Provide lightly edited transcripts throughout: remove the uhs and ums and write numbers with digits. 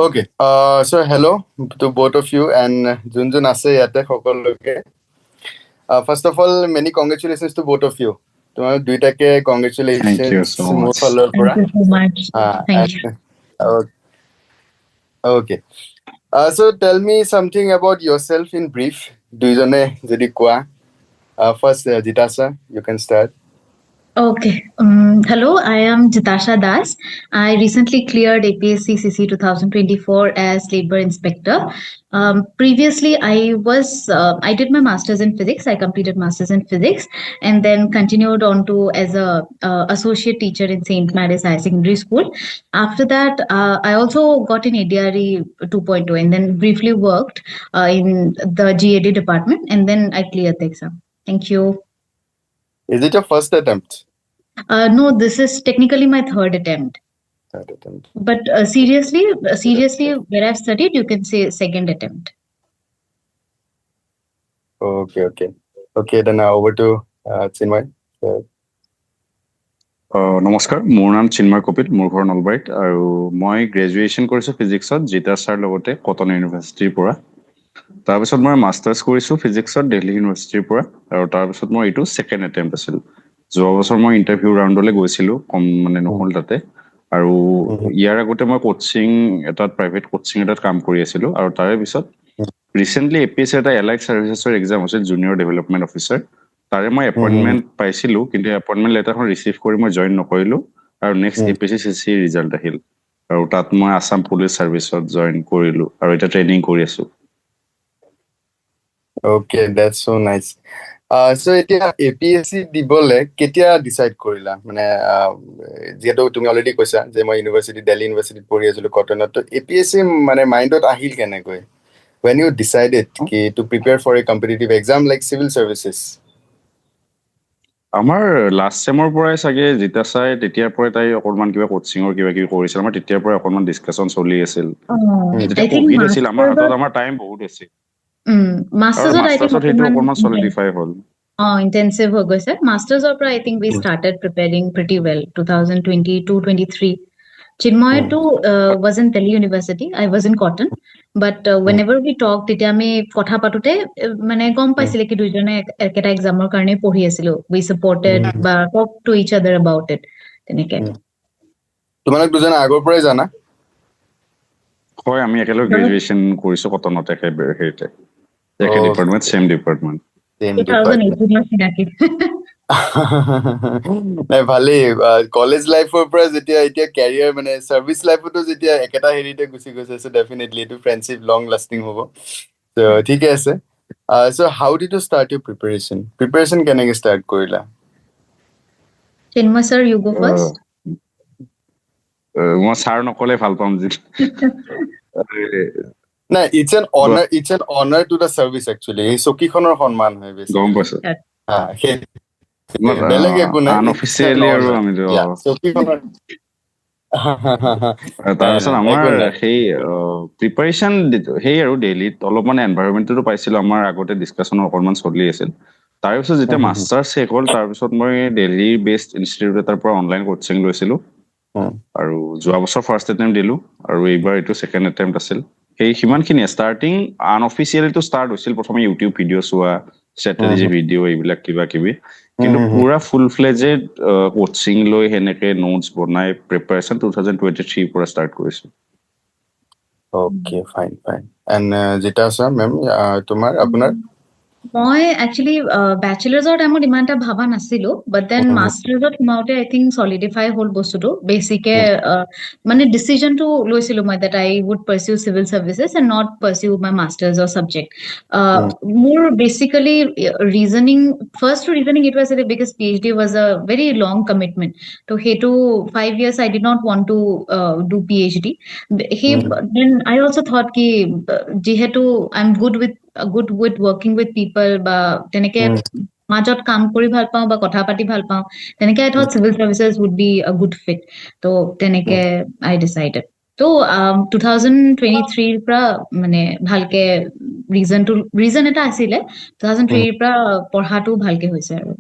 Okay. So hello to both of you and Junjun ase yate সকলোকে. First of all, many congratulations to both of you. তোমার দুইটাকে Thank you congratulations so মোৰ much. ফালৰ Thank পৰা. you so much. Thank you. Okay. So tell me something about yourself in brief. দুইজনে যদি কোৱা. First, Jitasha, you can start. Okay. Hello, I am Jitasha Das. I recently cleared APSC CC 2024 as labor inspector. Previously, I did my master's in physics. I completed master's in physics and then continued on to as a associate teacher in St. Mary's Higher Secondary School. After that, I also got in ADRE 2.0 and then briefly worked in the GAD department and then I cleared the exam. Thank you. Is it your first attempt? No, this is technically my third attempt. Third attempt. But seriously, where I've studied, you can say second attempt. Okay. Then over to Chinmay. নমস্কাৰ মোৰ নাম চিন্ময় কপিল মোৰ ঘৰ নলবাৰীত আৰু মই graduation কৰিছোঁ ফিজিক্সত জিতা sir লগতে কটন ইউনিভাৰ্চিটিৰ পৰা তাৰপিছত মই মাষ্টাৰ্ছ কৰিছোঁ ফিজিক্সত দিল্লী ইউনিভাৰ্চিটিৰ পৰা আৰু তাৰপিছত মই এইটো ছেকেণ্ড এটেম্প্ট আছিল যোৱা বছৰ মই ইণ্টাৰভিউ ৰাউণ্ডলৈ গৈছিলোঁ কম মানে নহ'ল তাতে আৰু ইয়াৰ আগতে মই প্ৰাইভেট কোচিং এটাত কাম কৰি আছিলোঁ আৰু তাৰে পিছত ৰিচেণ্টলি APSC এটা এলাইড ছাৰ্ভিচেছৰ এক্সাম হৈছিল জুনিয়ৰ ডেভেলপমেণ্ট অফিচাৰ তাৰে মই এপইণ্টমেণ্ট পাইছিলোঁ কিন্তু এপইণ্টমেণ্ট লেটাৰখন ৰিচিভ কৰি মই জইন নকৰিলোঁ আৰু নেক্সট APSC CC ৰিজাল্ট আহিল আৰু তাত মই আছাম পুলিচ ছাৰ্ভিচত জইন কৰিলোঁ আৰু এতিয়া ট্ৰেইনিং কৰি আছোঁ Okay, that's so nice. So এতিয়া APSC দিবলে কেতিয়া ডিসাইড কৰিলা মানে যেটো তুমি অলৰেডি কৈছা যে মই দিল্লী ইউনিভাৰ্চিটিত পঢ়ি আছিলো কটনত তো APSC মানে মাইন্ডত আহিল কেনেকৈ when you decided to prepare for a competitive exam like civil services আমাৰ লাষ্ট চেমৰ পৰাই চাগে জিতা চাই তেতিয়াৰ পৰাই তাই অকণমান কিবা কোচিঙৰ কিবা কিবি কৰিছিল আমাৰ তেতিয়াৰ পৰাই অকণমান ডিছকাশ্যন চলি আছিল I think কোভিড আছিল আমাৰ হাতত আমাৰ টাইম বহুত আছিল মাষ্টাৰ্ছত I think সেইটো অকণমান সলিডিফাই হ'ল intensive ho goise masters or I think we started preparing pretty well 2022-23 Chinmay too was in Delhi University I was in Cotton but whenever we talked tete ami kotha patute mane gom paisile ki duijone eketa exam or karone pori asilo we supported ba talk to each other about it teneke তোমালোক দুজন আগৰ পৰাই জানা হয় আমি একেলগে graduation কৰিছো কটনত একে ডিপাৰ্টমেণ্ট সেম ডিপাৰ্টমেণ্ট 2018 নাই ভালে কলেজ লাইফৰ পৰা যেতিয়া এতিয়া ক্যাৰিয়াৰ মানে সাৰ্ভিস লাইফতো যেতিয়া একেটা হেৰিতে গুছি গৈছে so definitely to friendship long lasting হ'ব সো ঠিক আছে so how did you start your preparation কেনেকৈ ষ্টাৰ্ট কৰিলা Chinmay sir you go first মই ছাৰ নকলে ভাল পাম জি না it's an honor to the service actually এই চকীখনৰ সন্মান হয় বেছি গম পাইছো বেলেগ একো নাই আনঅফিচিয়েলি আৰু আমি চকীখনৰ তাৰপিছত আমাৰ সেই প্ৰিপাৰেচন সেই আৰু ডেইলিত অলপমান এনভাইৰনমেণ্টটো পাইছিলো আমাৰ আগতে ডিছকাশ্যনৰ অকণমান চলি আছিল তাৰপিছত যেতিয়া মাষ্টাৰ শেষ হ'ল তাৰপিছত মই দিল্লী বেছড ইনষ্টিটিউট এটাৰ পৰা অনলাইন কোচিং লৈছিলোঁ আৰু যোৱা বছৰ ফাৰ্ষ্ট এটেম্প্ট দিলোঁ আৰু এইবাৰ এইটো ছেকেণ্ড এটেম্প্ট আছিল সেই সিমানখিনিয়ে ষ্টাৰ্টিং আনঅফিচিয়েলিটো ষ্টাৰ্ট হৈছিল প্ৰথমে ইউটিউব ভিডিঅ' চোৱা ষ্ট্ৰেটেজি ভিডিঅ' এইবিলাক কিবা কিবি কিন্তু পুৰা ফুল ফ্লেজেড কোচিং লৈ হেনেকে নোটছ বনাই প্ৰিপাৰেচন 2023 পৰা ষ্টাৰ্ট কৰিছো ওকে ফাইন এণ্ড জিতাছা মেম তোমাৰ আপোনাৰ মই actually bachelor's টাইমত ইমান এটা ভাবা নাছিলো but then master's সোমাওতে I think solidify হল বস্তুটো বেছিকে মানে decision টো লৈছিলো মই that I would pursue civil services and not pursue my master's or subject more basically first reasoning it was that because PhD was a very long commitment so hetu 5 years I did not want to do PhD then I also thought ki jehetu I'm good with working with people বা তেনেকে মাজত কাম কৰি ভাল পাওঁ বা কথা পাতি ভাল পাওঁ তেনেকে I thought civil services would be a good fit তো তেনেকে I decided তো 2023 পৰা মানে ভালকে ৰিজন এটা আছিলে 2003 পৰা পঢ়াটো ভালকে হৈছে আৰু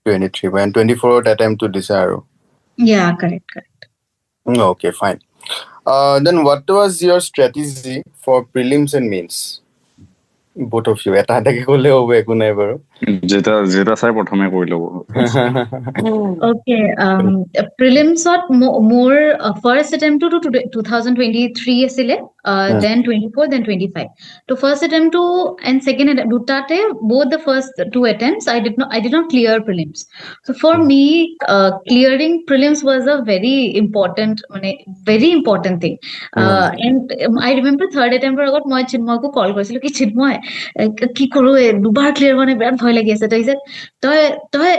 23 and 24 at attempt to দিছা আৰু yeah correct okay fine Then what was your strategy for prelims and mains? Both of you. এটা এটাকে ক'লে হ'ব, একো নাই বাৰু। যেটা চাই প্ৰথমে কৰি ল'ব। Okay, prelims at more first attempt to 2023 asile, then 24, then 25. To first attempt to and second attempt, dutate both the first two attempts I did not clear prelims. So for me, clearing prelims was a very important thing. And I remember third attempt agot moi Chinmoy ko call korisilo ki Chinmoy ki koru dubar clear mane birat bhoy lagi ase, tai said toy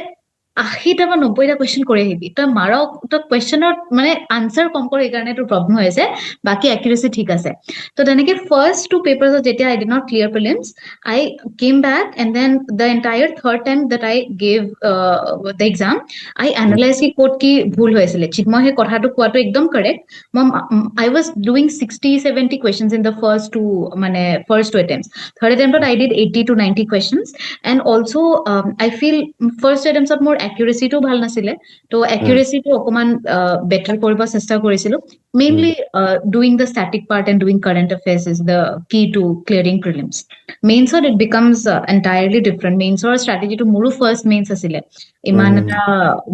80টা বা 90টা question কৰি আহিবি, তই মাৰক তই কোৱেশ্চনৰ মানে answer কম কৰে, এই কাৰণে তোৰ প্ৰবলেম হৈ আছে, বাকি একিউৰেসি ঠিক আছে। তো তেনেকে ফাৰ্স্ট টু পেপাৰ্স যেতিয়া I did not clear prelims, I came back and then the entire third time that I gave the exam, I analyse কি ক'ত কি ভুল হৈছিলে। চিন্ময় সেই কথাটো কোৱাটো একদম correct. I was doing 60-70 questions in the first two attempts. Third attempt I did 80 to 90 questions, and also I feel first attempts of more accuracy to bhal nasile, to accuracy to okuman better koriba chesta korisilu. Mainly doing the static part and doing current affairs is the key to clearing prelims. Mains it becomes entirely different. Mains or strategy to muru first mains asile iman eta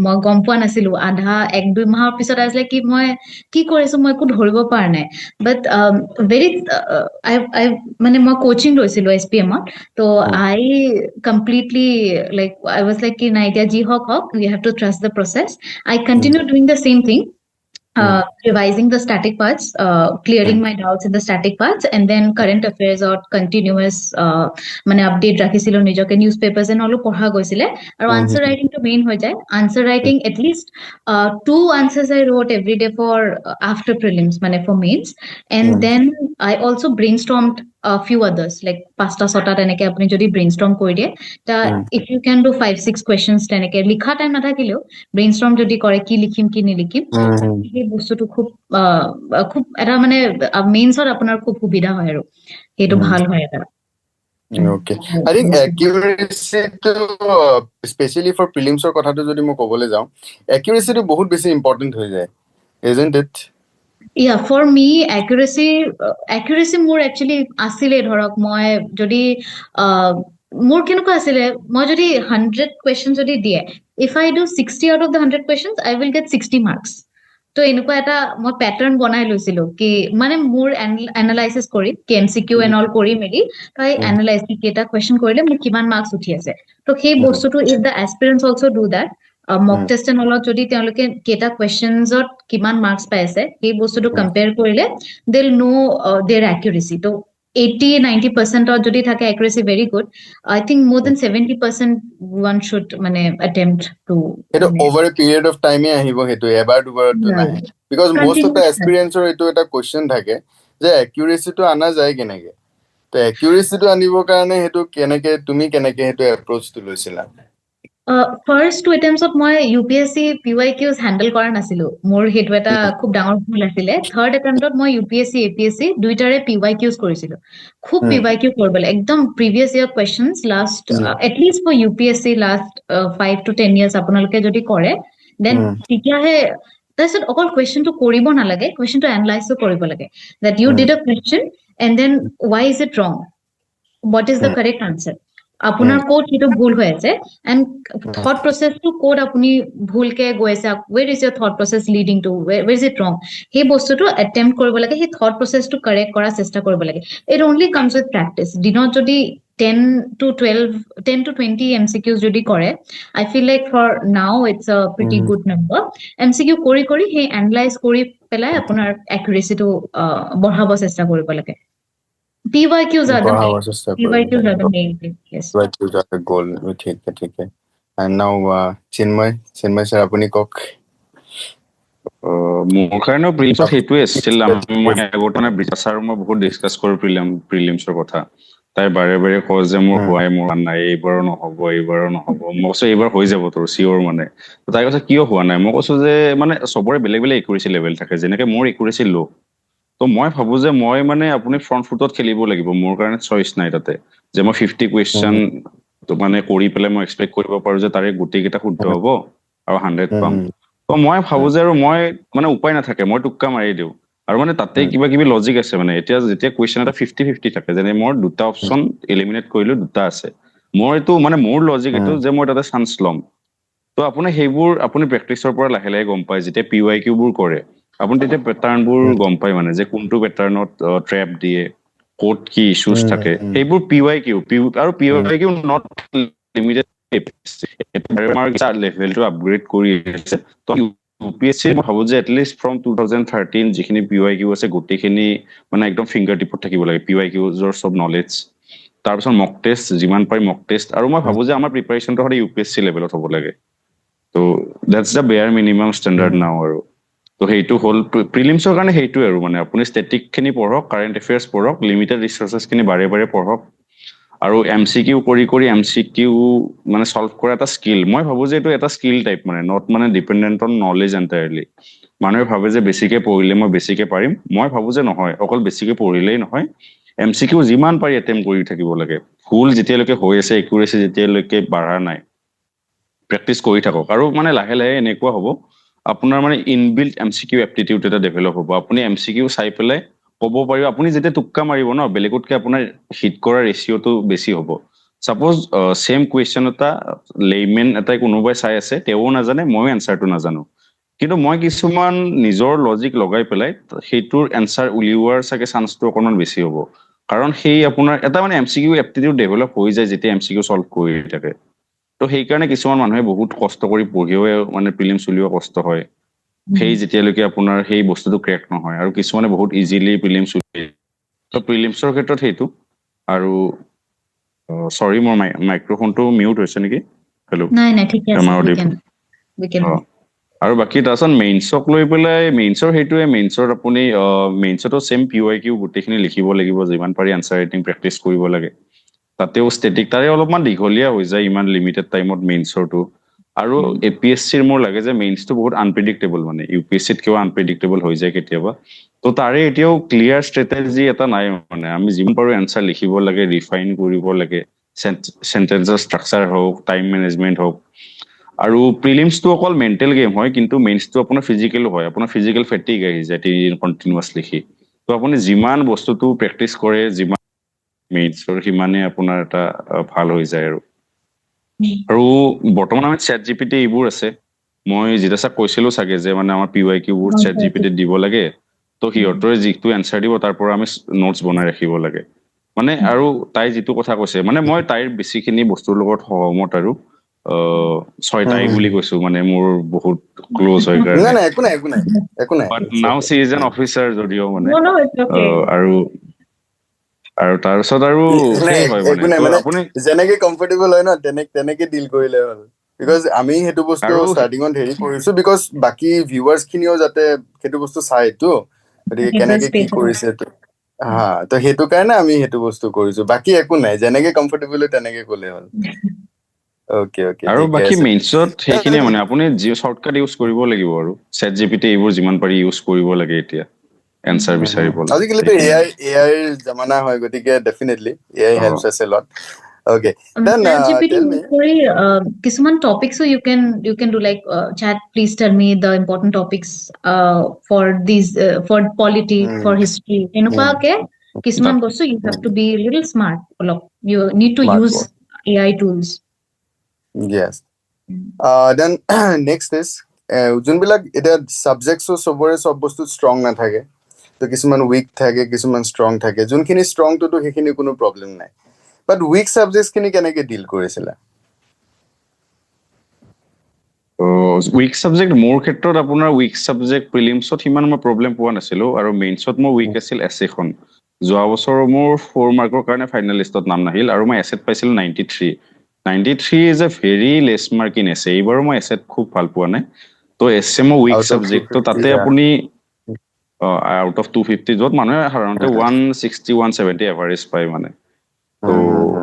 moi gom poa nasilu, adha 1-2 mahar pisot I was like ki moi কি কৰিছো মই একো ধৰিব পৰা নাই। বাট very মানে মই coaching লৈছিলো SPM ত, so I completely like I was like কি নাই এতিয়া যি হওক you have to trust the process. I continue doing the same thing, revising the static parts, clearing my doubts in the static parts, and then current affairs or continuous মানে update ৰাখিছিলো নিজকে, newspapers and all পঢ়া গৈছিলে, আৰু answer writing to main হৈ যায়। answer writing at least 2 answers I wrote every day for after prelims মানে for mains, and then I also brainstormed a few others like 5-6টা তেনেকে আপুনি যদি brainstorm কৰি দিয়ে, তা if you can do 5-6 questions তেনেকে লিখা টাইম নাথাকিলেও brainstorm যদি কৰে কি লিখিম কি নিলিখিম, এই বস্তুটো খুব খুব এটা মানে মেইনছত আপোনাৰ খুব সুবিধা হয় আৰু সেইটো ভাল হয় এটা। Okay, I think accuracy to especially for prelims or কথাটো যদি মই ক'বলৈ যাওঁ, accuracy to বহুত বেছি important হৈ যায়, isn't it? Yeah, for me accuracy মোৰ actually আছিলে, ধৰক মই যদি মোৰ কেনেকুৱা আছিলে, মই যদি 100 questions যদি দিয়ে, if I do 60 out of the 100 questions I will get 60 marks. তো এনেকুৱা এটা মই পেটাৰ্ণ বনাই লৈছিলো কি মানে মোৰ এনালাইসিস কৰি MCQ এণ্ড অল কৰি মেলি তাই এনালাইজ কেইটা কুৱেশ্যন কৰিলে মোৰ কিমান মাৰ্কস উঠি আছে। তো সেই বস্তুটো if the aspirants also do that, mock test and অলত যদি তেওঁলোকে কেইটা কুৱেশ্যনছত কিমান মাৰ্কস পাই আছে সেই বস্তুটো কম্পেয়াৰ কৰিলে দে উইল নো দেয়াৰ একিউৰেসি। তো 80-90% যদি থাকে accuracy very good, I think more than 70% one should মানে attempt to It over a period of time আহিব, হেতু এবাৰ দুবাৰটো নাহে, because most of the aspirants এটো এটা question থাকে যে accuracy টো আনা যায় কেনেকে, তো accuracy টো আনিবৰ কাৰণে হেতু কেনেকে তুমি কেনেকে হেতু approach টো লৈছিলা? ফাৰ্ষ্ট টু এটেম্পছত মই UPSC PYQs হেণ্ডেল কৰা নাছিলো, মোৰ সেইটো এটা খুব ডাঙৰ ভুল আছিলে। থাৰ্ড এটেম্পটত মই UPSC APSC দুইটাৰে PYQs কৰিছিলো। খুব PYQ কৰিব লাগে, একদম previous year questions last at least for UPSC last 5 to 10 years আপোনালোকে যদি কৰে দেন তেতিয়াহে, তাৰপিছত অকল কুৱেশ্যনটো কৰিব নালাগে, কুৱেশ্যনটো এনালাইজো কৰিব লাগে, that you did a question and then why is it wrong, what is the correct answer, আপোনাৰ কোড কিটো ভুল হৈ আছে, এন্ড থট প্ৰসেসটো কোড আপুনি ভুলকে গৈ আছে, where is your thought process leading to, where is it wrong, সেই বস্তুটো attempt কৰিব লাগে, সেই thought processটো correct কৰাৰ চেষ্টা কৰিব লাগে। it only comes with practice। দিনত যদি 10 to 20 MCQs যদি কৰে, I feel like for now it's a pretty good number। MCQ কৰি কৰি সেই analyze কৰি পেলাই আপোনাৰ accuracy-টো বঢ়াব চেষ্টা কৰিব লাগে। PYQs are the main thing. Yes. PYQs are the goal. ঠিক है। And now Chinmay sir আপুনি কক। মোৰ কাৰণে প্ৰিলিমছত সেইটোৱে আছিল। মই আগতে ব্ৰিজা ছাৰ মই বহুত ডিছকাছ কৰো প্ৰিলিমছৰ কথা, তাই বাৰে বাৰে কয় যে মোৰ হোৱা নাই, এইবাৰো নহ'ব মই কৈছো এইবাৰ হৈ যাব তোৰ চিয়ৰ মানে। তাই কৈছে কিয় হোৱা নাই, মই কৈছো যে মানে চবৰে বেলেগ বেলেগ একুৰেচি লেভেল থাকে, যেনেকে মোৰ একুৰেচি ল', তো মই ভাবো যে মই মানে আপুনি ফ্ৰণ্ট ফুটত খেলিব লাগিব, মোৰ কাৰণে চইচ নাই তাতে যে মই 50 কুৱেশ্যন তো মানে কৰি পেলাই মই এক্সপেক্ট কৰিব পাৰো যে তাৰে গোটেইকেইটা শুদ্ধ হ'ব আৰু 100 পাম। তো মই ভাবো যে আৰু মই মানে উপায় নাথাকে, মই টুক্কা মাৰি দিওঁ আৰু মানে তাতে কিবা কিবি লজিক আছে মানে এতিয়া যেতিয়া কুৱেশ্যন এটা 50-50 থাকে যেনে মোৰ দুটা অপচন এলিমিনেট কৰিলো দুটা আছে মোৰ এইটো মানে মোৰ লজিক এইটো যে মই তাতে চান্স ল'ম তো আপুনি সেইবোৰ আপুনি প্ৰেক্টিছৰ পৰা লাহে লাহে গম পায় যেতিয়া PYQ বোৰ কৰে আপুনি তেতিয়া পেটাৰ্ণবোৰ গম পায় মানে যে কোনটো পেটাৰ্ণত ট্ৰেপ দিয়ে ক'ত কি ইস্যুজ থাকে সেইবোৰ PYQ আৰু PYQ নট লিমিটেড আমাৰ লেভেলটো আপগ্ৰেড কৰি আছে তো UPSC মই ভাবো যে এটলিষ্ট ফ্ৰম 2013 যিখিনি PYQ আছে গোটেইখিনি মানে একদম ফিংগাৰ টিপত থাকিব লাগে PYQৰ চব নলেজ তাৰপিছত মক টেষ্ট যিমান পাৰি মক টেষ্ট আৰু মই ভাবো যে আমাৰ প্ৰিপাৰেচনটো সদায় UPSC লেভেলত হ'ব লাগে তো দ্যাটছ দ্য বেয়াৰ মিনিমাম ষ্টেণ্ডাৰ্ড নাও আৰু তো সেইটো হ'ল প্ৰিলিমছৰ কাৰণে সেইটোৱে আৰু মানে আপুনি ষ্টেটিকখিনি পঢ়ক কাৰেণ্ট এফেয়াৰ্ছ পঢ়ক লিমিটেড ৰিচৰ্চেছখিনি বাৰে বাৰে পঢ়ক আৰু MCQ কৰি MCQ মানে সলভ কৰা এটা স্কিল মই ভাবো যে এইটো এটা স্কিল টাইপ মানে নট মানে ডিপেন্ডেন্ট অন নলেজ এন্টায়াৰলি মানুহে ভাবে যে বেছিকে পঢ়িলে মই বেছিকে পাৰিম মই ভাবো যে নহয় অকল বেছিকে পঢ়িলেই নহয় MCQ যিমান পাৰি এটেম্প কৰি থাকিব লাগে ভুল যেতিয়ালৈকে হৈ আছে একুৰেচি যেতিয়ালৈকে বাঢ়া নাই প্ৰেক্টিছ কৰি থাকক আৰু মানে লাহে লাহে এনেকুৱা হ'ব আপোনাৰ মানে ইনবিল্ট MCQ এপ্টিটিউড এটা ডেভেলপ হ'ব আপুনি MCQ চাই পেলাই ক'ব পাৰিব আপুনি যেতিয়া টুক্কা মাৰিব ন বেলেগতকে আপোনাৰ হিট কৰা ৰেচিঅ'টো বেছি হ'ব সাপোজ সেম কুৱেশ্যন এটা লেইমেন এটাই কোনোবাই চাই আছে তেও নাজানে ময়ো এনসাৰটো নাজানো কিন্তু মই কিছুমান নিজৰ লজিক লগাই পেলাই সেইটোৰ এনসাৰ উলিওৱাৰ চাগে চান্সটো অকণমান বেছি হ'ব কাৰণ সেই আপোনাৰ এটা মানে MCQ এপ্টিটিউড ডেভেলপ হৈ যায় যেতিয়া MCQ সলভ কৰি থাকে তো সেইকাৰণে কিছুমান মানুহে বহুত কষ্ট কৰি পঢ়িও মানে প্ৰিলিমছ উলিওৱা কষ্ট হয় সেই যেতিয়ালৈকে আপোনাৰ সেই বস্তুটো ক্ৰেক নহয় আৰু কিছুমানে বহুত ইজিলি প্ৰিলিমছ উলিয়ায় তো প্ৰিলিমছৰ ক্ষেত্ৰত সেইটো আৰু সৰি মোৰ মাইক্ৰফোনটো মিউট হৈছে নেকি হেল্ল' নাই ঠিকে আছে we can আৰু বাকি তাৰছত মেইনছক লৈ পেলাই মেইনছৰ সেইটোৱে মেইনছৰ আপুনি মেইনছতো সেম PYQ গোটেইখিনি লিখিব লাগিব যিমান পাৰি আনসাৰ ৰাইটিং প্ৰেক্টিছ কৰিব লাগে তাতেও ষ্টেটিক তাৰে অলপমান দীঘলীয়া হৈ যায় ইমান লিমিটেড টাইমত মেইনছৰটো আৰু APSCৰ মোৰ লাগে যে মেইনছটো বহুত আনপ্ৰেডিক্টেবল মানে UPSCত কিয় আনপ্ৰেডিক্টেবল হৈ যায় কেতিয়াবা তো তাৰে এতিয়াও ক্লিয়াৰ ষ্ট্ৰেটেজি এটা নাই মানে আমি যিমান পাৰো এনসাৰ লিখিব লাগে ৰিফাইন কৰিব লাগে সেন্টেন্সৰ ষ্ট্ৰাকচাৰ হওক টাইম মেনেজমেন্ট হওক আৰু প্ৰিলিমছটো অকল মেন্টেল গেম হয় কিন্তু মেইনছটো আপোনাৰ ফিজিকেলো হয় আপোনাৰ ফিজিকেল ফেটিগ আহি যায় কণ্টিনিউৱাছ লিখি তো আপুনি যিমান বস্তুটো প্ৰেক্টিছ কৰে যিমান মেইনছৰ সিমানে আপোনাৰ এটা ভাল হৈ যায় আৰু বৰ্তমান আমাৰ ChatGPT এইবোৰ আছে মই যেটা কৈছিলো চাগে যে মানে আমাৰ PYQ বোৰ ChatGPT দিব লাগে তো সিহঁতৰে যিটো এনসাৰ দিব তাৰ পৰা আমি নোটছ বনাই ৰাখিব লাগে মানে আৰু তাই যিটো কথা কৈছে মানে মই তাইৰ বেছিখিনি বস্তুৰ লগত সহমত আৰু তাই বুলি কৈছো মানে মোৰ বহুত ক্লোজ হয় কাৰণে নাই একো নাই but now C is an officer যদিও মানে no it's okay আৰু তাৰপিছত আৰু সেই হয় একো নাই মানে যেনেকে কমফৰ্টেবল হয় ন তেনেকে ডিল কৰিলে হ'ল বিকজ আমি সেইটো বস্তু আৰু ষ্টাৰ্টিঙত হেৰি কৰিছো বিকজ বাকী ভিউৱাৰ্ছ খিনিও যাতে সেইটো বস্তু চাইতো গতিকে কেনেকে কি কৰিছে হা তো সেইটো কাৰণে আমি সেইটো বস্তু কৰিছো বাকী একো নাই যেনেকে কমফৰ্টেবল হয় তেনেকে ক'লে হ'ল ওকে আৰু ঠিকে বাকী আছে মেইনছত সেইখিনিয়ে মানে আপুনি যি শৰ্টকাট ইউজ কৰিব লাগিব আৰু ChatGPT এইবোৰ যিমান পাৰি ইউজ কৰিব লাগে এতিয়া এনসাৰ বিচাৰিবলৈ আজিকালিতো এআই জামানা হয় গতিকে ডেফিনেটলি এআই হেল্পছ আছ এ lot okay then ChatGPT tell me কিছুমান topics you can do like chat please tell me the important topics for these for polity for history এনেকুৱাকে কিছুমান বস্তু you have to be a little smart অলপ you need to Smart use work. AI tools yes then next is যোনবিলাক এতিয়া সাবজেক্টছো সবৰে সব বস্তু strong নাথাকে তো কিছুমান উইক থাকে কিছুমান ষ্ট্ৰং থাকে যোনখিনি ষ্ট্ৰং তো সেইখিনি কোনো প্ৰবলেম নাই বাট উইক সাবজেক্টছ খিনি কেনেকে ডিল কৰিছিলা উইক সাবজেক্ট মোৰ ক্ষেত্ৰত আপোনাৰ উইক সাবজেক্ট প্ৰিলিমছত সিমান মই প্ৰবলেম পোৱা নাছিলো আৰু মেইনছত মোৰ উইক আছিল এছেখন যোৱা বছৰ মোৰ 4 মাৰ্কৰ কাৰণে ফাইনেল লিষ্টত নাম নাহিল আৰু মই এছেট পাইছিলো 93 is a very less mark in essay এইবাৰো মই এছেট খুব ভাল পোৱা নাই তো এছে মোৰ উইক Out of সাবজেক্ট তো 250, তাতে yeah. আপুনি আউট অফ 250 য'ত মানুহে সাধাৰণতে 160 170 এভাৰেজ পায় মানে তো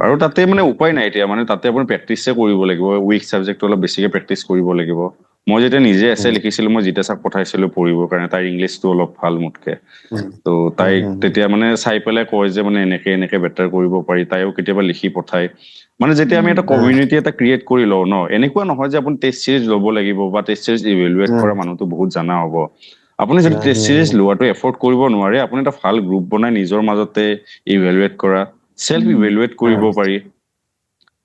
আৰু তাতে মানে উপায় নাই এতিয়া মানে তাতে আপুনি প্ৰেক্টিছে কৰিব লাগিব উইক সাবজেক্টটো অলপ বেছিকে প্ৰেক্টিচ কৰিব লাগিব মই যেতিয়া নিজে এছে লিখিছিলো মই জিতে চাক পঠাইছিলো পঢ়িবৰ কাৰণে তাৰ ইংলিছটো অলপ ভাল মোতকে তো তাই তেতিয়া মানে চাই পেলাই কয় যে মানে এনেকে বেটাৰ কৰিব পাৰি তাইও কেতিয়াবা লিখি পঠায় মানে যেতিয়া আমি এটা কমিউনিটি এটা ক্ৰিয়েট কৰি লওঁ ন এনেকুৱা নহয় যে আপুনি টেষ্ট সিৰিজ ল'ব লাগিব বা টেষ্ট সিৰিজ ইভেলুৱেট কৰা মানুহটো বহুত জানা হ'ব আপুনি যদি টেষ্ট হুম, সিৰিজ হুম। লোৱাটো এফৰ্ড কৰিব নোৱাৰে আপুনি এটা ভাল গ্ৰুপ বনাই নিজৰ মাজতে ইভেলুৱেট কৰা সেলফ ইভেলুৱেট কৰিব পাৰি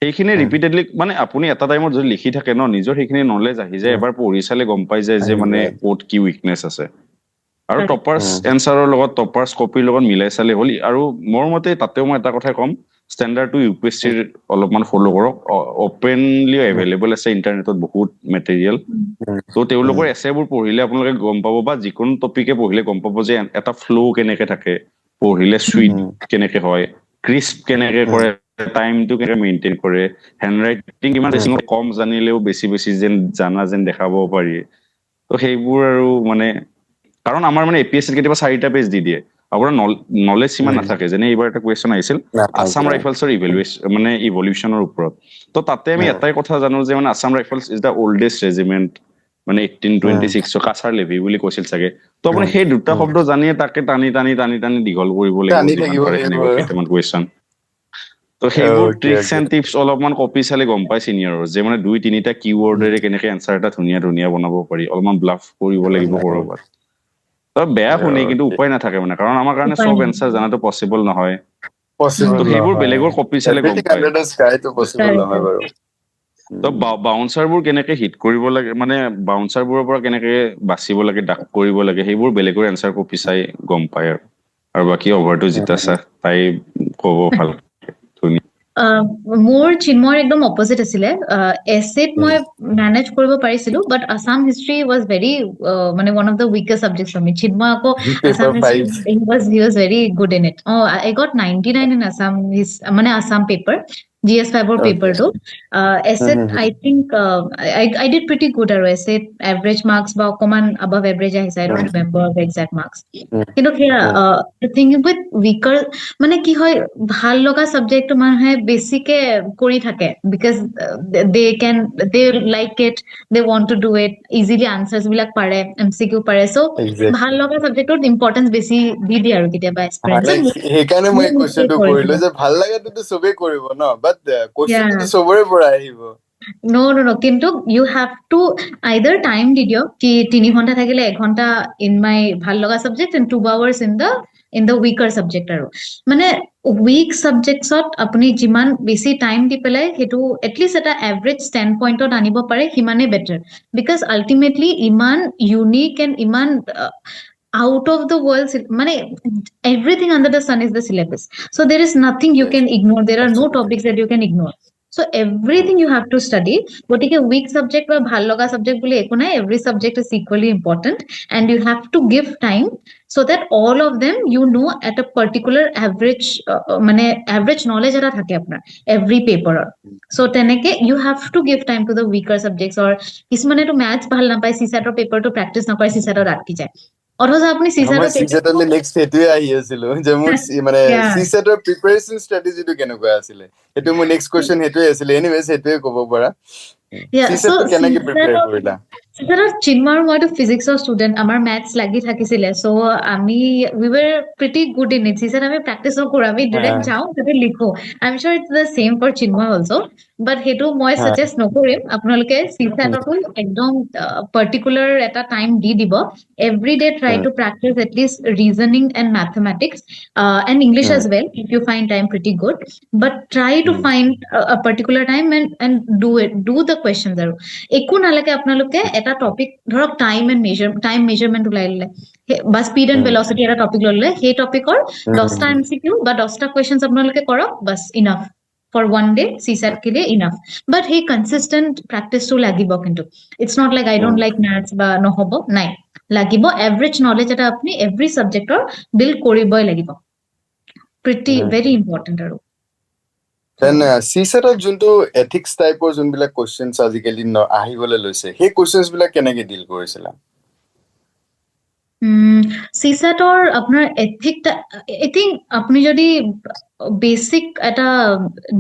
সেইখিনি ৰিপিটেডলি মানে আপুনি এটা টাইমত যদি লিখি থাকে ন নিজৰ সেইখিনি নলেজ আহি যায় এবাৰ পঢ়ি চালে গম পাই যায় যে মানে ক'ত কি উইকনেছ আছে আৰু Correct. টপাৰ্ছ এনচাৰৰ লগত টপাৰ্ছ কপিৰ লগত মিলাই চালে হ'ল আৰু মোৰ মতে তাতেও মই এটা কথাই ক'ম ষ্টেণ্ডাৰ্ডটো ইউপিএছচিৰ অলপমান ফ'ল' কৰক অপেনলি এভেইলেবল আছে ইণ্টাৰনেটত বহুত মেটেৰিয়েল তো তেওঁলোকৰ এছেবোৰ পঢ়িলে আপোনালোকে গম পাব বা যিকোনো টপিকে পঢ়িলে গম পাব যে এটা ফ্ল' কেনেকে থাকে পঢ়িলে চুইট কেনেকে হয় ক্ৰিস্প কেনেকে কৰে টাইমটো কেনেকে মেইনটেইন কৰে হেণ্ডৰাইটিং কিমান বেছি কম জানিলেও বেছি বেছি যেন জানা যেন দেখাব পাৰি তো সেইবোৰ আৰু মানে কাৰণ আমাৰ মানে এপিএছচিত কেতিয়াবা 4টা পেজ দি দিয়ে আপোনাৰ নলেজ সিমান নাথাকে যেনে এইবাৰ এটা কুৱেশ্যন আহিছিল আছাম ৰাইফলছৰ ইভেলুৱেশ্যন মানে ইভলিউশ্যনৰ ওপৰত তো তাতে আমি এটাই কথা জানো যে মানে Assam rifles is the oldest regiment মানে 1826 কাছাৰ লেভি বুলি কৈছিল চাগে তো আপুনি সেই দুটা শব্দ জানিয়ে তাকে টানি টানি টানি টানি দীঘল কৰিব লাগিব টানি যিমান থাকিব পাৰে লাগিব সেনেকুৱা আৰু। কেইটামান কুৱেশ্যন তো সেইবোৰ Okay, tricks okay. And tips অলপমান কপি চালে গম পাই চিনিয়ৰৰ যে মানে 2-3টা কিৱৰ্ডেৰে কেনেকে এনচাৰ এটা ধুনীয়া ধুনীয়া বনাব পাৰি অলপমান ব্লাফ কৰিব লাগিব কৰবাত তো বেয়া শুনি কিন্তু Okay. উপায় নাথাকে মানে কাৰণ আমাৰ কাৰণে উপায় চব নাই। এনচাৰ জানাটো পচিবল নহয় Possible তো সেইবোৰ নহয়। বেলেগৰ কপি চালে গম Everything পায় under the sky তো possible Correct, নহয় বাৰু। তো বাউন্সাৰবোৰ কেনেকে হিট কৰিব লাগে মানে বাউন্সাৰবোৰৰ পৰা কেনেকে বাচিব লাগে ডাক কৰিব লাগে সেইবোৰ বেলেগৰ এনচাৰ কপি চাই গম পায় আৰু বাকী অভাৰটো জিতা চা তাই ক'ব ভাল ধুনীয়া মোৰ চিন্ময়ৰ একদম অপজিট আছিলে এছেট মই মেনেজ কৰিব পাৰিছিলো but Assam history was very মানে one of the weakest subject for me Chinmoy আকৌ Assam Paper history 5. He was very good in it I got 99 in Assam মানে আছাম পেপাৰ GS5ৰ Okay. পেপাৰটো এছেট I think I did pretty good আৰু এছেট এভাৰেজ মাৰ্কছ বা অকমান above এভাৰেজ আহিছে I don't remember the exact marks কিন্তু সেয়া থিং উইথ উইকাৰ মানে কি হয় ভাল লগা সাবজেক্ট মানুহে বেছিকে কৰি থাকে because they like it they want to do it easily answers বিলাক পাৰে MCQ পাৰে চ' ভাল Exactly. লগা সাবজেক্টত ইম্পৰ্টেঞ্চ বেছি দি দিয়ে আৰু কেতিয়াবা এক্সপিৰিয়েঞ্চত Like সেইকাৰণে মই কুৱেশ্যনটো কৰিলো যে ভাল লাগাটোতো চবেই কৰিব ন বাট কুৱেশ্যনটো চবৰে পৰা আহিব No, no, no. কিন্তু you have to either time দি দিয়ক কি 3 ঘন্টা থাকিলে 1 ঘন্টা in my ভাল লগা subject and 2 hours in the weaker subject আৰু মানে weak subjectsত আপুনি যিমান বেছি time দি পেলাই সেইটো at least এটা average standpointত আনিব পাৰে সিমানে better because ultimately ইমান unique and ইমান out of the world মানে everything under the sun is the syllabus so there is nothing you can ignore there are no topics that you can ignore so everything you have to study গতিকে weak subject বা ভাল লগা subject বুলি একো নাই every subject is equally important and you have to give time so that all of them you know at a particular average মানে average knowledge এটা থাকে আপোনাৰ every paper so তেনেকে you have to give time to the weaker subjects or কিছুমানেতো maths ভাল নাপায় CSAT paper to practice নকৰে CSAT আটকি যায় অথচ আপুনি CSAT মই paper চিছেটলৈ নেক্সট সেইটোৱে আহি আছিলো যে মোৰ মানে yeah চিছেটৰ প্ৰিপাৰেচন ষ্ট্ৰেটেজিটো কেনেকুৱা আছিলে সেইটো মোৰ নেক্সট কুৱেশ্যন সেইটোৱে আছিলে এনিৱেজ সেইটোৱে ক'ব পাৰা yeah so চিছেটটো কেনেকে প্ৰিপেয়াৰ CSAT কৰিলা চিন্ময় আৰু মইতো ফিজিক্সৰ ষ্টুডেণ্ট আমাৰ মেথছ লাগি থাকিছিলে চ' আমি we were pretty good in it CSAT আমি প্ৰেক্টিচ নকৰো আমি ডিৰেক্ট যাওঁ তাতে লিখো I am sure it's the same for Chinmoy also' but সেইটো মই ছাজেষ্ট নকৰিম আপোনালোকে চিছেটতো একদম পাৰ্টিকুলাৰ এটা টাইম দি দিব every day try to practise at least reasoning and mathematics and English as well if you find time pretty good but try to find a particular time and do the questions আৰু একো নালাগে আপোনালোকে এটা topic ধৰক time measurement ওলাই ললে বা speed and velocity এটা টপিক ললে সেই টপিকৰ 10টা MCQ বা 10টা কুৱেশ্যনছ আপোনালোকে কৰক bus enough for one day CSAT ke liye enough but hey consistent practice to lagibo kintu it's not like I don't like maths ba no hobo nai lagibo average knowledge eta apni every subject or build koriboy lagibo pretty very important aru then চিছেটত যোনটো ethics টাইপৰ যোনবিলাক questions আজিকালি আহিবলৈ লৈছে সেই questions বিলাক কেনেকে ডিল কৰিছিলা CSATৰ আপোনাৰ এথিক আই থিংক আপুনি যদি বেসিক এটা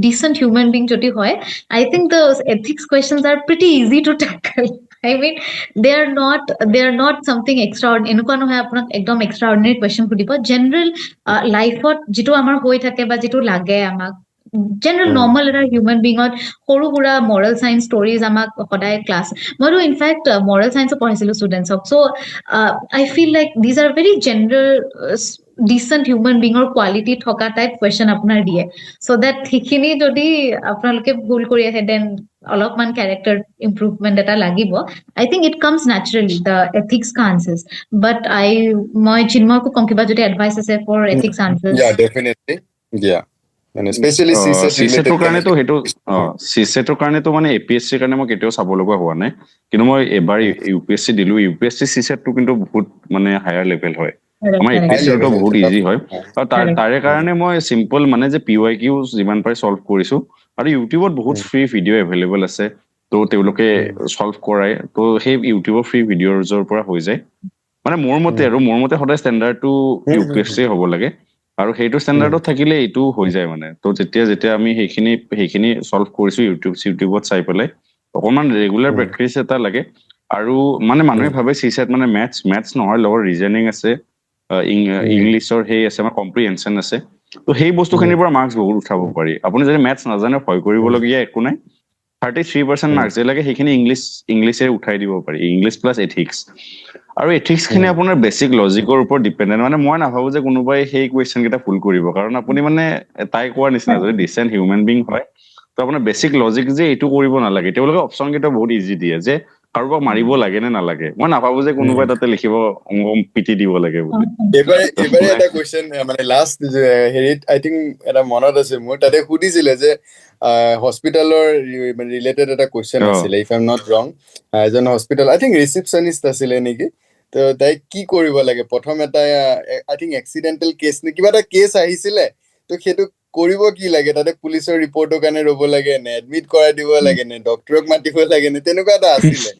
ডিসেন্ট হিউম্যান বিং যদি হয় I think the ethics questions are pretty easy to tackle I mean they are not something extraordinary এনেকুৱা নহয় আপোনাক একদম extraordinary question সুধিব general লাইফত যেটো আমাৰ হৈ থাকে বা যেটো লাগে আমাক জেনাৰেল নৰ্মেল এটা হিউমেন বিঙত সৰু সুৰা মৰেল চাইন্স ষ্টৰিজ আমাক সদায় ক্লাছ মইতো ইনফেক্ট মৰেল চাইন্সো পঢ়াইছিলো ষ্টুডেণ্টছক so' I feel like these are very general decent human বিঙৰ কোৱালিটি থকা টাইপ কুৱেশ্যন আপোনাৰ দিয়ে চ' দেট সেইখিনি যদি আপোনালোকে ভুল কৰি আহে দেন অলপমান কেৰেক্টাৰ ইম্প্ৰুভমেণ্ট এটা লাগিব I think it comes naturally the ethics answers but মই চিন্ময়কো কম কিবা যদি এডভাইচ আছে for ethics answers Yeah, definitely. Yeah. মানে স্পেচিয়েলি চিছেট চিছেটৰ ৰিলেটেড কাৰণেতো সেইটো চিছেটৰ কাৰণেতো মানে এপিএছচিৰ কাৰণে মই কেতিয়াও চাব লগা হোৱা নাই কিন্তু মই এবাৰ ইউপিএছচি দিলো ইউপিএছচি চিছেটটো কিন্তু বহুত মানে হায়াৰ লেভেল হয় আমাৰ এপিএছচিটো বহুত ইজি হয় আৰু তাৰে কাৰণে মই চিম্পল মানে যে পিৱাই কিউ যিমান পাৰে চল্ভ কৰিছো আৰু ইউটিউবত বহুত ফ্ৰী ভিডিঅ' এভেইলেবল আছে তো তেওঁলোকে চল্ভ কৰাই তো সেই ইউটিউবৰ ফ্ৰী ভিডিঅ'জৰ পৰা হৈ যায় মানে মোৰ মতে সদায় ষ্টেণ্ডাৰ্ডটো ইউপিএছচি হ'ব লাগে আৰু সেইটো ষ্টেণ্ডাৰ্ডত থাকিলে এইটো হৈ যায় মানে তো যেতিয়া আমি সেইখিনি চল্ভ কৰিছো ইউটিউবত চাই পেলাই অকণমান ৰেগুলাৰ প্ৰেক্টিচ এটা লাগে আৰু মানে মানুহে ভাবে চিছেট মানে মেথছ নহয় লগৰ ৰিজনিং আছে ইংলিছৰ সেই আছে আমাৰ কম্প্ৰিহেনশ্যন আছে তো সেই বস্তুখিনিৰ পৰা মাৰ্কছ বহুত উঠাব পাৰি আপুনি যদি মেথছ নাজানে ভয় কৰিবলগীয়া একো নাই 33% মাৰ্কছ যে লাগে সেইখিনি ইংলিছে উঠাই দিব পাৰি ইংলিছ প্লাছ এথিক্স আৰু এথিক্সখিনি আপোনাৰ বেছিক লজিকৰ ওপৰত ডিপেণ্ডেণ্ট মানে মই নাভাবো যে কোনোবাই সেই কুৱেশ্যন কেইটা ভুল কৰিব কাৰণ আপুনি মানে তাই কোৱাৰ নিচিনা যদি ডিচেণ্ট হিউমেন বিং হয় তো আপোনাৰ বেছিক লজিক যে এইটো কৰিব নালাগে তেওঁলোকে অপশ্যন কেইটা বহুত ইজি দিয়ে যে কাৰোবাক মাৰিব লাগে নে নালাগে মই নাভাবো যে কোনোবাই তাতে লিখিব পিটি দিব লাগে বুলি এবাৰে এটা কুৱেশ্যন মানে লাষ্ট হেৰিত আই থিংক এটা মনত আছে মোৰ তাতে সুধিছিলে যে হস্পিটেলৰ মানে ৰিলেটেড এটা কুৱেশ্যন আছিলে ইফ আই এম নট ৰং এজন হস্পিটেল আই থিংক ৰিচিপশ্যনিষ্ট আছিলে নেকি তো তাই কি কৰিব লাগে প্ৰথম এটা আই থিংক এক্সিডেণ্টেল কেছ নে কিবা এটা কেছ আহিছিলে তো সেইটো কৰিব কি লাগে তাতে পুলিচৰ ৰিপৰ্টৰ কাৰণে ৰ'ব লাগে নে এডমিট কৰাই দিব লাগে নে ডক্টৰক মাতিব লাগে নে তেনেকুৱা এটা আছিলে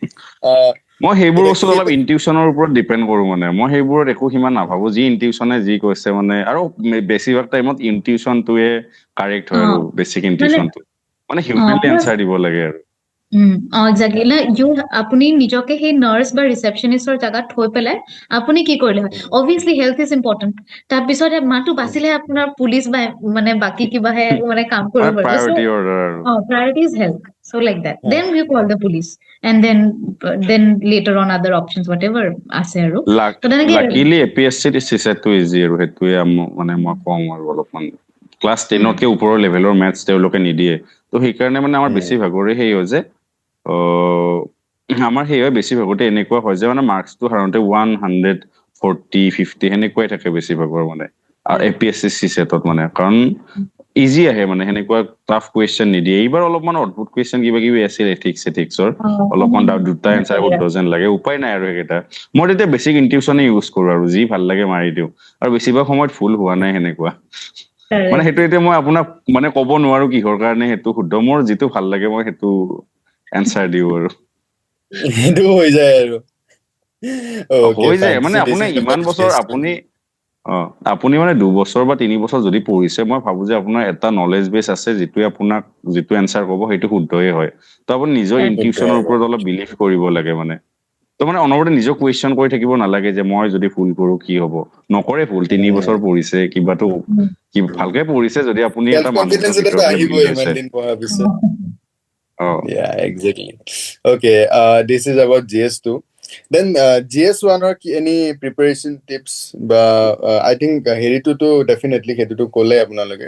মই সেইবোৰ বস্তু অলপ ইনটিউশ্যনৰ ওপৰত ডিপেণ্ড কৰো মানে মই সেইবোৰত একো সিমান নাভাবো যি ইনটিউশ্যনে যি কৈছে মানে আৰু বেছিভাগ টাইমত ইনটিউশ্যনটোৱে কাৰেক্ট হয় আৰু বেছিক ইনটিউশ্যনটো মানে হিউমেনলি এনচাৰ দিব লাগে আৰু এক্সাক্টলি আপুনি নিজকে সেই নাৰ্ছ বা ৰিচেপশ্যনিষ্টৰ জাগাত থৈ পেলাই আপুনি কি কৰিলে হয় অবভিয়াছলি হেল্থ ইজ ইম্পৰ্টেণ্ট তাৰপিছত মানুহটো বাচিলে আপোনাৰ পুলিচ বা মানে বাকী কিবাহে মানে কাম কৰিব priority is health so like that then we call the police and then later on other options whatever আছে আৰু লাকিলি এপিএছচি চিছেটটো ইজি আৰু সেইটোৱে মানে মই কম আৰু অলপমান ক্লাছ 10তকে ওপৰৰ লেভেলৰ মেথছ তেওঁলোকে নিদিয়ে তো সেইকাৰণে মানে আমাৰ বেছিভাগৰে সেই হয় যে আমাৰ সেই হয় বেছিভাগতে এনেকুৱা হয় যে মানে মাৰ্কছটো সাধাৰণতে 140-50 সেনেকুৱাই থাকে বেছিভাগৰ মানে এপিএছচি চিছেটত মানে কাৰণ ইজি আহে মানে সেনেকুৱা টাফ কুৱেশ্যন নিদিয়ে এইবাৰ অলপমান অদ্ভুত কুৱেশ্যন কিবা কিবি আছিল এথিক্সৰ অলপমান দুটা এনচাৰ শুদ্ধ যেন লাগে উপায় নাই আৰু সেইকেইটা মই তেতিয়া বেছিক ইনটিউশ্যনে ইউজ কৰো আৰু যি ভাল লাগে মাৰি দিওঁ আৰু বেছিভাগ সময়ত ভুল হোৱা নাই সেনেকুৱা মানে সেইটো এতিয়া মই আপোনাক মানে ক'ব নোৱাৰো কিহৰ কাৰণে সেইটো শুদ্ধ মোৰ যিটো ভাল লাগে মই সেইটো এনচাৰ দিওঁ আৰু সেইটো হৈ যায় আৰু হৈ যায় মানে আপুনি ইমান বছৰ আপুনি মানে 2 বছৰ বা 3 বছৰ যদি পঢ়িছে মই ভাবো যে আপোনাৰ এটা নলেজ বেছ আছে যিটো এনচাৰ ক'ব সেইটো শুদ্ধই হয় তো আপুনি নিজৰ ইনটিউশ্যনৰ ওপৰত অলপ বিলিভ কৰিব লাগে মানে তো মানে অনবৰতে নিজক কুৱেশ্যন কৰি থাকিব নালাগে যে মই যদি ভুল কৰো কি হ'ব নকৰে ভুল 3 বছৰ পঢ়িছে কিবাটো কি ভালকে পঢ়িছে যদি আপুনি এটা মানুহৰ ভিতৰত আহিবই ইমান দিন পঢ়াৰ পিছত yeah exactly okay this is about GS2 then GS1 or any preparation tips ba I think heritu to definitely hetu to kole apnaloge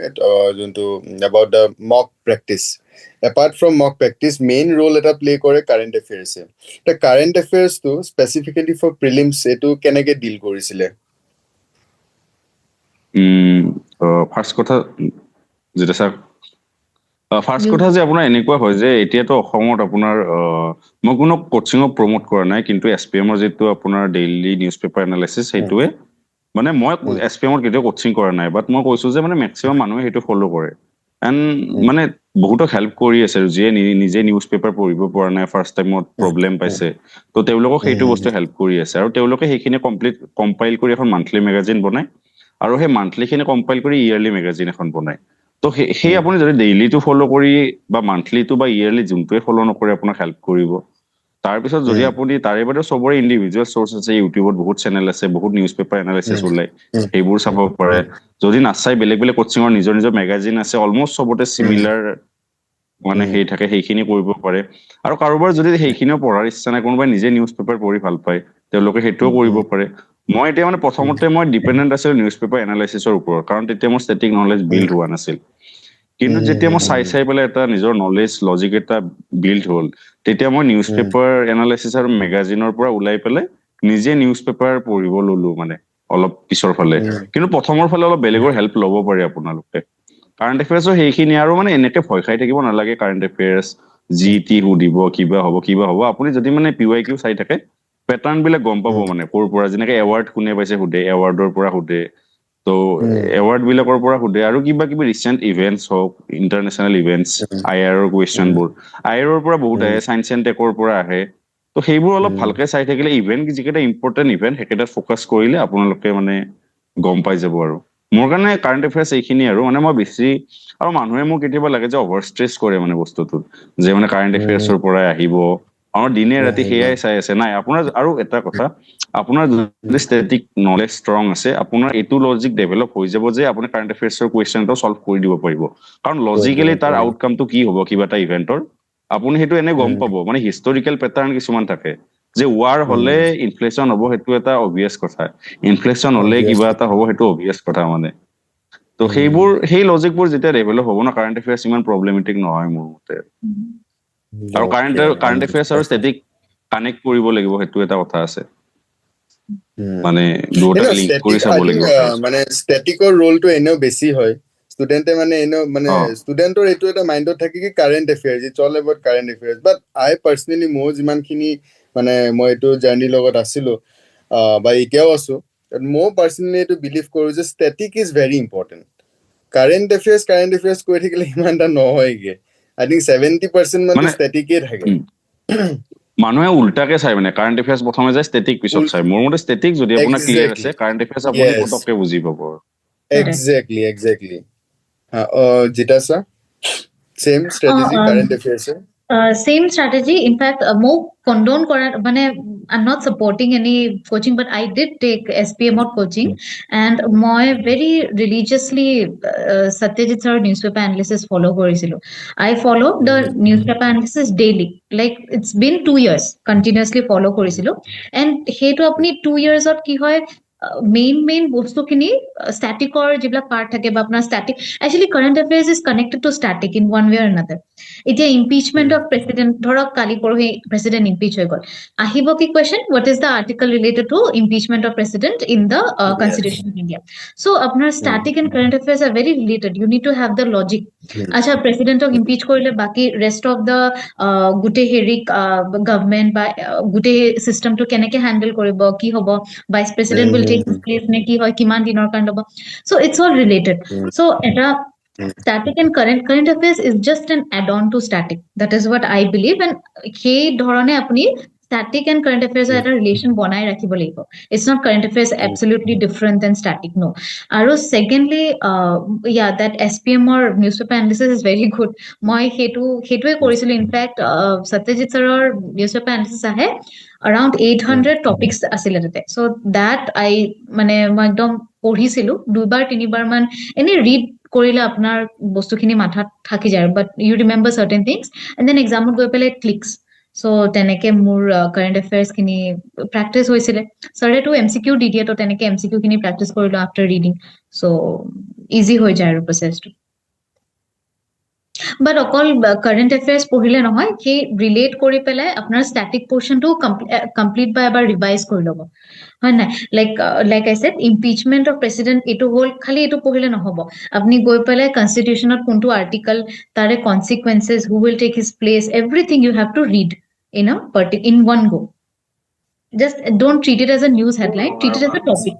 jontu about the mock practice apart from mock practice main role eta play kore current affairs e the current affairs to specifically for prelims etu kenege deal korisile first কথা যেটা sir first কথা যে আপোনাৰ এনেকুৱা হয় যে এতিয়াতো অসমত আপোনাৰ মই কোনো কোচিঙক প্ৰমোট কৰা নাই কিন্তু এছপিএমৰ যেটো আপোনাৰ ডেইলি নিউজ পেপাৰ এনালাইসিস সেইটোৱে মানে মই এছপিএমৰ কেতিয়াও কোচিং কৰা নাই বাট মই কৈছো যে মানে মেক্সিমাম মানুহে সেইটো ফলো কৰে এণ্ড মানে বহুতক হেল্প কৰি আছে যে নিজে নিউজ পেপাৰ পঢ়িব পৰা নাই ফাৰ্স্ট টাইমত প্ৰব্লেম পাইছে তো তেওঁলোকক সেইটো বস্তু হেল্প কৰি আছে আৰু তেওঁলোকে সেইখিনি কম্পাইল কৰি এখন মান্থলি মেগাজিন বনায় আৰু সেই মান্থলিখিনি কম্পাইল কৰি ইয়াৰলি মেগাজিন এখন বনায় তো সেই আপুনি যদি ডেইলিটো ফলো কৰি বা মান্থলিটো বা ইয়াৰলি যোনটোৱে ফলো নকৰে আপোনাক হেল্প কৰিব তাৰপিছত যদি আপুনি তাৰে বাদে চবৰে ইণ্ডিভিজুৱেল চ'ৰ্চ আছে, ইউটিউবত বহুত চেনেল আছে, বহুত নিউজ পেপাৰ এনালাইচিছ ওলাই, সেইবোৰ চাব পাৰে। যদি নাচাই বেলেগ বেলেগ কোচিঙৰ নিজৰ নিজৰ মেগাজিন আছে, অলমষ্ট চবতে চিমিলাৰ মানে সেই থাকে, সেইখিনি কৰিব পাৰে। আৰু কাৰোবাৰ যদি সেইখিনিও পঢ়াৰ ইচ্ছা নাই, কোনোবাই নিজে নিউজ পেপাৰ পঢ়ি ভাল পায়, তেওঁলোকে সেইটোও কৰিব পাৰে। মই এতিয়া মানে প্ৰথমতে মই ডিপেণ্ডেণ্ট আছিলোঁ নিউজ পেপাৰ এনালাইচিছৰ ওপৰত, কাৰণ তেতিয়া মোৰ ষ্টেটিক নলেজ বিল্ড হোৱা নাছিল। কিন্তু যেতিয়া মই চাই পেলাই এটা নিজৰ নলেজ লজিক এটা বিল্ড হ'ল, তেতিয়া মই নিউজ পেপাৰ এনালাইচিছ আৰু মেগাজিনৰ পৰা ওলাই পেলাই নিজে নিউজ পেপাৰ পঢ়িব ললো, মানে অলপ পিছৰ ফালে। কিন্তু প্ৰথমৰ ফালে অলপ বেলেগৰ হেল্প ল'ব পাৰে আপোনালোকে। কাৰেণ্ট এফেয়াৰ্ছৰ সেইখিনি, আৰু মানে এনেকে ভয় খাই থাকিব নালাগে কাৰেণ্ট এফেয়াৰ্ছ যি টি সুধিব, কিবা হ'ব। আপুনি যদি মানে PYQ চাই থাকে, পেটাৰ্ণ বিলাক গম পাব, মানে ক'ৰ পৰা, যেনেকে এৱাৰ্ড কোনে পাইছে সোধে, এৱাৰ্ডৰ পৰা সোধে, তো এৱাৰ্ড বিলাকৰ পৰা সোধে, আৰু কিবা কিবি ৰিচেণ্ট ইভেন্টছ হওক, ইণ্টাৰনেশ্যনেল ইভেন্টছ, IR কুৱেশ্যনবোৰ, IR পৰা বহুত আহে, চায়েন্স এণ্ড টেকৰ পৰা আহে। তো সেইবোৰ অলপ ভালকে চাই থাকিলে, ইভেন্ট যিকেইটা ইম্পৰ্টেণ্ট ইভেন্ট সেইকেইটাত ফ'কাছ কৰিলে আপোনালোকে মানে গম পাই যাব। আৰু মোৰ কাৰণে কাৰেণ্ট এফেয়াৰ্ছ এইখিনি, আৰু মানে মই বেছি, আৰু মানুহে মোক কেতিয়াবা লাগে যে অভাৰ ষ্ট্ৰেছ কৰে মানে বস্তুটোত, যে মানে কাৰেণ্ট এফেয়াৰ্ছৰ পৰাই আহিব, আমাৰ দিনে ৰাতি সেয়াই চাই আছে। নাই, আপোনাৰ আৰু এটা কথা, আপোনাৰ যদি ষ্টেটিক নলেজ ষ্ট্ৰং আছে, আপোনাৰ এইটো লজিক ডেভেলপ হৈ যাব যে আপুনি কাৰেণ্ট এফেয়াৰ্ছৰ কুৱেশ্যন এটা চল্ভ কৰি দিব পাৰিব। কাৰণ লজিকেলি তাৰ আউটকামটো কি হ'ব কিবা এটা ইভেন্টৰ, আপুনি সেইটো এনে গম পাব। মানে হিষ্টৰিকেল পেটাৰ্ণ কিছুমান থাকে, যে ৱাৰ হলে ইনফ্লেশ্যন হ'ব, সেইটো এটা অবভিয়াছ কথা, ইনফ্লেশ্যন হলে কিবা এটা হ'ব, সেইটো অবভিয়াছ কথা মানে। তো সেইবোৰ, সেই লজিকবোৰ যেতিয়া ডেভেলপ হ'ব ন, কাৰেণ্ট এফেয়াৰ্ছ ইমান প্ৰব্লেমেটিক নহয় মোৰ মতে। আৰু কাৰেণ্ট এফেয়াৰ্ছ আৰু ষ্টেটিক কানেক্ট কৰিব লাগিব, সেইটো এটা কথা আছে, মানে দুয়োটাক লিংক কৰি চাব লাগিব। মানে ষ্টেটিকৰ ৰোলটো এনেও বেছি হয়। ষ্টুডেণ্টে মানে এনেও মানে ষ্টুডেণ্টৰ এইটো এটা মাইণ্ডত থাকে কি current affairs, it's all about current affairs. But I personally, মোৰ যিমানখিনি মানে মই এইটো জাৰ্ণিৰ লগত আছিলোঁ বা এতিয়াও আছোঁ, মই পাৰ্চনেলি এইটো বিলিভ কৰোঁ যে static is very important. Current affairs কৰি থাকিলে ইমান এটা নহয়গে। আই থিংক 70% মানে ষ্টেটিকে থাকে। মানুহে উল্টাকে চাই, মানে কাৰেণ্ট এফেয়াৰ্ছ প্ৰথমে যায়, ষ্টেটিক পিছত চাই। মোৰ মতে ষ্টেটিক যদি আপোনাৰ ক্লিয়াৰ আছে, কাৰেণ্ট এফেয়াৰ্ছ আপুনি পটককে বুজি পাব। Exactly. Jita sir, same strategy, current affairs. Same strategy. In fact, more condone মানে I'm not supporting any coaching, but I did take SPM or coaching, and মই very religiously Satyajit sir newspaper analysis follow কৰিছিলো. I follow the newspaper analysis daily. Like it's been 2 years continuously follow কৰিছিলো, and সেইটো আপুনি 2 years ত কি হয়, main বস্তুখিনি ষ্টেটিকৰ যিবিলাক part থাকে বা আপোনাৰ static, actually current affairs is connected to static in one way or another. এতিয়া ইম্পিচমেন্ট অফ প্ৰেচিডেণ্ট, ধৰক কালি পৰহি প্ৰেচিডেণ্ট ইম্পিচ হৈ গ'ল, আহিব কি question, what is the article related to impeachment of president in the constitution of India. So' আপোনাৰ static and current affairs are very related, you need to have the logic. আচ্ছা, প্ৰেচিডেণ্টক impeach কৰিলে বাকী rest of the গোটেই হেৰিক government বা গোটেই চিষ্টেমটো কেনেকে হেণ্ডেল কৰিব, কি হ'ব, vice president will take his place নে কি হয়, কিমান দিনৰ কাৰণে হ'ব। So' it's all related. So' এটা static and current affairs is just an add-on to static. That is what I believe, and সেই ধৰণে আপুনি static and current affairs এটা relation বনাই ৰাখিব লাগিব. It's not current affairs absolutely different than static, no. আৰু secondly, yeah, that SPM or newspaper analysis is very good. মই সেইটোৱে কৰিছিলো। In fact, Satyajit sirৰ newspaper analysis আহে, around 800 topics আছিলে তাতে। So that মানে মই একদম পঢ়িছিলো, 2-3 মান এনে ৰিড কৰিলে আপোনাৰ বস্তুখিনি মাথাত থাকি যায়, but you remember certain things, and then এক্সামত গৈ পেলাই ক্লিকছ। চ' তেনেকে মোৰ কাৰেণ্ট এফেয়াৰ্ছখিনি প্ৰেক্টিছ হৈছিলে। ছাৰেতো MCQ দি দিয়ে, তো তেনেকে MCQ খিনি প্ৰেক্টিছ কৰিলো আফটাৰ ৰিডিং। চ' ইজি হৈ যায় আৰু প্ৰচেছটো। বাট অকল কাৰেণ্ট এফেয়াৰ্ছ পঢ়িলে নহয়, সেই ৰিলেট কৰি পেলাই আপোনাৰ ষ্টেটিক পৰ্চনটো কমপ্লিট বা এবাৰ ৰিভাইজ কৰি ল'ব, হয় নাই? Like I said, impeachment of president এইটো হ'ল, খালি এইটো পঢ়িলে নহ'ব। আপুনি গৈ পেলাই কনষ্টিটিউশ্যনত কোনটো আৰ্টিকল, তাৰে consequences, who will take his place, everything you have to read in one go. Just don't treat it as a news headline, treat it as a topic.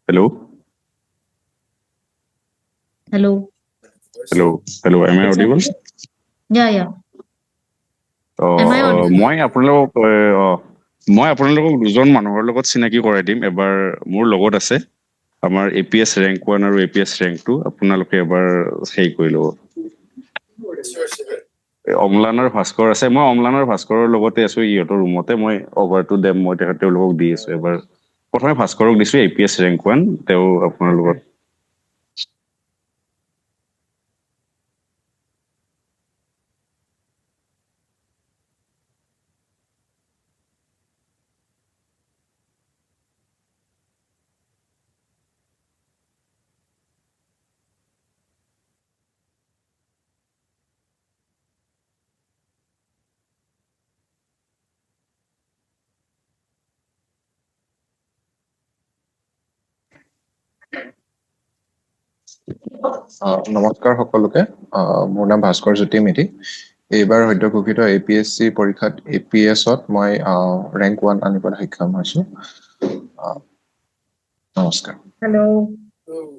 Hello, am I audible? Yeah. Am I audible? মই আপোনালোকক দুজন মানুহৰ লগত চিনাকি কৰাই দিম। এবাৰ মোৰ লগত আছে আমাৰ APS rank 1 আৰু APS rank 2, আপোনালোকে এবাৰ হেৰি কৰি ল'ব। অম্লান আৰু ভাস্কৰ আছে, মই অম্লান আৰু ভাস্কৰৰ লগতে আছো, ইহঁতৰ ৰুমতে মই অভাৰ টু দেম মই তেওঁলোকক দি আছো এবাৰ। প্ৰথমে ভাস্কৰক দিছো APS ৰেংক 1, তেওঁ আপোনাৰ লগত। নমস্কাৰ সকলোকে। মোৰ নাম ভাস্কৰ জ্যোতি মেধি। এইবাৰ সদ্য ঘোষিত APSC পৰীক্ষাত APS-ত মই ৰেংক 1 আনিবলৈ সক্ষম হৈছো। নমস্কাৰ। Hello.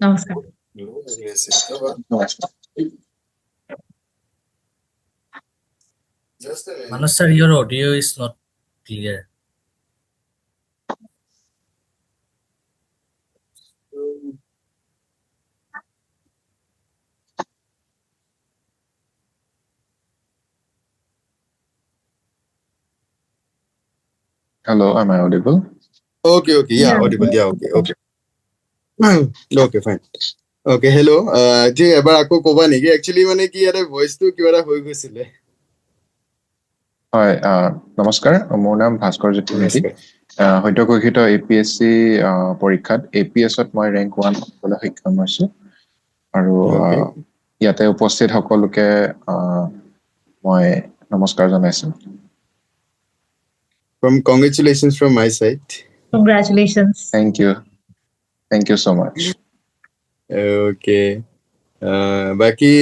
Namaskar. নমস্কাৰ। Manoj sir, your audio is not clear. Hello, am I audible? Okay, yeah, Yeah. audible, yeah, okay. Okay, fine. Okay, hello. যে এবাৰ আকৌ ক'বা নেকি? Actually মানে কি ইয়াতে ভইচটো কিবা এটা হৈ গৈছিলে। হয়, নমস্কাৰ। মোৰ নাম ভাস্কৰ জ্যোতি মেধি। সদ্য ঘোষিত APSC পৰীক্ষাত APS-ত মই ৰেংক 1 আনিবলৈ সক্ষম হৈছো। আৰু Okay. ইয়াতে উপস্থিত সকলোকে মই নমস্কাৰ জনাইছো। Congratulations from my side. Congratulations. Thank you so much. Okay. বাকি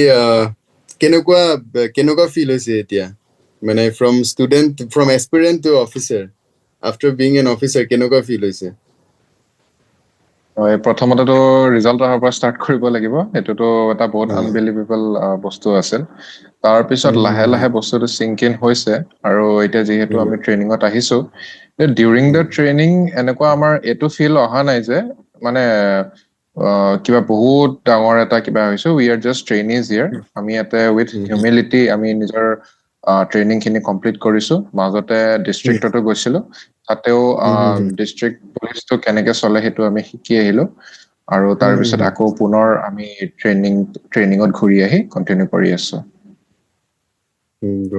কেনেকুৱা ফিল হৈছে এতিয়া? মানে from student, from aspirant to officer. After being an officer, কেনেকুৱা ফিল হৈছে? প্ৰথমতেতো ৰিজাল্ট অহাৰ পৰা ষ্টাৰ্ট কৰিব লাগিব। এইটোতো এটা বহুত আনবিলিভেবল বস্তু আছিল। তাৰপিছত লাহে লাহে বস্তুটো সিংক ইন হৈছে। আৰু এতিয়া যিহেতু আমি ট্ৰেইনিঙত আহিছো, ডিউৰিং দ্য ট্ৰেইনিং এনেকুৱা আমাৰ এইটো ফিল অহা নাই যে মানে কিবা বহুত ডাঙৰ এটা কিবা হৈছে। উই আৰ জাষ্ট ট্ৰেইনিজ হিয়াৰ। আমি ইয়াতে উইথ হিউমিলিটি আমি নিজৰ ট্ৰেইনিং খিনি কমপ্লিট কৰিছো। মাজতে ডিষ্ট্ৰিক্টতো গৈছিলো, তাতেও ডিষ্ট্ৰিক্ট পুলিচটো কেনেকে চলে সেইটো আমি শিকি আহিলো। আৰু তাৰপিছত আকৌ পুনৰ আমি ট্ৰেইনিঙত ঘূৰি আহি কণ্টিনিউ কৰি আছো।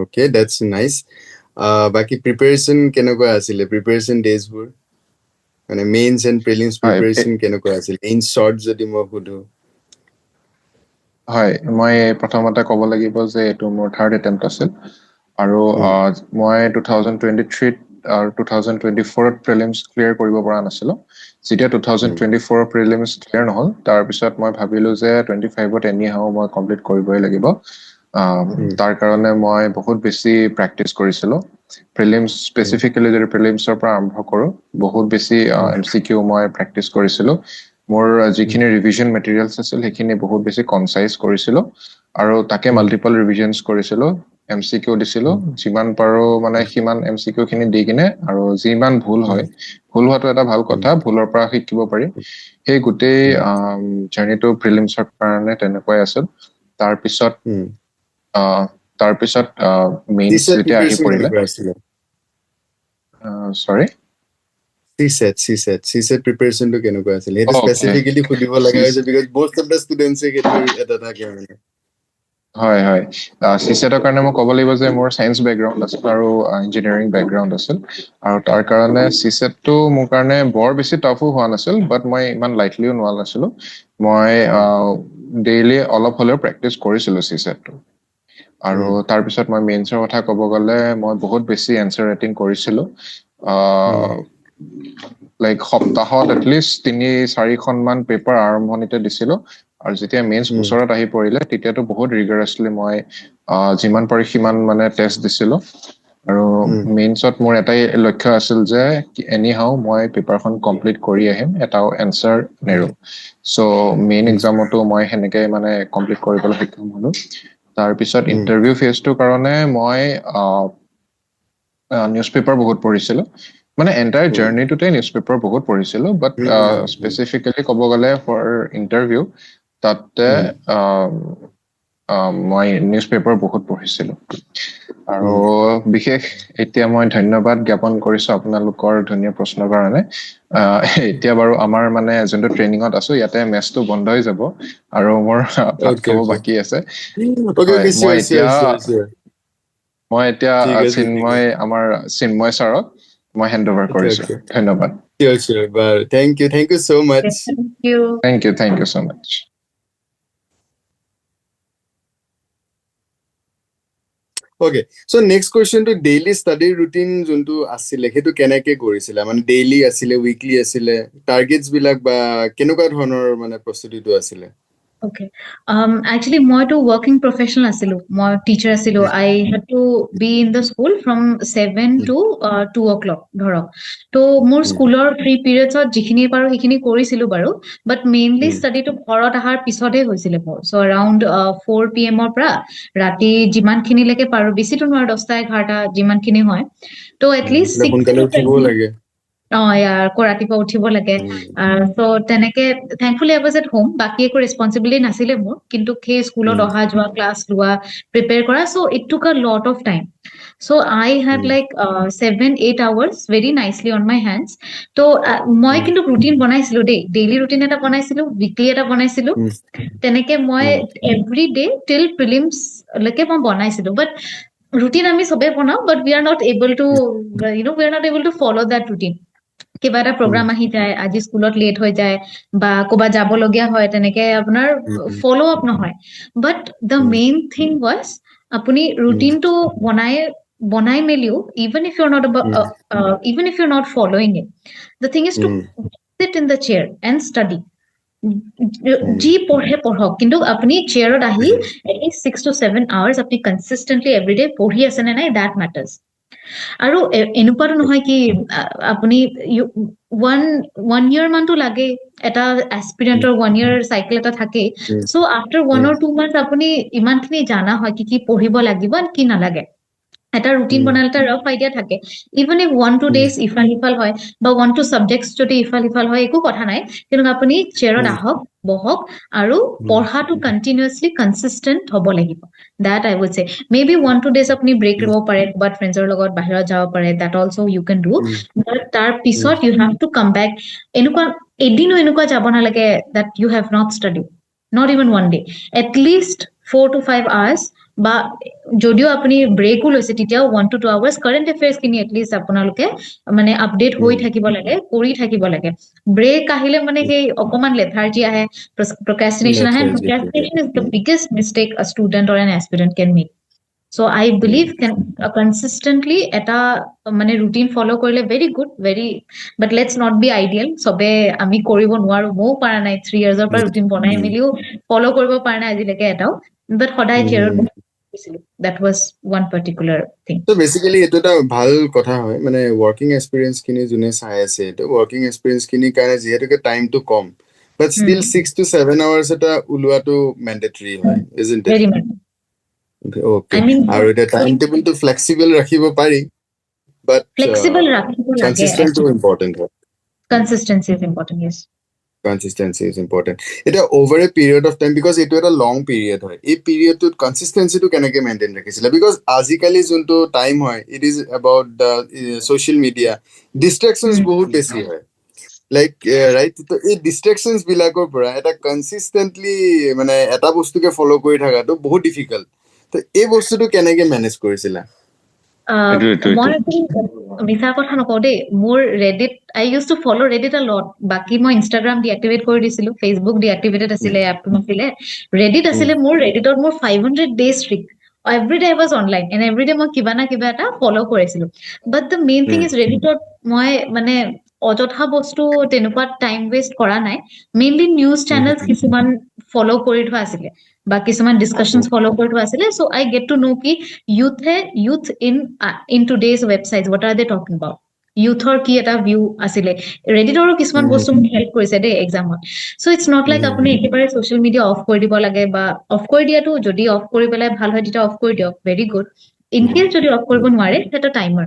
Okay, that's nice. বাকি প্ৰিপাৰেচন কেনেকুৱা আছিলে? প্ৰিপাৰেচন ডেজবোৰ মানে মেইনছ এণ্ড প্ৰিলিমছ প্ৰিপাৰেচন কেনেকুৱা আছিল? ইন শৰ্ট যদি মই সুধো। হয়, মই প্ৰথমতে ক'ব লাগিব যে এইটো মোৰ থাৰ্ড এটেম্প্ট আছিল। আৰু মই 2023 আৰু 2024 প্ৰিলিমছ ক্লিয়াৰ কৰিব পৰা নাছিলো। যেতিয়া 2024 প্ৰিলিমছ ক্লিয়াৰ নহ'ল, তাৰপিছত মই ভাবিলো যে 25ত এনিহাও মই কমপ্লিট কৰিবই লাগিব। তাৰ কাৰণে মই বহুত বেছি প্ৰেক্টিচ কৰিছিলো। প্ৰিলিমছ স্পেচিফিকেলি যদি প্ৰিলিমছৰ পৰা আৰম্ভ কৰো, বহুত বেছি MCQ মই প্ৰেক্টিচ কৰিছিলো। মোৰ যিখিনি ৰিভিজন মেটেৰিয়েলছ আছিল সেইখিনি বহুত বেছি কনচাইজ কৰিছিলো। আৰু তাকে মাল্টিপল ৰিভিজনছ কৰিছিলো, MCQ দিছিলো। যিমান পাৰো মানে সিমান MCQ খিনি দি কিনে, আৰু যিমান ভুল হয়, ভুল হোৱাটো এটা ভাল কথা, ভুলৰ পৰা শিকিব পাৰি। সেই গোটেই জাৰ্নিটো প্ৰিলিমছৰ কাৰণে তেনেকুৱাই আছিল। তাৰপিছত মেইনছ যেতিয়া আহি পৰিলে, চৰি CSET প্ৰিপাৰেচনটো কেনেকুৱা আছিল? সেইটো স্পেচিফিকেলি সুধিব লগা হৈছে because most of the students সেইটো এটা থাকে মানে। হয় হয়, CSETৰ কাৰণে মই ক'ব লাগিব যে মোৰ চায়েন্স বেকগ্ৰাউণ্ড আছিল আৰু ইঞ্জিনিয়াৰিং বেকগ্ৰাউণ্ড আছিল। আৰু তাৰ কাৰণে CSETটো মোৰ কাৰণে বৰ বেছি টাফো হোৱা নাছিল, বাট মই ইমান লাইটলিও লোৱা নাছিলো। মই ডেইলি অলপ হ'লেও প্ৰেক্টিচ কৰিছিলো CSETটো। আৰু তাৰপিছত মই মেইনছৰ কথা ক'ব গ'লে মই বহুত বেছি এনচাৰ ৰাইটিং কৰিছিলো। লাইক সপ্তাহত এটলিষ্ট 3-4খনমান পেপাৰ আৰম্ভণিতে দিছিলো। আৰু যেতিয়া মেইনছ ওচৰত আহি পৰিলে, তেতিয়াতো বহুত ৰিগাৰাছলি মই যিমান পাৰি সিমান মানে টেষ্ট দিছিলো। আৰু মেইনছত মোৰ এটাই লক্ষ্য আছিল যে এনিহাও মই পেপাৰখন কমপ্লিট কৰি আহিম, এটাও এনচাৰ নেৰো। চ' মেইন এক্সামতো মই সেনেকে মানে কমপ্লিট কৰিবলৈ সক্ষম হলো। তাৰপিছত ইণ্টাৰভিউ ফেজটোৰ কাৰণে মই নিউজ পেপাৰ বহুত পঢ়িছিলো। মানে এণ্টায়াৰ জাৰ্নিটোতে নিউজ পেপাৰ বহুত পঢ়িছিলো, বাট স্পেচিফিকেলি ক'ব গ'লে ফৰ ইণ্টাৰভিউ, তাতে মই নিউজ পেপাৰ বহুত পঢ়িছিলোঁ আৰু বিশেষ এতিয়া মই ধন্যবাদ জ্ঞাপন কৰিছোঁ আপোনালোকৰ ধুনীয়া প্ৰশ্নৰ কাৰণে এতিয়া বাৰু আমাৰ মানে যোনটো ট্ৰেইনিঙত আছোঁ ইয়াতে মেচটো বন্ধ হৈ যাব আৰু মোৰ ভাত Okay, খাব okay. বাকী আছে Okay, হয়, okay, মই sure, এতিয়া sure. মই এতিয়া ঠিক আছে, আমাৰ চিন্ময় ছাৰক মই হেণ্ড অভাৰ Okay, কৰিছোঁ okay. ধন্যবাদ Sure. But thank you so much. Thank you. Thank you so much Okay, so next question to daily study routine যোনটো আছিলে সেইটো কেনেকে কৰিছিলা মানে ডেইলি আছিলে উইকলি আছিলে টাৰ্গেটস বিলাক বা কেনেকুৱা ধৰণৰ মানে প্ৰস্তুতিটো আছিলে Okay. Actually, মই to working professional আছিলো. মই teacher আছিলো. I had to be in the school from 7 to 2 o'clock ধৰক. তো মোৰ স্কুলৰ ফ্ৰী পিৰিয়ডছত যিখিনি পাৰো সেইখিনি কৰিছিলো বাৰু বাট মেইনলি ষ্টাডিটো ঘৰত অহাৰ পিছতহে হৈছিলে মোৰ চ' around 4 PM ৰ পৰা ৰাতি যিমানখিনিলৈকে পাৰো বেছিতো নোৱাৰো 10টা 11টা যিমানখিনি হয় তো এটলিষ্ট মানে সোনকালে উঠিবও লাগে আকৌ ৰাতিপুৱা উঠিব লাগে ত' তেনেকে থেংকফুলি আই ৱাজ এট হোম বাকী একো ৰেছপনচিবিলিটি নাছিলে মোৰ কিন্তু সেই স্কুলত অহা যোৱা ক্লাছ লোৱা প্ৰিপেয়াৰ কৰা চ' it took a lot of time so' I had like 7-8 hours very nicely on my hands ত' মই কিন্তু ৰুটিন বনাইছিলো দেই ডেইলি ৰুটিন এটা বনাইছিলো উইকলি এটা বনাইছিলো তেনেকে মই এভৰি ডে টিল প্ৰিলিমছ লৈকে মই বনাইছিলো বাট ৰুটিন আমি চবে বনাও but we are not able to we are not able to follow that routine কিবা এটা প্ৰগ্ৰাম আহি যায় আজি স্কুলত লেট হৈ যায় বা ক'ৰবাত যাবলগীয়া হয় তেনেকে আপোনাৰ ফলো আপ নহয় বাট দ্য মেইন থিং ৱাজ আপুনি ৰুটিনটো বনাই মেলিও even if you're not following it the thing is to sit in the chair and study যি পঢ়ক কিন্তু আপুনি চেয়াৰত আহি এটলিষ্ট 6 to 7 hours আপুনি কনসিস্টেন্টলি এভৰিডে পঢ়ি আছে নে নাই that matters আৰু এনেকুৱাটো নহয় কি আপুনি ওৱান ইয়াৰ মানটো লাগে এটা এস্পিৰেণ্টৰ 1 year চাইকেল এটা থাকে চ' আফটাৰ 1 or 2 months আপুনি ইমানখিনি জানা হয় কি পঢ়িব লাগিব কি নালাগে এটা ৰুটিন বনালে এটা ৰফ আইডিয়া থাকে ইভেন ইফ 1-2 days ইফাল সিফাল হয় বা 1-2 subjects যদি ইফাল সিফাল হয় একো কথা নাই কিন্তু আপুনি চেয়াৰত আহক বহক আৰু পঢ়াটো কন্টিনিউয়াছলি কনসিস্টেন্ট হ'ব লাগিব that I would say maybe 1-2 days আপুনি ব্ৰেক ল'ব পাৰে বাট ফ্ৰেণ্ডৰ লগত বাহিৰত যাব পাৰে that also you can do but তাৰ পিছত you have to come back এনেকুৱা এদিনো এনেকুৱা যাব নালাগে that you have not studied not even one day at least 4 to 5 hours বা যদিও আপুনি ব্ৰেকো লৈছে তেতিয়াও 1 to 2 hours কাৰেন্ট এফেয়াৰ্স খিনি এটলিষ্ট আপোনালোকে মানে আপডেট হৈ থাকিব লাগে কৰি থাকিব লাগে ব্ৰেক আহিলে মানে সেই অকমান লেথাৰ্জি আহে procrastination আহে procrastination is the biggest mistake a student or an aspirant can make so I believe consistently eta মানে routine follow কৰিলে very good very but let's not be ideal সবে আমি কৰিব নোৱাৰো মও পাৰা নাই 3 years ৰ পৰা routine বনাই মিলিও follow কৰিব পাৰা নাই আজিলৈকে এটাও but সদায় চেয়াৰত that was one particular thing so basically এটো এটা ভাল কথা হয় মানে ওয়ার্কিং এক্সপেরিয়েন্স কিনি জুনে চাই আছে তো ওয়ার্কিং এক্সপেরিয়েন্স কিনি কাৰণে যেহেতুকে টাইমটো কম but still 6 to 7 hours এটা উলোৱাটো ম্যান্ডেটৰি হয় isn't it very much okay I mean আৰু এটা টাইম টেবল টো ফ্লেক্সিবল ৰাখিব পাৰি but flexible ৰাখিব লাগে consistent to important হয় consistency is important yes consistency is important এটা over a period of time because it was a long period হয় এই period to consistency to কেনেকে maintain ৰাখিছিলা because আজিকালি যোনটো time হয় it is about the social media distractions বহুত বেছি হয় like right তো এই distractions বিলাকৰ পৰা এটা consistently মানে এটা বস্তুকে follow কৰি থাকাটো বহুত difficult তো এই বস্তুটো কেনেকে manage কৰিছিলা মই মিছা কথা নকওঁ দেই মোৰ Reddit I use to follow Reddit আ লট বাকি মই ইনষ্টাগ্ৰাম ডিএক্টিভেট কৰি দিছিলো ফেচবুক ডিএক্টিভেটেড আছিলে এপটো নাছিলে ৰেডিট আছিলে মোৰ ৰেডিটত মোৰ 500 days streak every day I was online and every day মই কিবা না কিবা এটা ফলো কৰিছিলো but the main thing is ৰেডিটত মই মানে অযথা বস্তু তেনেকুৱা টাইম ৱেষ্ট কৰা নাই মেইনলি নিউজ চেনেলছ কিছুমান ফলো কৰি থোৱা আছিলে বা কিছুমান ডিসকাশনস ফলো কৰি থোৱা আছিলে so I get to know কি youth in today's websites what are they talking about youthৰ কি এটা ভিউ আছিলে ৰেডিটৰো কিছুমান বস্তু মোক হেল্প কৰিছে দেই এক্সামত so it's not like আপুনি একেবাৰে social media অফ কৰি দিব লাগে বা অফ কৰি দিয়াটো যদি অফ কৰি পেলাই ভাল হয় তেতিয়া অফ কৰি দিয়ক very good in case যদি অফ কৰিব নোৱাৰে সেটা টাইমাৰ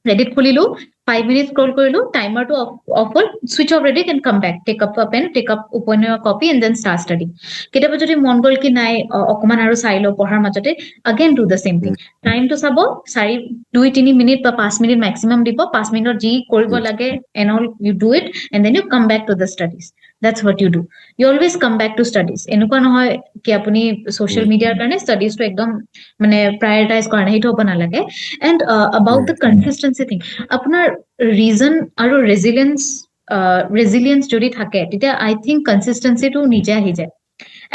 ৰেডিট খুলিলো 5 minutes scroll কৰিলো, timer to off হ'ল, switch off ready, can come back, take up a pen, take up, open your copy and then start studying. কেতিয়াবা যদি মন গ'ল কি নাই অকমান আৰু চাই লওঁ পঢ়াৰ মাজতে, again do the same thing. Time to চাব 2-3 মিনিট বা 5 মিনিট maximum দিব, 5 মিনিটত যি কৰিব লাগে and all you do it and then you come back to the studies. That's what you do. You always come back to studies. এনেকুৱা নহয় কি আপুনি social media কাৰণে studies টো একদম মানে prioritize কৰা নাই, সেইটো হ'ব নালাগে. And about the consistency thing, আপোনাৰ reason আৰু resilience যদি থাকে তেতিয়া I think consistency টো নিজে আহি যায়.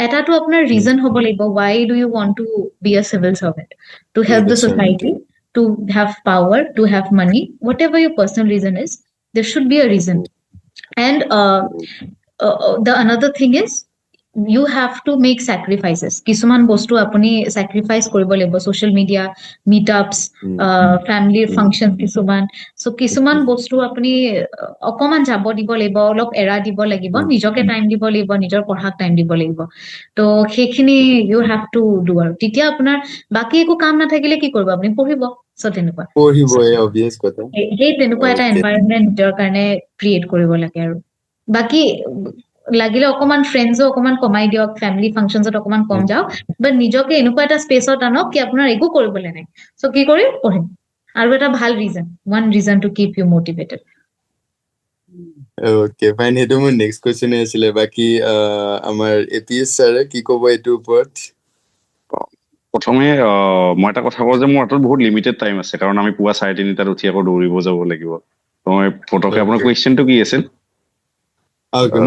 এটাটো আপোনাৰ reason হ'ব লাগিব, why do you want to be a civil servant? To help the society, to have power, to have money, whatever your personal reason is, there should be a reason. And the another thing is you have to make sacrifices. কিছুমান বস্তু আপুনি sacrifice কৰিব লাগিব, social media, meetups, family function কিছুমান. So কিছুমান বস্তু আপুনি অকমান যাব দিব লাগিব, অলপ এৰা দিব লাগিব, নিজকে টাইম দিব লাগিব, নিজৰ পঢ়াক টাইম দিব লাগিব. তো সেইখিনি you have to do আৰু তেতিয়া আপোনাৰ বাকি একো কাম নাথাকিলে কি কৰিব, আপুনি পঢ়িব. So তেনেকুৱা পঢ়িব, obvious কথা। সেই তেনেকুৱা এটা এনভাইৰনমেন্ট নিজৰ কাৰণে ক্ৰিয়েট কৰিব লাগে আৰু বাকি লাগিলে অকমান ফ্ৰেণ্ডছো অকমান কমাই দিয়ক, ফেমিলি ফাংচনছত অকমান কম যাওক, বাট নিজকে এনেকুৱা এটা স্পেচত আনক কি আপোনাৰ একো কৰিবলৈ নাই, চ' কি কৰিম, পঢ়িম। আৰু এটা ভাল reason, one reason to keep you motivated. Okay fine, সেইটো মোৰ নেক্সট কুৱেশ্যনে আছিলে। বাকী আমাৰ APS ছাৰে কি ক'ব এইটোৰ ওপৰত? প্ৰথমে মই এটা কথা কওঁ যে মোৰ হাতত বহুত লিমিটেড টাইম আছে, কাৰণ আমি পুৱা 3:30 উঠি আকৌ দৌৰিব যাব লাগিব। মই পটককে আপোনাৰ কুৱেশ্যনটো কি আছিল?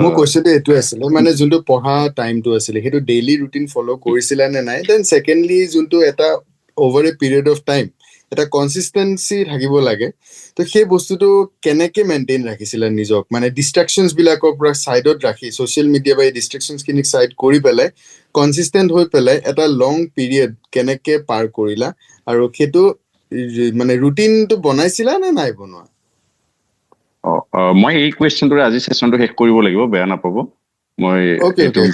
মোৰ কুৱেশ্যনটো এইটো আছিলে, মানে যোনটো পঢ়া টাইমটো আছিলে সেইটো ডেইলি ৰুটিন ফ'ল' কৰিছিলা নে নাই? দেন ছেকেণ্ডলি যোনটো এটা over A period of time এটা কনচিষ্টেঞ্চি থাকিব লাগে, তো সেই বস্তুটো কেনেকে মেইনটেইন ৰাখিছিলা নিজক, মানে ডিষ্ট্ৰেকশ্যনছ বিলাকৰ পৰা চাইডত ৰাখি, ছ'চিয়েল মিডিয়া বা এই ডিষ্ট্ৰেকশ্যনছখিনিক চাইড কৰি পেলাই কনচিষ্টেণ্ট হৈ পেলাই এটা লং পিৰিয়ড কেনেকে পাৰ কৰিলা, আৰু সেইটো মানে ৰুটিনটো বনাইছিলা নে নাই বনোৱা? মই এই কুৱেশ্যনটোৰে আজি ছেশ্যনটো শেষ কৰিব লাগিব, বেয়া নাপাব। মই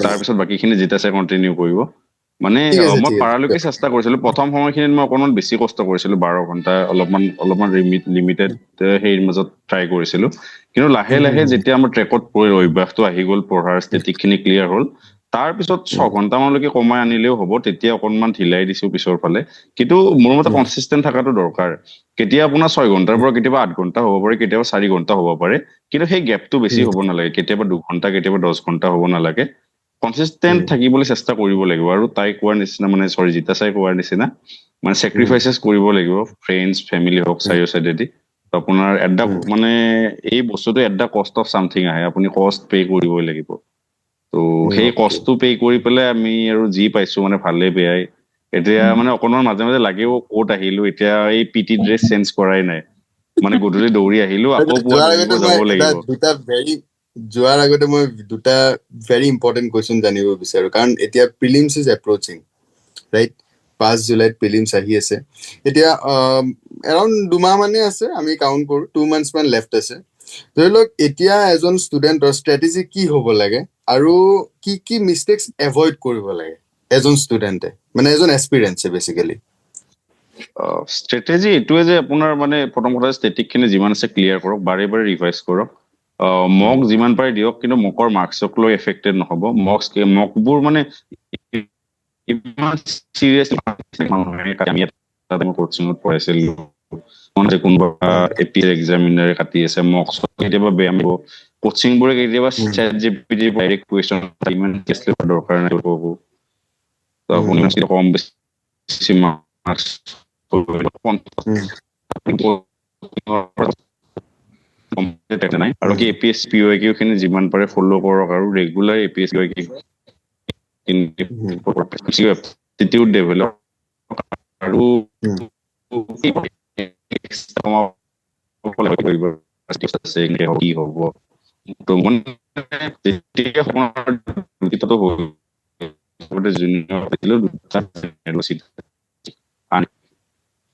তাৰপিছত বাকীখিনি যেতিয়া চাই কণ্টিনিউ কৰিব। মানে মই পাৰালৈকে চেষ্টা কৰিছিলো। প্ৰথম সময়খিনিত মই অকণমান বেছি কষ্ট কৰিছিলো, 12 ঘণ্টা অলপমান লিমিটেড সেইৰ মাজত ট্ৰাই কৰিছিলো। কিন্তু লাহে লাহে যেতিয়া আমাৰ ট্ৰেকত পৰিল, অভ্যাসটো আহি গ'ল, পঢ়াৰ ষ্টেটিকখিনি ক্লিয়াৰ হ'ল, তাৰপিছত 6 ঘণ্টামানলৈকে কমাই আনিলেও হ'ব। তেতিয়া অকণমান ঢিলাই দিছো পিছৰ ফালে। কিন্তু মোৰ মতে কনচিষ্টেণ্ট থকাটো দৰকাৰ। কেতিয়া আপোনাৰ 6 ঘণ্টাৰ পৰা কেতিয়াবা 8 ঘণ্টা হ'ব পাৰে, কেতিয়াবা 4 ঘণ্টা হ'ব পাৰে, কিন্তু সেই গেপটো বেছি হ'ব নালাগে। কেতিয়াবা 2 ঘণ্টা, কেতিয়াবা 10 ঘণ্টা হ'ব নালাগে। কনচিষ্টেণ্ট থাকিবলৈ চেষ্টা কৰিব লাগিব। আৰু তাই কোৱাৰ নিচিনা, মানে জিতা চাই কোৱাৰ নিচিনা, মানে চেক্ৰিফাইচেছ কৰিব লাগিব, ফ্ৰেণ্ডছ, ফেমিলি হওক, চাৰিও চাইডেদি। আপোনাৰ এটা মানে এই বস্তুটো এটা কষ্ট অফ চামথিং আহে, আপুনি কষ্ট পে' কৰিবই লাগিব। তো সেই কষ্টটো পে' কৰি পেলাই আমি আৰু যি পাইছো, মানে ভালে বেয়াই, এতিয়া মানে অকণমান মাজে মাজে লাগেও ক'ত আহিলো, এতিয়া এই PT ড্ৰেছ চেঞ্জ কৰাই নাই, মানে গধূলি দৌৰি আহিলো, আকৌ পুৱা দৌৰিব যাব লাগিব। যোৱাৰ আগতে মই দুটা ভেৰি ইম্পৰ্টেণ্ট কুৱেশ্যন জানিব বিচাৰো, কাৰণ এতিয়া প্ৰিলিমছ ইজ এপ্ৰচিং, ৰাইট? 5 জুলাইত প্ৰিলিমছ আহি আছে। এতিয়া এৰাউণ্ড 2 মাহ মানে আছে, আমি কাউণ্ট কৰো 2 months মান লেফ্ট আছে। ধৰি লওক এতিয়া এজন ষ্টুডেণ্টৰ ষ্ট্ৰেটেজি কি হ'ব লাগে, আৰু কি কি মিষ্টেক্স এভইড কৰিব লাগে এজন ষ্টুডেণ্টে, মানে এজন এক্সপিৰিয়েঞ্চে বেচিকেলি? ষ্ট্ৰেটেজি এইটোৱে যে আপোনাৰ মানে প্ৰথম কথা ষ্টেটিকখিনি যিমান আছে ক্লিয়াৰ কৰক, বাৰে বাৰে ৰিভাইজ কৰক। মক যিমান পাৰে দিয়ক, কিন্তু মকৰ মাৰ্কছক লৈ এফেক্টেড নহ'ব। মকবোৰ মানে ইমান চিৰিয়াছলি আমি কোচিঙত পঢ়াইছিলো, কোনোবা APS এক্সামিনাৰে কাটি আছে, মক কেতিয়াবা বেয়া হ'ব, কোচিংবোৰে কেতিয়াবা ChatGPT ডাইৰেক্ট কুৱেশ্যন ইমান দৰকাৰ নাই ক'ব, তো আপুনি কম বেছি মাৰ্কছ নাই। আৰু কি APS PYQ খিনি যিমান পাৰে ফ'ল' কৰক, আৰু ৰেগুলাৰ APS PYQ ডেভেলপ, আৰু কি হ'ব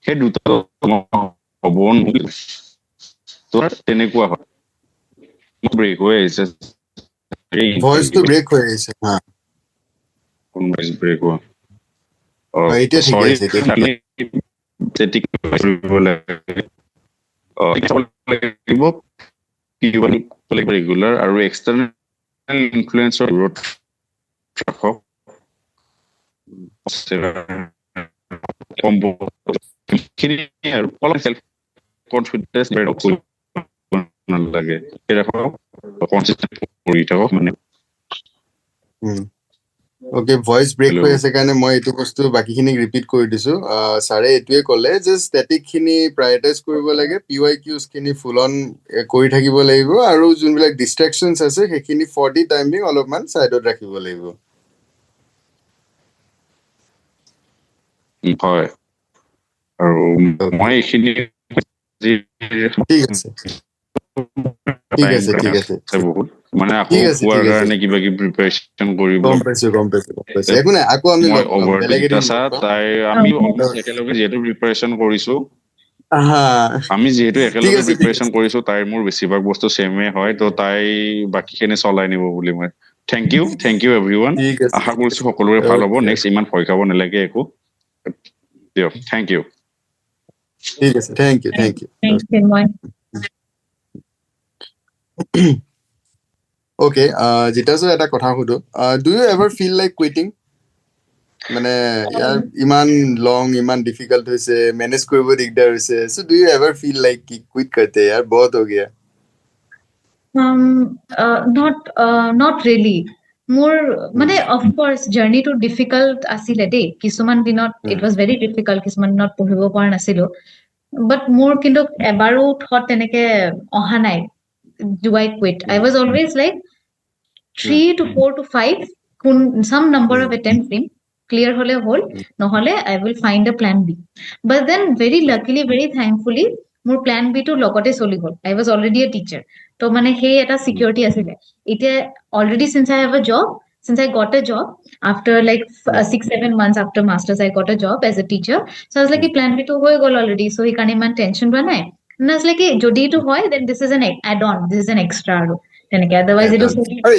সেই দুটা হ'ব তেনেকুৱা হয়। ব্ৰেক হৈ আহিছে, ভইচটো ব্ৰেক হৈ আহিছে। ব্ৰেক হোৱা, এতিয়া ঠিকে আছে। ৰেগুলাৰ আৰু এক্সটাৰ্নেল ইনফ্লুৱেঞ্চৰ দূৰত ৰাখক আৰু অলপ সেল্ফ কনফিডেন্স নালাগে কনচিষ্টেন্ট কৰি থাকক মানে ওকে ভয়েস ব্ৰেক Hello. হৈ আছে কাৰণে মই এইটো বস্তু বাকীখিনিক ৰিপিট কৰি দিছো ছাৰে এইটোৱে ক'লে যে ষ্টেটিক খিনি প্ৰায়ৰিটাইজ কৰিব লাগে PYQs খিনি ফুল অন কৰি থাকিব লাগিব আৰু যোনবিলাক ডিষ্ট্ৰেকশ্যনছ আছে সেইখিনি ফৰ দি টাইম বিং অলপমান চাইডত ৰাখিব লাগিব হয় আৰু মই এইখিনি ঠিক আছে ঠিক আছে ঠিক আছে বহুত মানে আকৌ ঠিক আছে খোৱাৰ ঠিক আছে কাৰণে কিবা কিবি প্ৰিপাৰেচন কৰিব গম পাইছো একো নাই আকৌ আমি মই লগ পাম বেলেগ এদিন অৱৰ্তিতা লগ পাম তাই আমি একেলগে যিহেতু প্ৰিপাৰেচন কৰিছো হা আমি যিহেতু ঠিক একেলগে আছে প্ৰিপাৰেচন কৰিছো তাইৰ মোৰ বেছিভাগ বস্তু চেমে হয় তো তাই বাকীখিনি চলাই নিব বুলি মই থেংক ইউ এভৰিৱান ঠিক আছে আশা কৰিছো সকলোৰে ভাল হ'ব Okay. নেক্সট ইমান ভয় খাব নালাগে একো দিয়ক থেংক ইউ ঠিক আছে thank you Thanks, Chinmoy. Okay, জিতাছো এটা কথা সুধো do you ever feel like quitting মানে ইয়াৰ ইমান লং ইমান ডিফিকাল্ট হৈছে মেনেজ কৰিব দিগদাৰ হৈছে so do you ever feel like কি কুইট करते यार बहुत हो गया Not really. More, মানে of course journey to difficult আছিলে দেই কিছুমান দিনত it was very difficult কিছুমান দিনত পঢ়িব পৰা নাছিলো but মোৰ কিন্তু এবাৰো thought তেনেকে অহা নাই do I quit I was always like 3 to 4 to 5 some number of attempts দিম clear হলে হল নহলে I will find a plan B but then very luckily very thankfully মোৰ plan B টো লগতে চলি গল I was already a teacher তো মানে সেই এটা security আছিলে এতিয়া already since I have a job since I got a job after like 6-7 months after masters I got a job as a teacher so I was like plan B টো হৈ গল already so সেইকাৰণে ইমান tension লোৱা নাই না I was like যদি এইটো হয় then this is an add on this is an extra আৰু তেনেকে otherwise এইটো আৰু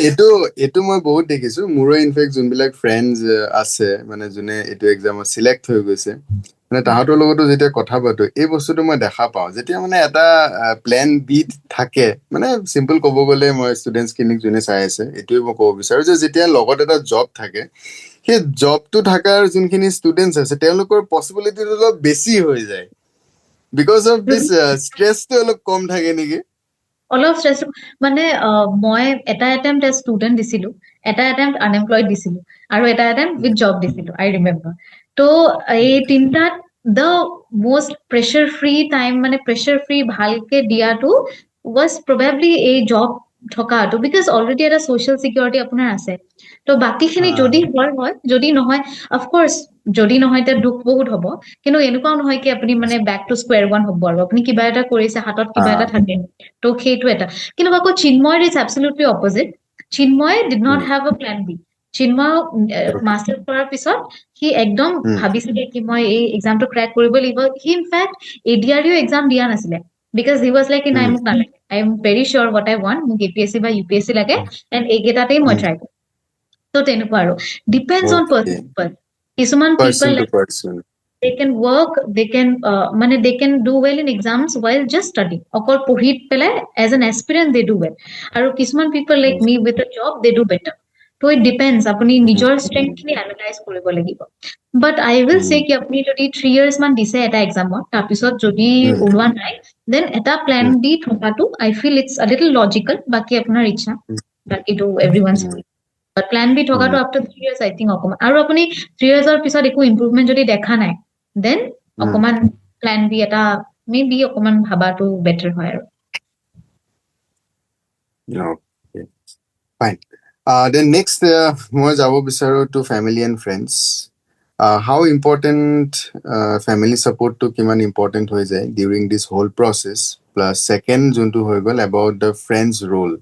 এইটো মই বহুত দেখিছো মোৰো ইনফেক্ট যোনবিলাক ফ্ৰেণ্ডছ আছে মানে যোনে এইটো এক্সামত চিলেক্ট হৈ গৈছে মানে তাহাঁতৰ লগতো যেতিয়া কথা পাতো এই বস্তুটো মই দেখা পাওঁ যেতিয়া মানে এটা প্লেন বি থাকে মানে চিম্পল ক'ব গ'লে মই ষ্টুডেণ্টছ খিনিক যোনে চাই আছে এইটোৱে মই ক'ব বিচাৰো যে যেতিয়া লগত এটা জব থাকে সেই জবটো থকাৰ যোনখিনি ষ্টুডেণ্টছ আছে তেওঁলোকৰ পচিবিলিটিটো অলপ বেছি হৈ যায় বিকজ অফ দিছ ষ্ট্ৰেছটো অলপ কম থাকে নেকি অলপ ষ্ট্ৰেছ মানে মই এটা এটেম্প এজ ষ্টুডেণ্ট দিছিলো এটা এটেম্প আনএমপ্লয়েড দিছিলো আৰু এটা এটেম্প উইথ জব দিছিলো আই ৰিমেম্বাৰ তো এই তিনটাত the most pressure free time মানে pressure free ভালকে দিয়াটো was probably এই জব থকাটো because already এটা social security আপোনাৰ আছে তো বাকিখিনি যদি হয় যদি নহয় of course যদি নহয় তে দুখ বহুত হ'ব কিন্তু এনেকুৱাও নহয় কি আপুনি মানে back to square one হ'ব আৰু আপুনি কিবা এটা কৰিছে হাতত কিবা এটা থাকে তো সেইটো এটা কিন্তু আকৌ Chinmoy is absolutely opposite Chinmoy did not have a plan B Chinmoy master কৰাৰ পিছত সি একদম ভাবিছিলে কি মই এই এক্সামটো ক্ৰেক কৰিব লাগিব হি ইন ফ্যাক্ট এডিআৰইউ এক্সাম দিয়া নাছিলে because he was like নাই মোক নালাগে I am very sure what I want মোক APSC বা UPSC লাগে and এইকেইটাতেই মই ট্ৰাই কৰিম তো তেনেকুৱা আৰু depends on person কিছুমান people like they can work they can মানে they can do well in exams while just studying অকল পঢ়ি পেলাই as an aspirant they do well আৰু কিছুমান people like me with a job they do better তো it depends আপুনি নিজৰ strength খিনি analyze কৰিব লাগিব but I will say কি আপুনি যদি 3 years মান দিছে এটা এক্সামত তাৰপিছত যদি ওলোৱা নাই then এটা plan B থকাটো I feel it's a little logical বাকি আপোনাৰ ইচ্ছা বাকিটো everyone's but plan B থকাটো after 3 years I think অকমান আৰু আপুনি 3 years ৰ পিছত একো ইমপ্ৰুভমেন্ট যদি দেখা নাই then অকমান plan B এটা maybe অকমান ভাবাটো better হয় আৰু Okay, fine. Then next, মই যাব বিচাৰো to family and friends. How important family support to কিমান important হৈ যায় during this whole process. Plus second যোনটো হৈ গ'ল about the friends role.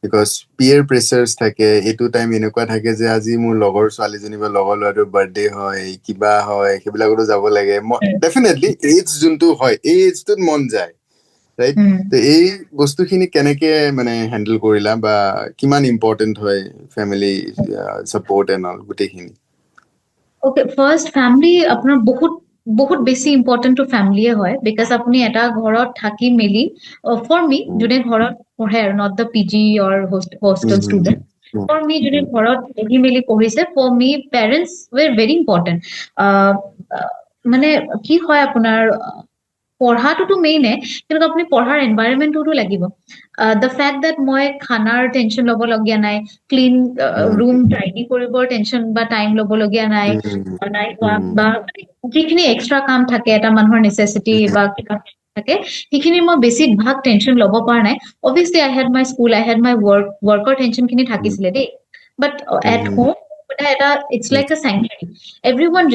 Because peer pressures থাকে এইটো টাইম এনেকুৱা থাকে যে আজি মোৰ লগৰ ছোৱালীজনী বা লগৰ ল'ৰাটোৰ বাৰ্থডে হয় কিবা হয় সেইবিলাকতো যাব লাগে ডেফিনেটলি এইজ যোনটো হয় এই এইজটোত মন যায় ৰাইট তো এই বস্তুখিনি কেনেকে মানে হেণ্ডেল কৰিলা বা কিমান ইম্পৰ্টেণ্ট হয় ফেমিলি ছাপোৰ্ট এণ্ড অল গোটেইখিনি Okay, first family আপোনাৰ বহুত বহুত বেছি ইম্পৰ্টেণ্ট টু ফেমিলিয়ে হয় বিকজ আপুনি এটা ঘৰত থাকি মেলি ফৰ মি যোনে ঘৰত পঢ়ে আৰু not the PG or hostel student for me যোনে ঘৰত থাকি মেলি পঢ়িছে for me parents were very important মানে কি হয় আপোনাৰ পঢ়াটোতো মেইনে কিন্তু আপুনি পঢ়াৰ এনভাইৰনমেণ্টটোতো লাগিব দ্য ফেক্ট দেট মই খানাৰ টেনশ্যন ল'বলগীয়া নাই ক্লিন ৰুম টাইডি কৰিবৰ টেনশ্যন বা টাইম ল'বলগীয়া নাই বা যিখিনি এক্সট্ৰা কাম থাকে এটা মানুহৰ নেচেচিটি বা কিবা থাকে সেইখিনি মই বেছিভাগ টেনশ্যন ল'ব পৰা নাই obviously I had my school I had my ৱৰ্কৰ টেনশ্যনখিনি থাকিছিলে দেই বাট এট হোম এটা it's like a sanctuary everyone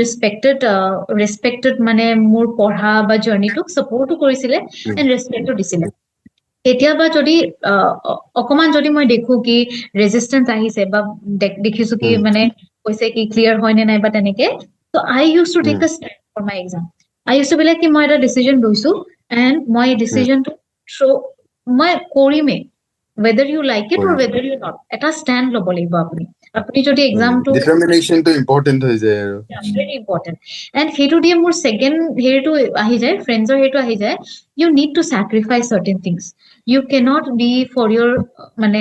respected মানে মোৰ পঢ়া বা জাৰ্ণিটোক ছাপোৰ্টো কৰিছিলে এণ্ড ৰেচপেক্টো দিছিলে কেতিয়াবা যদি অকমান যদি মই দেখো কি ৰেজিষ্টেঞ্চ আহিছে বা দেখিছো কি মানে কৈছে কি ক্লিয়াৰ হয় নে নাই বা তেনেকে ত I use to take a stand for my exam I use to be like কি মই এটা ডিচিজন লৈছো এণ্ড মই ডিচিজনটো মই কৰিমেই whether you like it or whether you not এটা ষ্টেণ্ড ল'ব লাগিব আপুনি যদি এক্সামটো ডিটাৰমিনেশ্যনটো ইম্পৰ্টেণ্ট হৈ যায় আৰু very important and সেইটো দিয়ে মোৰ সেকেন্ড হেৰিটো আহি যায় ফ্ৰেণ্ডছৰ হেৰিটো আহি যায় you need to sacrifice certain things you cannot be for your মানে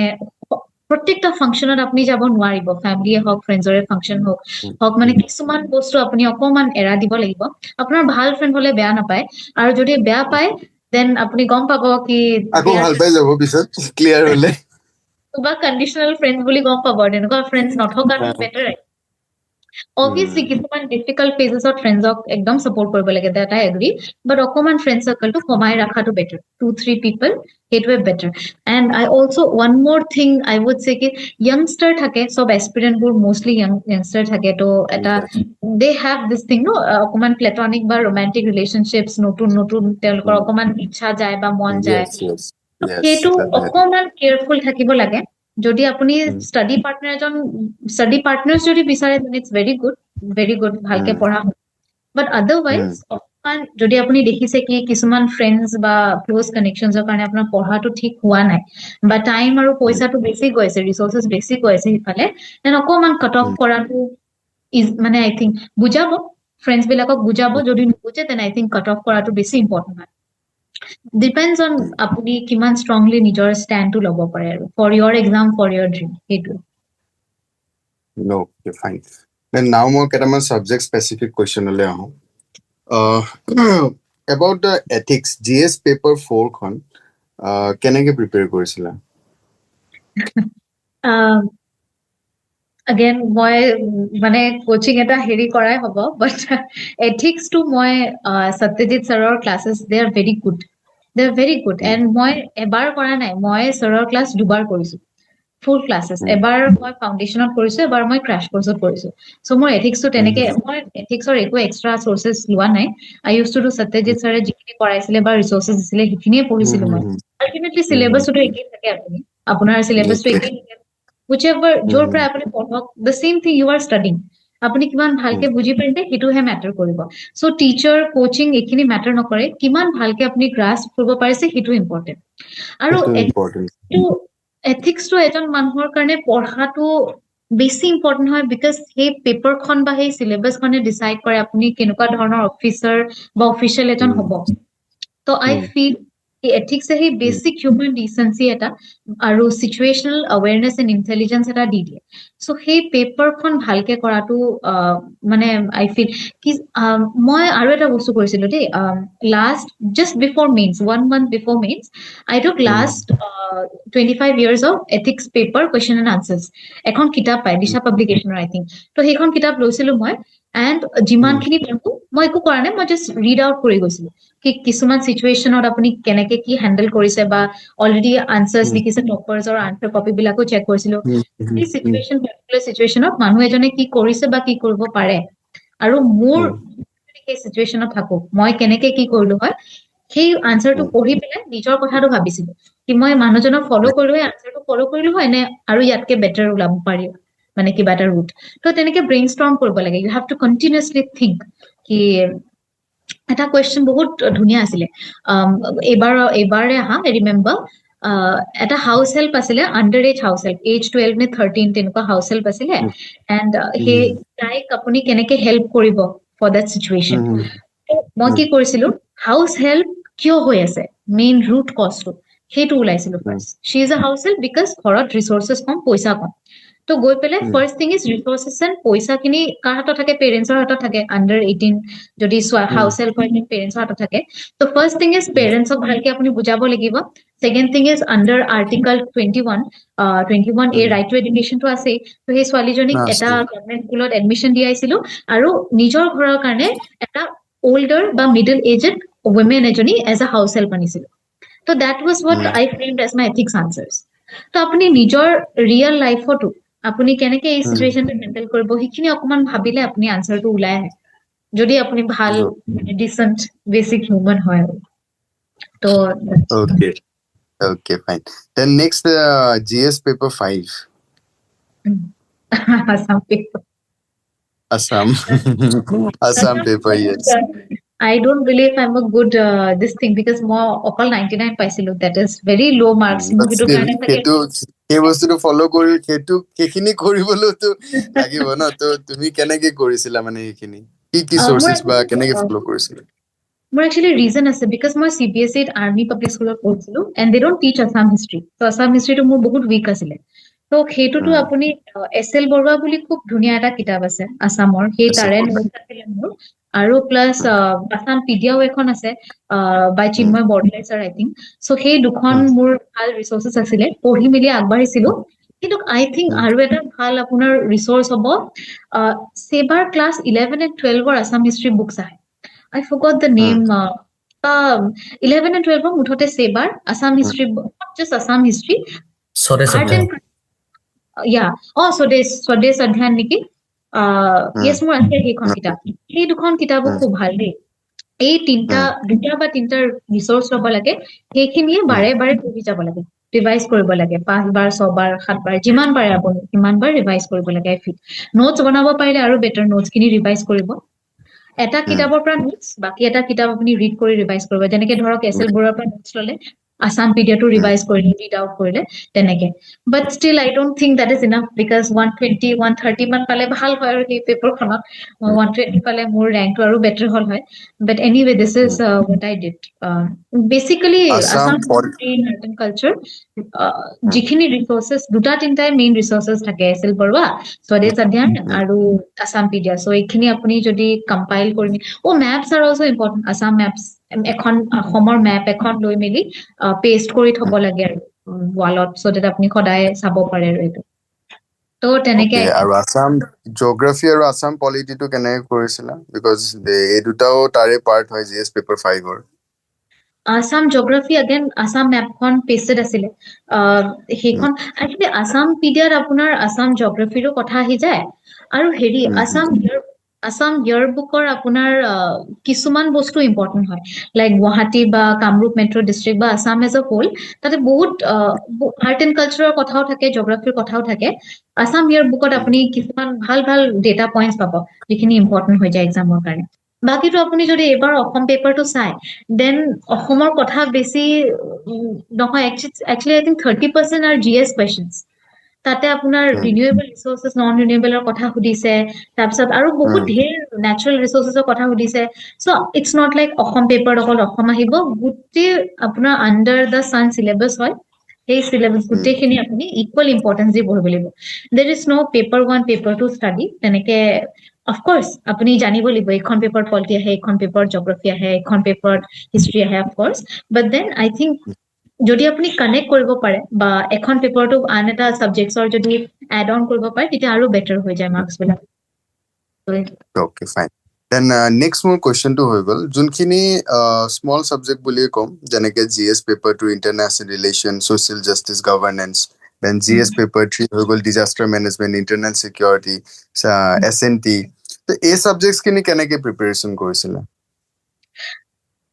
প্ৰত্যেকটা ফাংচনত আপুনি যাব নোৱাৰিব ফেমিলিয়ে হওক ফ্ৰেণ্ডছৰে ফাংচন হওক মানে কিছুমান বস্তু আপুনি অকমান এৰা দিব লাগিব আপোনাৰ ভাল ফ্ৰেণ্ড হলে বেয়া নাপায় আৰু যদি বেয়া পায় দেন আপুনি গম পাব কি আকৌ ভাল পাই যাব পিছত ক্লিয়াৰ হলে বা কণ্ডিচনেল ফ্ৰেণ্ডছ বুলি গম পাব আৰু তেনেকুৱা ফ্ৰেণ্ডছ নথকাটো বেটাৰ obviously কিছুমান ডিফিকাল্ট ফেজেছত ফ্ৰেণ্ডছক একদম সাপোৰ্ট কৰিব লাগে that I agree but অকমান ফ্ৰেণ্ড সাৰ্কেলটো কমাই ৰাখাটো বেটাৰ 2-3 people সেইটোৱে better and I also one more thing I would say কি youngster থাকে সব aspirant বোৰ mostly youngster থাকে তো এটা they have this thing no অকমান platonic বা romantic relationships নতুন তেওঁলোকৰ অকমান ইচ্ছা যায় বা মন যায় সেইটো অকমান কেয়াৰফুল থাকিব লাগে যদি আপুনি ষ্টাডি পাৰ্টনাৰ যদি বিচাৰে then it's very good ভালকে পঢ়া but otherwise অকমান যদি আপুনি দেখিছে কি কিছুমান ফ্ৰেণ্ডছ বা ক্লোজ কানেকশ্যনছৰ কাৰণে আপোনাৰ পঢ়াটো ঠিক হোৱা নাই বা টাইম আৰু পইচাটো বেছি গৈছে ৰিসোৰ্সেস বেছি গৈছে সিফালে then অকমান কাট অফ কৰাটো মানে আই থিংক বুজাব ফ্ৰেণ্ডছ বিলাকক বুজাব যদি নুবুজে then I think cut off কৰাটো বেছি ইম্পৰ্টেণ্ট হয় depends on আপুনি কিমান strongly নিজৰ ষ্টেণ্ডটো ল'ব পাৰে আৰু for your exam for your dream সেইটো No, okay, fine. Then now more কেইটামান subject specific question লৈ আহো about the ethics GS paper 4 খন কেনেকে প্ৰিপেয়াৰ কৰিছিলা again মই মানে কোচিং এটা হেৰি কৰাই হ'ব but ethics to মই সত্যজিৎ ছাৰৰ ক্লাसेस they are very good and মই এবাৰ কৰা নাই মই ছাৰৰ ক্লাছ দুবাৰ কৰিছো ফুল ক্লাसेस এবাৰ মই ফাউণ্ডেশ্যনত কৰিছো এবাৰ মই ক্ৰাশ কোৰ্সত কৰিছো সো মোৰ এথিক্সটো তেনেকে মই এথিক্সৰ একো এক্সট্ৰা সোৰ্সেস লোৱা নাই আই ইউজ টু ডু সত্যজিৎ ছাৰে যিখিনি কৰাইছিলে বা ৰিসোৰ্সেস দিছিলে সেইখিনিয়ে পঢ়িছিলো মই আলটিমেটলি সিলেবাসটো একেই থাকে আপোনাৰ সিলেবাসটো একেই থাকে whichever জোৰ পৰা আপুনি পঢ়ক the same thing you are studying আপুনি কিমান ভালকে বুজি পাৰিছে হেতুহে ম্যাটাৰ কৰিব সো টিচাৰ কোচিং এখিনি ম্যাটাৰ নকৰে কিমান ভালকে আপুনি গ্ৰাস্প কৰিব পাৰিছে হেতু ইম্পৰ্টেন্ট আৰু এথিক্সটো এজন মানুহৰ কাৰণে পঢ়াটো বেছি ইম্পৰ্টেন্ট হয় বিকজ সেই পেপাৰখন বা সেই সিলেবাসখনে ডিসাইড কৰে আপুনি কেনেকুৱা ধৰণৰ অফিচাৰ বা অফিচিয়েল এজন হ'ব তো আই feel ethics he basic human decency eta aru situational awareness and intelligence eta di die so he paper khon bhalke koratu mane I feel ki moi aru eta bostu korisilo dei last just before mains 1 month before mains I took last 25 years of ethics paper question and answers ekhon kitab pai disha publication I think to hekhon kitab loisilo moi and jiman khini paru moi eko kora nai moi just read out kori goisilo কি কিছুমান সিচুৱেচনত আপুনি কেনেকে কি handle কৰিছে বা already আনসাৰ্স লিখিছে টপাৰছৰ answer copy বিলাকো check কৰিছিলো এই সিচুৱেচনত মানুহ এজনে কি কৰিছে বা কি কৰিব পাৰে আৰু মোৰ এই সিচুৱেচনত থাকো মই কেনেকে কি কৰিলো হয় সেই আনসাৰটো পঢ়ি পেলাই নিজৰ কথাটো ভাবিছিলো কি মই মানুহজনক ফলো কৰিলো আনসাৰটো ফলো কৰিলো হয় নে আৰু ইয়াতকে বেটাৰ ওলাব পাৰি মানে কিবা এটা ৰুট তো তেনেকে ব্ৰেইনষ্টৰ্ম কৰিব লাগে you have to continuously think কি এটা কোয়েশ্চন বহুত ধুনিয়া আছিলে এবাৰে আহা ৰিমেম্বৰ এটা হাউস হেল্প আছিলে আন্ডাৰ এজ হাউস হেল্প এজ 12 নে 13 তেনেকুৱা হাউস হেল্প আছিলে এন্ড হে তাইক আপুনি কেনেকে হেল্প কৰিব ফৰ দ্যাট সিচুৱেচন মই কি কৰিছিলো হাউচ হেল্প কিয় হৈ আছে মেইন ৰুট কজটো সেইটো ওলাইছিলো first she is a house help because ঘৰত ৰিসোৰ্সেস কম পইচা কম তো গৈ পেলে first thing is resources and পইচা কিনি কাৰ হাতত থাকে পেৰেন্টছৰ হাতত থাকে আন্ডাৰ 18 যদি হাউস হেল্প হয় পেৰেন্টছৰ হাতত থাকে তো ফাৰ্ষ্ট থিং ইজ পেৰেন্টছক ভালকে আপুনি বুজাব লাগিব second thing is under article 21 A right to education তো আছে তো সেই ছোৱালীজনীক এটা গভৰ্ণমেন্ট স্কুলত এডমিশন দিয়াইছিলো আৰু নিজৰ ঘৰৰ কাৰণে এটা older বা middle aged women এজনী as a house help আনিছিল তো that was what I framed as my ethics answers তো আপুনি নিজৰ ৰিয়েল লাইফতো আপুনি কেনেকে এই সিচুৱেচনটো হ্যান্ডেল কৰিব হিখিনি অকমান ভাবিলে আপুনি আনসাৰটো ওলাই আহে যদি আপুনি ভাল ডিসেন্ট বেসিক হিউম্যান হয় তো Okay. Okay, fine. Then next, GS paper 5, some people Assam. Assam paper, yes. I don't believe I'm a good this thing because more all 99 paisilo that is very low marks But still, সেই বস্তুটো ফলো কৰি সেইখিনি কৰিবলৈতো লাগিব ন তো তুমি কেনেকে কৰিছিলা মানে সেইখিনি কি সোৰ্সেস বা কেনেকে ফলো কৰিছিলা More actually reason আছে because মই CBSE army public school পঢ়িছিলো and they don't teach Assam history so Assam history to মোৰ বহুত weak আছিলে তো হেতুটো আপুনি SL বৰুৱা বুলি খুব ধুনিয়া এটা কিতাপ আছে আসামৰ সেই তাৰে নোট আছিলে মোৰ আৰু প্লাস আসাম পিডিয়াও এখন আছে বাই চিন্ময় বৰদলৈ স্যাৰ আই থিংক সো সেই দুখন মোৰ ভাল ৰিসোৰ্সেস আছিলে পঢ়ি মিলি আগবাঢ়িছিলো কিন্তু আই থিংক আৰু এটা ভাল আপোনাৰ ৰিসোৰ্স হ'ব সেবাৰ ক্লাস 11 and 12 ৰ আসাম হিষ্ট্ৰী বুকস আহে I forgot the name 11 and 12 মুঠতে সেবাৰ Assam history not just Assam history art and yeah স্বদেশ অধ্যয়ন নেকি yes মোৰ আছে সেইখন কিতাপ এই দুখন কিতাপো খুব ভাল দেই এই দুটা বা তিনটা ৰিসোৰ্স ল'ব লাগে সেইখিনিয়ে বাৰে বাৰে পঢ়ি যাব লাগে ৰিভাইজ কৰিব লাগে 5 বাৰ 6 বাৰ 7 বাৰ যিমান পাৰে আপুনি ইমান বাৰ ৰিভাইজ কৰিব লাগে নোটস বনাব পাৰিলে আৰু বেটাৰ নোটস খিনি ৰিভাইজ কৰিব এটা কিতাপৰ পৰা নোটস বাকি এটা কিতাপ আপুনি ৰিড কৰি ৰিভাইজ কৰিব যেনেকে ধৰক এসএল বৰুৱাৰ পৰা নোটস ললে আসাম পিডিয়াটো ৰিভাইজ কৰিলে ৰিড আউট কৰিলে তেনেকে but still I don't think that is enough because 120 130 মান পালে ভাল হয় আৰু এই পেপাৰখনত 120 পালে মোৰ ৰ্যাঙ্কটো আৰু বেটাৰ হল হয় but anyway this is what I did basically Assam art and culture যিখিনি ৰিসোৰ্সেস দুটা তিনটা মেইন ৰিসোৰ্সেস থাকে এসএল বৰুৱা স্বদেশ অধ্যয়ন আৰু আসাম পিডিয়া সো এইখিনি আপুনি যদি কম্পাইল কৰি maps are also important Assam maps এখন অসমৰ মেপ এখন লৈ মিলি পেস্ট কৰি থব লাগে আৰু ওয়ালত সো that আপুনি সদায় চাব পাৰে আৰু এটো তো তেনেকে আৰু আসাম জিওগ্ৰাফি আৰু আসাম পলিটিটো কেনেকে কৰিছিলা বিকজ এই দুটাও তাৰে পাৰ্ট হয় জিএস পেপাৰ 5 ৰ Assam geography again Assam map খন pasted asile সেইখন actually Assam PDF আপোনাৰ Assam geography ৰ কথা আহি যায় আৰু হেৰি Assam yearbook ৰ আপোনাৰ কিছুমান বস্তু ইম্পৰ্টেন্ট হয় লাইক গুৱাহাটী বা কামৰূপ মেট্ৰ ডিস্ট্ৰিক্ট বা Assam as a whole তাতে বহুত আৰ্ট এন্ড কালচাৰৰ কথাও থাকে জিওগ্ৰাফিৰ কথাও থাকে Assam yearbook ত আপুনি কিছুমান ভাল ভাল ডেটা পইণ্টস পাব যিখিনি ইম্পৰ্টেন্ট হৈ যায় এক্সামৰ কাৰণে বাকিটো আপুনি যদি এবাৰ অসম পেপাৰটো চাই দেন অসমৰ কথা বেছি নহয় actually I think 30% are GS questions তাতে আপোনাৰ ৰিনিউৱেবল ৰিসোৰ্সেস নন ৰিনিউৱেবলৰ কথা সুধিছে তাৰপিছত আৰু বহুত ধেৰ ন্যাচাৰাল ৰিসোৰ্সেসৰ কথা সুধিছে so it's not like Assam paper অকল অসম আহিব গুটি আপোনাৰ আন্ডাৰ দা সান সিলেবাস হয় এই সিলেবাস গুটিখিনি আপুনি ইকুয়াল ইম্পৰ্টেন্স দি পঢ়িব লাগিব there is no paper 1 paper 2 study তেনেকে of course আপুনি জানিব লাগিব এখন পেপাৰ পলিটি আহে এখন পেপাৰ জিওগ্ৰাফি আহে এখন পেপাৰ হিষ্ট্ৰি আহে of course but then I think যদি আপুনি কানেক্ট কৰিব পাৰে বা এখন পেপাৰটো আন এটা সাবজেক্টছৰ যদি এড অন কৰিব পাৰে তেতিয়া আৰু বেটাৰ হৈ যায় মাৰ্কস বিলাক Okay, fine. Then next more question to হৈ গল যোনখিনি small subject বুলি কম যেনেকে GS paper 2 international relation social justice governance then GS paper 3 হৈ গল disaster management internal security SNT তো এই subjects খিনি কেনেকে preparation কৰিছিলা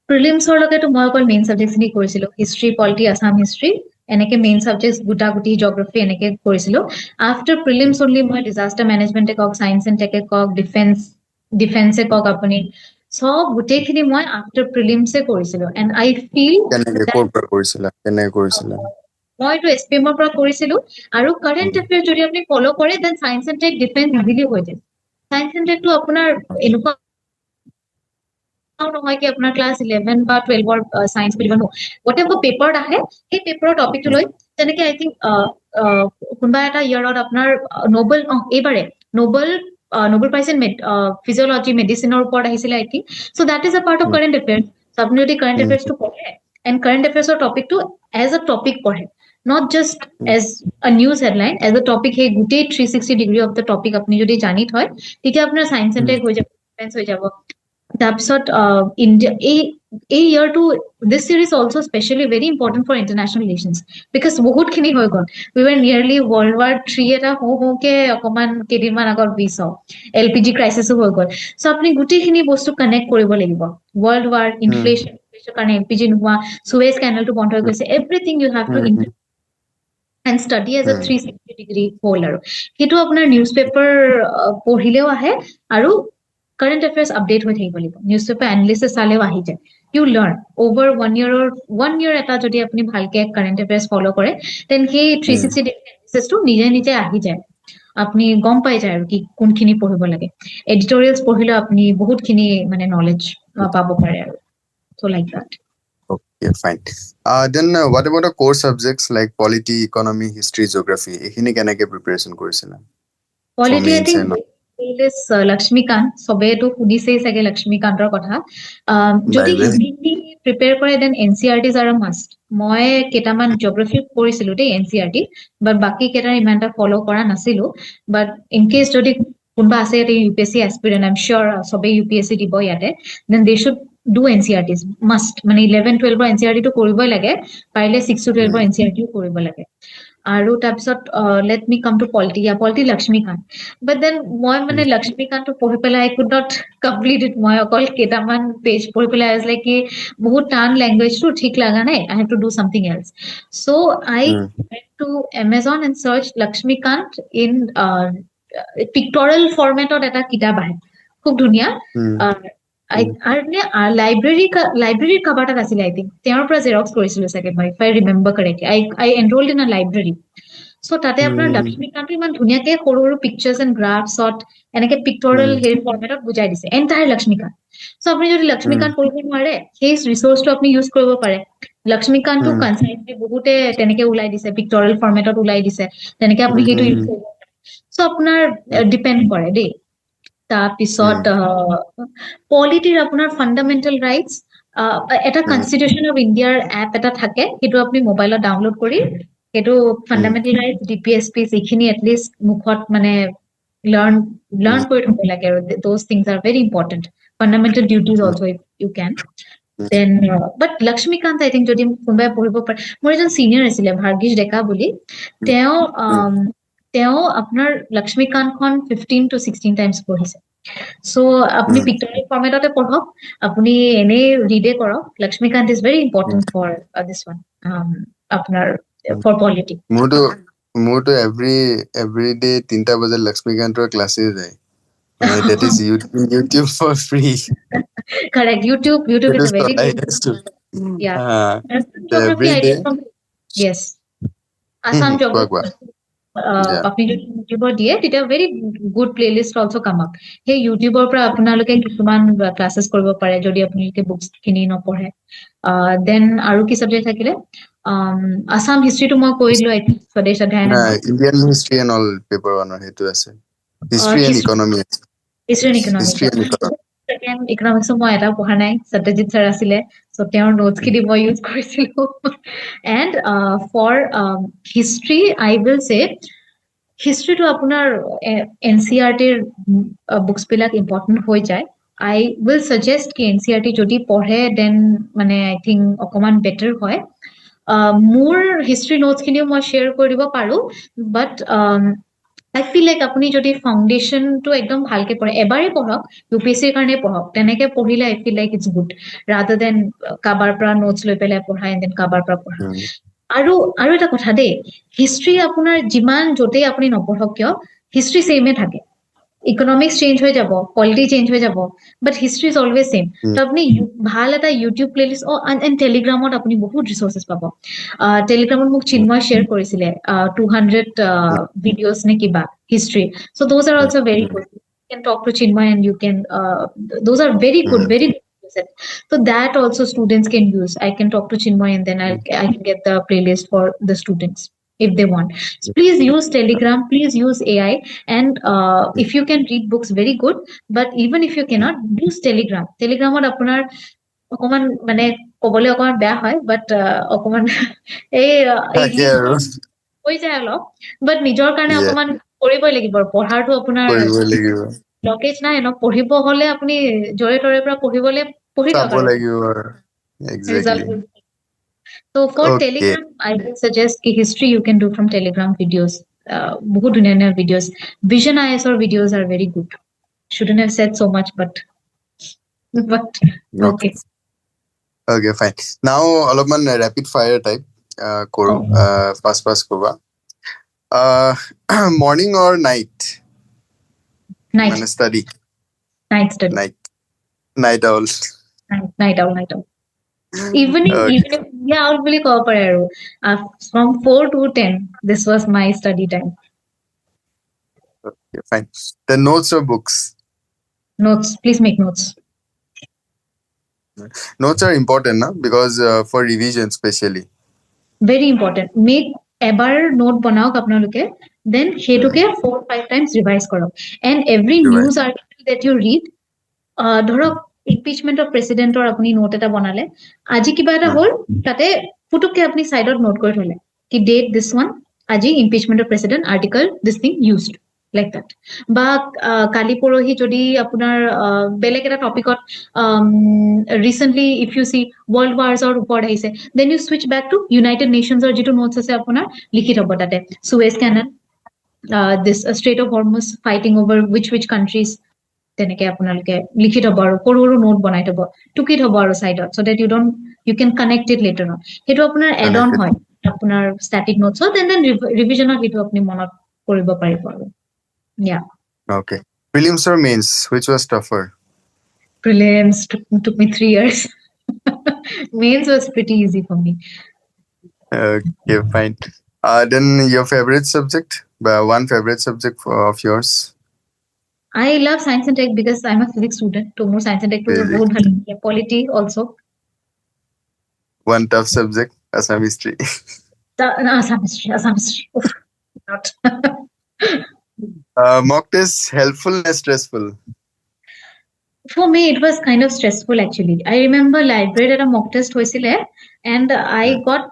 প্ৰিলিমছৰ লগেতো মই অকল মেইন সাবজেক্টছ খিনি কৰিছিলো হিষ্ট্ৰি পলিটি আসাম হিষ্ট্ৰি এনেকে মেইন সাবজেক্টছ গুটি জিওগ্ৰাফি এনেকে কৰিছিলো আফটাৰ প্ৰিলিমছ অনলি মই ডিজাস্টাৰ মেনেজমেন্টে কক সায়েন্স এন্ড টেকে কক ডিফেন্সে কক আপুনি সব গুটেখিনি মই আফটাৰ প্ৰিলিমছে কৰিছিলো এন্ড আই ফিল কেনেকে কৰিছিলা মইটো SPM ৰ পৰা কৰিছিলো আৰু কাৰেন্ট এফেয়াৰ যদি আপুনি ফলো কৰে then science and tech defence easily হৈ যায় সায়েন্স এন্ড টেকটো আপোনাৰ এনেকুৱা নহয় কি আপোনাৰ ক্লাছ 11 বা 12 সায়েন্স বুলি ন whatever পেপাৰ আহে সেই পেপাৰৰ টপিকটো লৈ তেনেকে আই থিংক কোনবা এটা ইয়াৰত আপোনাৰ নোবেল এইবাৰে নোবেল প্ৰাইজ ইন ফিজিঅলজি মেডিচিনৰ ওপৰত আহিছিলে I think so that is a part of current affairs আপুনি যদি কাৰেণ্ট এফেয়াৰ্সটো পঢ়ে এণ্ড কাৰেণ্ট এফেয়াৰ্সৰ টপিকটো এজ আ টপিক পঢ়ে not just as a news headline as a topic hey গোটেই 360 degree of the topic আপনি যদি জানি থয় তেতিয়া আপোনাৰ সায়েন্স এন্ড টেক হৈ যাব সায়েন্স হৈ যাব তাৰপিছত ইন্ডিয়া এই ইয়াৰটো this series also especially very important for international relations because বহুত খিনি হৈ গল we were nearly world war 3 এটা হোকে অকমান কেদিনমান আগত বিছ LPG crisis হৈ গল সো আপনি গোটেই খিনি বস্তু কানেক্ট কৰিব লাগিব world war inflation কাৰণে LPG নোৱা Suez Canal টো বন্ধ হৈ গৈছে everything you have to and study as a 360 degree whole আৰু কিটো আপোনাৰ নিউজপেপাৰ পঢ়িলেও আহে আৰু কাৰেন্ট অ্যাফেয়াৰ্স আপডেট হৈ থাকিব লাগিব নিউজপেপাৰ এনালিসিস চালেও আহি যায় you learn over 1 year এটা যদি আপনি ভালকে কারেন্ট অ্যাফেয়ার্স ফলো কৰে then সেই 360 degree analysis টো নিজে নিজে আহি যায় আপনি গম পাই যায় আৰু কি কোনখিনি পঢ়িব লাগে এডিটৰিয়েলস পঢ়িলে আপনি বহুতখিনি মানে নলেজ পাব পাৰে আৰু so like that. Okay, fine. Then what about the core subjects like polity, economy, history, geography? এখিনি কেনেকে preparation কৰিছিলা? Polity I mains think and all. is Lakshmikant সবেটো শুনিছেই চাগে লক্ষ্মীকান্তৰ কথা যদি By the way. Hindi prepare কৰে দেন এনচিআৰটিজ আৰু মাষ্ট মই কেইটামান জিঅগ্ৰাফি কৰিছিলো দেই এনচিআৰটি বাট বাকি কেইটা ইমানটা ফলো কৰা নাছিলো বাট ইন কেস যদি কোনবা আছে ইয়াতে ইউপিএসসি এস্পিৰেন্ট আই এম শিওৰ সবে ইউপিএসসি দিব ইয়াতে then they should do NCERTs must মানে 11 12 এনচিআৰটি টো কৰিবই লাগে পাৰিলে 6 to 12 এনচিআৰটি কৰিব লাগে আৰু তাৰপিছত let me come to polity Lakshmikant but then মই মানে Lakshmikant to পঢ়ি পেলাই I could not complete it মই অকল কেইটামান পেজ পঢ়ি পেলাই I was like কি বহুত টান ল্যাঙ্গুয়েজ টো ঠিক লাগা নাই I have to do something else so I went to Amazon and searched Lakshmikant in pictorial format ত এটা কিতাপ আহে খুব ধুনিয়া লাইব্ৰেৰী কাবাটা আছিল I think তেওঁৰ পৰা জেৰক্স কৰিছিল চাগে মই if I remember correctly I enrolled in a library so তাতে আপোনাৰ লক্ষ্মীকান্ত ইমান ধুনিয়াকে সৰু সৰু পিকচাৰ্স এন্ড গ্ৰাফছত এনেকে পিক্টোৰিয়েল হেৰি ফৰমেটত বুজাই দিছে এন্টায়াৰ লক্ষ্মীকান্ত so আপুনি যদি লক্ষ্মীকান্ত পঢ়িব নোৱাৰে সেই ৰিসোৰ্সটো আপুনি ইউজ কৰিব পাৰে লক্ষ্মীকান্ত টু কনসাইটলি বহুতে তেনেকে উলাই দিছে পিক্টোৰিয়েল ফৰমেটত উলাই দিছে তেনেকে আপুনি সেইটো ইউজ কৰিব পাৰে so আপোনাৰ ডিপেন্ড কৰে দেই তাৰপিছত পলিটিৰ আপোনাৰ ফান্ডামেন্টাল ৰাইটস এটা কনস্টিটিউশন অফ ইণ্ডিয়াৰ এপ এটা থাকে সেইটো আপুনি মোবাইলত ডাউনলোড কৰি সেইটো ফান্ডামেন্টাল ৰাইটস ডিপিএসপি যিখিনি এটলিষ্ট মুখত মানে learn কৰি থব লাগে আৰু those things are very important fundamental duties also if you can then but Lakshmikant I think যদি কোনবাই পঢ়িব পাৰে মোৰ এজন সিনিয়ৰ আছিলে ভাৰ্গিশ ডেকা বুলি তেওঁ আপোনাৰ লক্ষ্মীকান্তখন 15 to 16 টাইমছ পঢ়িছে সো আপনি পিক্টোৰিয়েল ফৰমেটতে পঢ়ক আপনি এনে ৰিডে কৰক লক্ষ্মীকান্ত is very important for this one আপোনাৰ ফৰ পলিটি মোৰটো every day 3টা বজাত লক্ষ্মীকান্তৰ ক্লাছে যায় that is YouTube for free correct YouTube is a very good yeah every day yes Assam geography আপনি যদি ইউটিউবৰ দিয়ে তেতিয়া very good playlist also come up সেই ইউটিউবৰ পৰা আপোনালোকে কিছুমান ক্লাसेस কৰিব পাৰে যদি আপোনালোকে বুকস কিনি নপঢ়ে দেন আৰু কি সাবজেক্ট থাকিলে আসাম হিষ্ট্ৰীটো মই কৈ দিলো আই থিংক স্বদেশ অধ্যায়ন Indian history and all paper ওৱানৰ হেতু আছে হিষ্ট্ৰী এণ্ড ইকনমি ইকনমিক্স মই এটা পঢ়া নাই সত্যজিৎ স্যাৰ আছিলে সো তেওঁৰ নোটস খিনি মই ইউজ কৰিছিলো and for history I will say history to আপোনাৰ এনচিআৰটিৰ বুকস বিলাক ইম্পৰ্টেন্ট হৈ যায় I will suggest ki NCERT যদি পঢ়ে then মানে I think অকমান better হয় মোৰ হিষ্ট্ৰী নোটস খিনিও মই শেয়াৰ কৰিব পাৰো but I feel like আপুনি যদি ফাউন্ডেশন টো একদম ভালকে পঢ়ে এবাৰে পঢ়ক ইউপিএসসিৰ কাৰণে পঢ়ক তেনেকে পঢ়িলে I feel like it's good rather than কাবাৰ পৰা নোটস লৈ পেলাই পঢ়া and then কাবাৰ পৰা পঢ়া আৰু এটা কথা দেই হিষ্ট্ৰী আপোনাৰ যিমান যতে আপুনি নপঢ়ক কিয় হিষ্ট্ৰী সেমে থাকে ইকনমিক্স চেঞ্জ হৈ যাব পলিটি চেঞ্জ হৈ যাব বাট হিষ্ট্ৰী ইজ অলৱেজ সেম তো আপুনি ভাল এটা ইউটিউব প্লেলিষ্ট এণ্ড টেলিগ্ৰামত আপুনি বহুত ৰিসোৰ্সেস পাব টেলিগ্ৰামত মোক চিন্ময় শেয়াৰ কৰিছিলে 200 ভিডিঅ'ছ নে কিবা history so those are also very good you can talk to Chinmay and you can those are very good set. So that also students can use. I can talk to Chinmoy and then I can get the playlist for the students if they want. So please use Telegram, please use AI, and if you can read books, very good. But even if you cannot, use Telegram. Telegramত আপোনাৰ অকমান মানে ক'বলৈ অকমান বেয়া হয়, but অকমান এই তাকে আৰু হৈ যায় অলপ, but নিজৰ কাৰণে Yeah, অকমান কৰিবই লাগিব। পঢ়াৰটো আপোনাৰ কৰিবই লাগিব, ব্লকেজ নাই ন, পঢ়িব হলে আপুনি জৰে তৰে পৰা পঢ়িবলে পঢ়ি চাব থাকক আৰু লাগিব আৰু result. Exactly. So for okay, Telegram, I will suggest ki history you can do from Telegram videos. বহুত ধুনীয়া ধুনীয়া videos. Vision ISR videos are very good. Shouldn't have said so much, but okay, okay. Okay fine. নাও অলপমান rapid fire type কৰো, fast কৰবা। Morning অৰ night Night, মানে study? night study, night, night আউল। night owl, night owl. Evening, yeah, owl বুলি ক'ব পাৰে আৰু। From 4 to 10, this was my study time. Okay, fine. The notes or books? Notes, please make notes. Notes are important, na? Because for revision especially. Very important. Make এবাৰ note বনাওক আপোনালোকে, then সেইটোকে 4-5 times revise কৰক, and every Revise. news article that you read, ধৰক impeachment of president or আপুনি note এটা বনালে, আজি কিবা এটা হ'ল তাতে ফুটুককে আপুনি সাইডত নোট কৰি থলে কি date this one, আজি impeachment of president article this thing used, like that. বা কালি পৰহি যদি আপোনাৰ বেলেগ এটা টপিকত recently if you see world wars or report আহিছে, then you switch back to United Nations or যিটো notes আছে আপোনাৰ লিখি থব তাতে Suez Canal, this Strait of Hormuz fighting over which countries, তেনেকে আপোনালোকে লিখি থব আৰু সৰু সৰু নোট বনাই থব, টুকি থব আৰু সাইডত, so that you can connect it later on. সেইটো আপোনাৰ add on হয় আপোনাৰ static notes, so then revisionত সেইটো আপুনি মনত কৰিব পাৰিব আৰু। Yeah, Okay. Prelims or mains? Which was tougher? prelims took me 3 years. Mains was pretty easy for me. Okay, fine. Then your favorite subject? One favorite subject of yours? I love science and tech because I'm a physics student. So more science and tech to Physics. बहुत ভাল লাগে। Polity also. One tough subject? Assam history. No, Assam history. Oof, not. Mock test helpful or stressful? For me, it was kind of stressful actually. I remember library at a mock test হৈছিলে, and I got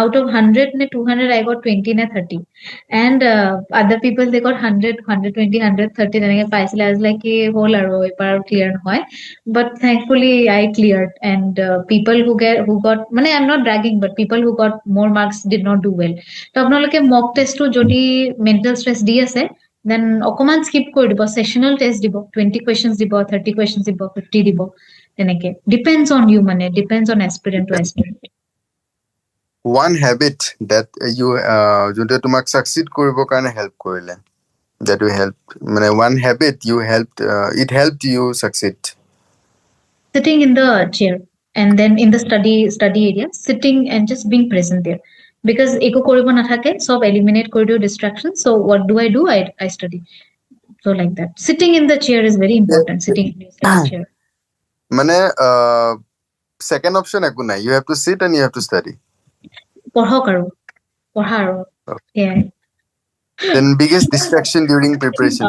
out of 100 ne 200 I got 20 ne 30, and other people they got 100 120 130 তেনেকে পাইছিলে। I was like কি হ'ল আৰু এবাৰ clear নহয়, but thankfully I cleared, and people who got মানে I'm not bragging, but people who got more marks did not do well. তো আপোনালোকে mock test টো যদি mental stress দি আছে, then অকমান skip কৰি দিব, sessional test দিব, 20 questions দিব, 30 questions দিব, 50 দিব, তেনেকে depends on you, মানে depends on aspirant to aspirant. One habit that you যোনটো তোমাক succeed কৰিবৰ কাৰণে help কৰিলে, that you helped, মানে one habit you helped, it helped you succeed. Sitting in the chair, and then in the study area, sitting and just being present there, because একো কৰিব নাথাকে, সব eliminate কৰি দিও distraction, so what do? I study. So like that, sitting in the chair is very important. Sitting in the study chair. মানে second option একো নাই, you have to sit and you have to study. পঢ়ক আৰু পঢ়া আৰু yeah. Then biggest distraction during preparation?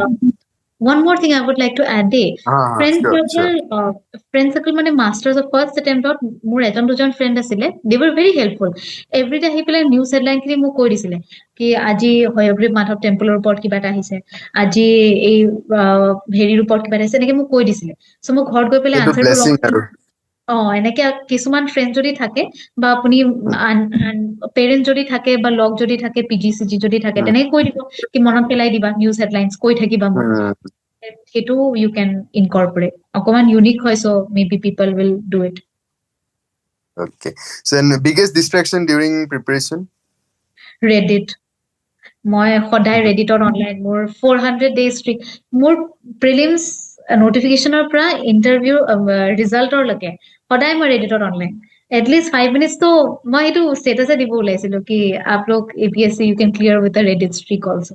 One more thing I would like to add, Sure. friend circle মানে masters of first attempt মোৰ এজন দুজন friend আছিলে, they were very helpful. Every day আহি পেলাই news headline খিনি মোক কৈ দিছিলে কি আজি হয়গ্ৰীৱ মাধৱ টেম্পলৰ ওপৰত কিবা এটা আহিছে, আজি এই হেৰিৰ ওপৰত কিবা এটা আহিছে, এনেকে মোক কৈ দিছিলে। so মোক ঘৰত গৈ পেলাই এইটো আনসাৰটো blessing আৰু। এনেকে কিছুমান ফ্ৰেণ্ড যদি থাকে বা আপুনি পেৰেণ্ট যদি থাকে বা লগ যদি থাকে, PGCG যদি থাকে, তেনেকে কৈ দিব কি মনত পেলাই দিবা নিউজ হেডলাইনছ কৈ থাকিবা মোক, সেইটো you can incorporate. অকমান ইউনিক হয়, so maybe people will do it. Okay, so then biggest distraction during preparation? Reddit. মই সদায় Redditত অনলাইন, মোৰ 400 days streak, মোৰ প্ৰিলিমছ নোটিফিকেশনৰ পৰা ইন্টাৰভিউ ৰিজাল্টৰ লৈকে সদায় মই Redditত অনলাইন। At least 5 minutes তো মই এইটো ষ্টেটাছে দিব ওলাইছিলো কি आप लोग APSC you can clear with a Reddit streak also,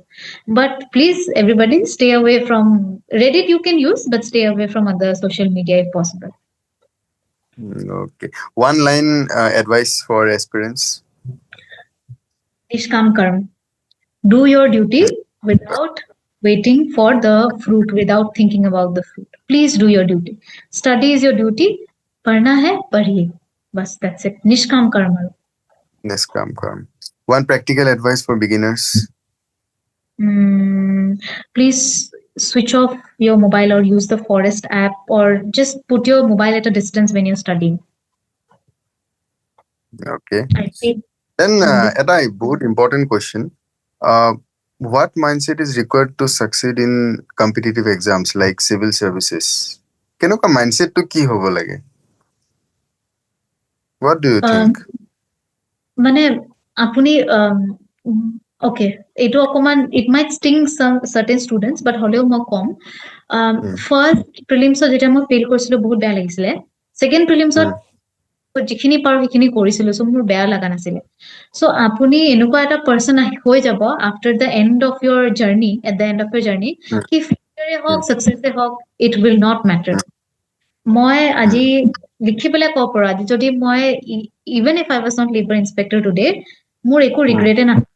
but please everybody stay away from Reddit. You can use, but stay away from other social media if possible. Okay. One line advice for aspirants. Nishkam karm. Do your duty without waiting for the fruit, without thinking about the fruit. Please do your duty. Study is your duty. पढ़ना है पढ़िए. बस that's it. निष्काम कर्म. Niskam Karam. One practical advice for beginners. Please switch off your mobile or use the Forest app, or just put your mobile at a distance when you're studying. Okay. I think Then, এটা বহুত important question. What mindset is required to succeed in competitive exams like civil services? কেনেকুৱা mindset to কি হ'ব লাগে? What do you think? মানে আপুনি okay, এইটো অকমান it might sting some certain students, but হ'লেও মই কম ফাৰ্ষ্ট প্ৰিলিমছত যেতিয়া মই ফেইল কৰিছিলো বহুত বেয়া লাগিছিলে. ছেকেণ্ড প্ৰিলিমছত যিখিনি পাৰো সেইখিনি কৰিছিলো, চ' মোৰ বেয়া লগা নাছিলে. চ' আপুনি এনেকুৱা এটা পাৰ্চন হৈ যাব after the end of your journey, at the end of your journey, কি ফেইলিয়াৰে হওক ছাকচেছে হওক, ইট উইল নট মেটাৰ. মই আজি লিখি পেলাই ক'ব পাৰো, আজি যদি মই even if I was not labour inspector today, মোৰ একো ৰিগ্ৰেটে নাথাকে,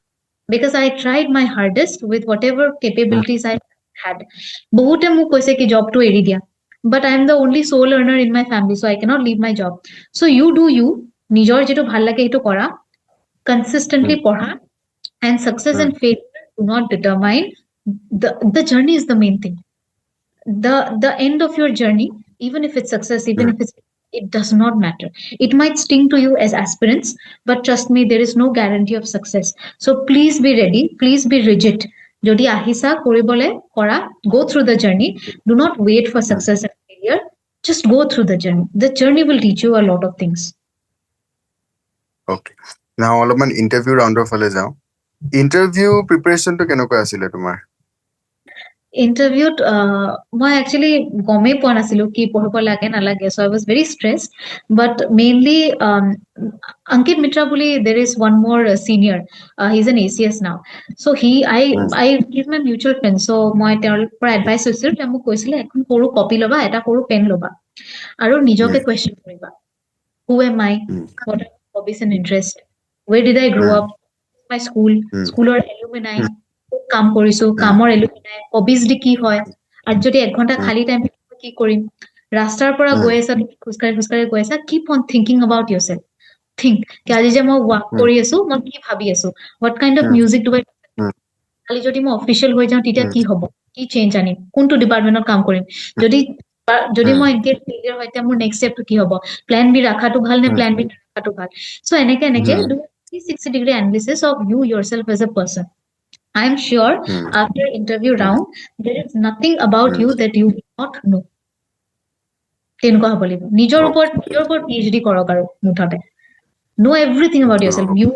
because I tried my hardest with whatever capabilities I had. বহুতে মোক কৈছে কি জবটো এৰি দিয়া, but I am the only sole earner in my family, so I cannot leave my job. So you do you, নিজৰ যেটো ভাল লাগে সেইটো কৰা, consistently পঢ়া, and success and failure do not determine the journey is the main thing. The end of your journey, even if it's success, even if it does not matter. It might sting to you as aspirants, but trust me, there is no guarantee of success. So please be ready, please be rigid. Jodi ahisa koribole kora, go through the journey. Do not wait for success and failure. Just go through the journey. The journey will teach you a lot of things. Okay. Now অলপমান interview ৰাউণ্ডৰ ফালে যাওঁ. Interview প্ৰিপাৰেচনটো কেনেকুৱা আছিলে তোমাৰ? ইণ্টাৰভিউত মই actually গমেই পোৱা নাছিলো কি পঢ়িব লাগে নালাগে, so I was very stressed, but mainly Ankit Mitra বুলি there is one more senior, he's an ACS now, so he's my mutual friend, so মই তেওঁৰ পৰা এডভাইচ লৈছিলো, তেওঁ মোক কৈছিলে এখন সৰু কপি ল'বা, এটা সৰু পেন ল'বা, আৰু নিজকে কুৱেশ্যন কৰিবা, who am I, what are my hobbies and interests, where did I grow up, my স্কুলৰ এলুমিনাই, কাম কৰিছো, কামৰ এলুমিনাই, হবিজ দি কি হয়, আৰু যদি 1 ঘণ্টা খালি টাইম কি কৰিম, ৰাস্তাৰ পৰা গৈ আছা, খোজকাঢ়ি গৈ আছা, keep on thinking about yourself. Think কি আজি যে মই ৱাক কৰি আছো, মই কি ভাবি আছো, what kind of music do I, খালি যদি মই অফিচিয়েল হৈ যাওঁ তেতিয়া কি হ'ব, কি চেঞ্জ আনিম, কোনটো ডিপাৰ্টমেণ্টত কাম কৰিম, যদি মই এনগেজ ফেইলিয়াৰ হয় তেতিয়া মোৰ নেক্সট ষ্টেপটো কি হ'ব, প্লেন বি ৰাখাটো ভাল নে প্লেন বি ৰাখাটো ভাল. চ' এনেকে do 360-degree analysis of you yourself as a person. I am sure after interview round, there is nothing about you that you do not know. তেনেকুৱা হ'ব লাগিব, নিজৰ ওপৰত PhD কৰক আৰু মুঠতে. Know everything about yourself. You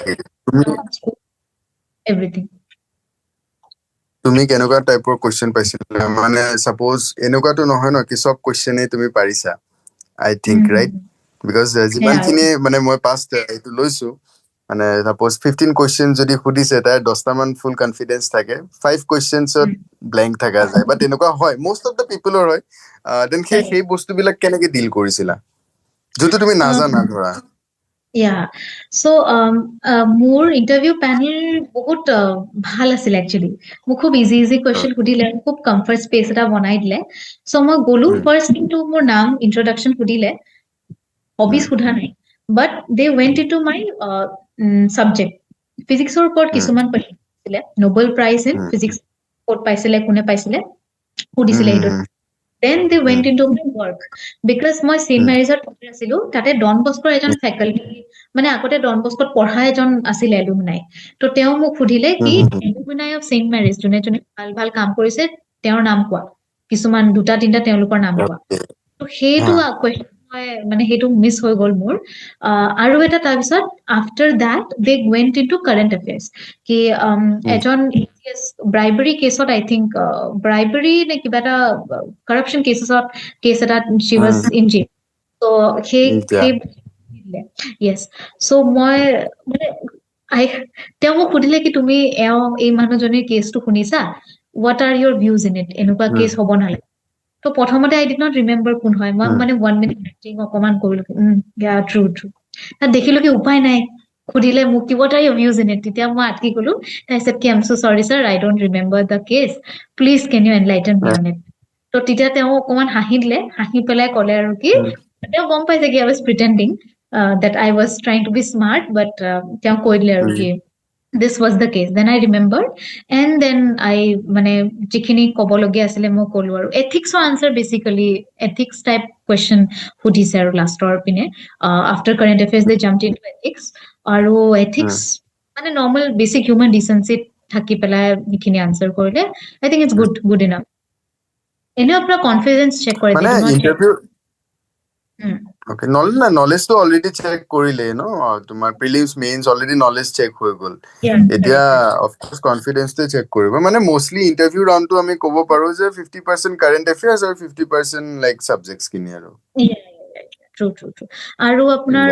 everything. তুমি কেনেকুৱা টাইপৰ কোৱেশ্চন পাইছিলা, মানে সাপোজ এনেকুৱাটো নহয় ন কি সব কোৱেশ্চনে তুমি পাৰিছা, আই থিংক ৰাইট, বিকজ যিমানখিনি মানে মই পাষ্ট এইটো লৈছো, মানে সাপোজ 15 কোৱেশ্চন যদি সুধিছে তাৰ 10টা মান ফুল কনফিডেন্স থাকে, 5 কোৱেশ্চনছত ব্ল্যাঙ্ক থাকা যায়, বাট এনেকুৱা হয় মোষ্ট অফ দ্য পিপলৰ হয়. দেন সেই বস্তুবিলাক কেনেকে ডিল কৰিছিলা যোনটো তুমি নাজানা ধৰা? Yeah. So মোৰ ইন্টাৰভিউ প্যানেল বহুত ভাল আছিল একচুয়ালি, মোক খুব ইজি কোৱেশ্চন সুধিলে, খুব কমফৰ্ট স্পেস এটা বনাই দিলে. সো মই গলো, ফাৰ্স্ট থিংটো মোৰ নাম ইন্ট্ৰোডাকশন সুধিলে, হবিজ সোধা নাই, but they went into my subject. ফিজিক্সৰ ওপৰত কিছুমান কোৱেশ্চন দিছিলে, নোবেল প্ৰাইজ ইন ফিজিক্স ক'ত পাইছিলে, কোনে পাইছিলে সুধিছিলে এইটো. Then they went into my work, because মই সেন্ট মেৰিজত পঢ়ি আছিলো, তাতে ডন বস্কোৰ এজন ফেকাল্টি, মানে আগতে ডন বস্কোত পঢ়া এজন আছিলে এলুমিনাই, তো তেওঁ মোক সুধিলে কি এলুমিনাই অফ সেন্ট মেৰিজ যোনে যোনে ভাল কাম কৰিছে তেওঁৰ নাম কোৱা, কিছুমান 2-3টা তেওঁলোকৰ নাম কোৱা. তো সেইটো কুৱেশ্চন মানে সেইটো মিছ হৈ গ'ল মোৰ. আৰু এটা তাৰপিছত after that they went into current affairs, কি এজন ব্ৰাইবেৰী কেছত, আই থিংক ব্ৰাইবেৰী নে কিবা এটা কৰাপশন কেছ এটা she was in jail. So সেই yes, so মই মানে তেওঁ মোক সুধিলে কি তুমি এই মানুহজনীৰ কেছটো শুনিছা, what are your views in it, এনেকুৱা কেছ হ'ব নালাগে. তো প্ৰথমতে আই ডিড নট ৰিমেম্বাৰ কোন হয় মই মানে 1 মিনিট এক্টিং অকমান কৰিলো ইয়া ট্ৰু তাত দেখিলো কি উপায় নাই খুদিলে মোক কি what are your views in it তেতিয়া মই আটকি গলো I said কি I'm so sorry sir I don't remember the case please can you enlighten me on it তো তেতিয়া তেওঁ অকমান হাঁহি দিলে হাঁহি পেলাই ক'লে আৰু কি তেওঁ গম পাইছে কি I was pretending that I was trying to be smart but তেওঁ কৈ দিলে আৰু কি this was the case then I remembered and then I মানে যিখিনি ক'বলগীয়া আছিলে মই ক'লো আৰু ethics answer basically ethics type question সুধিছে আৰু লাষ্টৰ পিনে after current affairs they jumped into ethics আৰু ethics মানে normal basic human decency থাকি পেলাই যিখিনি answer কৰিলে I think it's good enough এনে আপোনাৰ কনফিডেন্স চেক কৰে মানে they do not interview okay knowledge তো অলৰেডি চেক কৰিলে ন তোমাৰ prelims mains already knowledge check হৈ গ'ল এতিয়া অফকোৰ্স কনফিডেন্সটো চেক কৰিব মানে মোস্টলি ইন্টাৰভিউ ৰাউণ্ডটো আমি ক'ব পাৰো যে 50% কাৰেণ্ট এফেয়াৰ্স আৰু 50% লাইক সাবজেক্টস কিনি আৰু true আৰু আপোনাৰ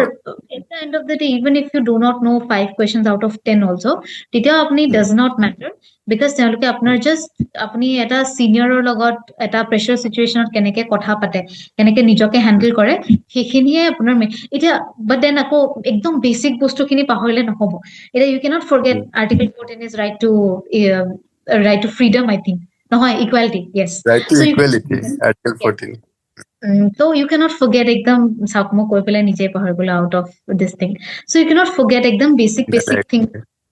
at the end of the day even if you do not know 5 questions out of 10 also তেতিয়া আপুনি does not matter because তেওঁলোকে আপোনাৰ just আপুনি এটা সিনিয়ৰৰ লগত এটা প্ৰেছাৰ সিচুৱেচনত কেনেকে কথা পাতে কেনেকে নিজকে হ্যান্ডল কৰে সেইখিনিয়ে আপোনাৰ এটা but then আকৌ একদম বেসিক বস্তুখিনি পাহৰিলে নহব এটা you cannot forget article 14 is right to freedom I think নহয় equality yes right two so you equality article 14 so you cannot forget ekdam sakmo koi pela nije pahar gola out of this thing so you cannot forget ekdam basic thing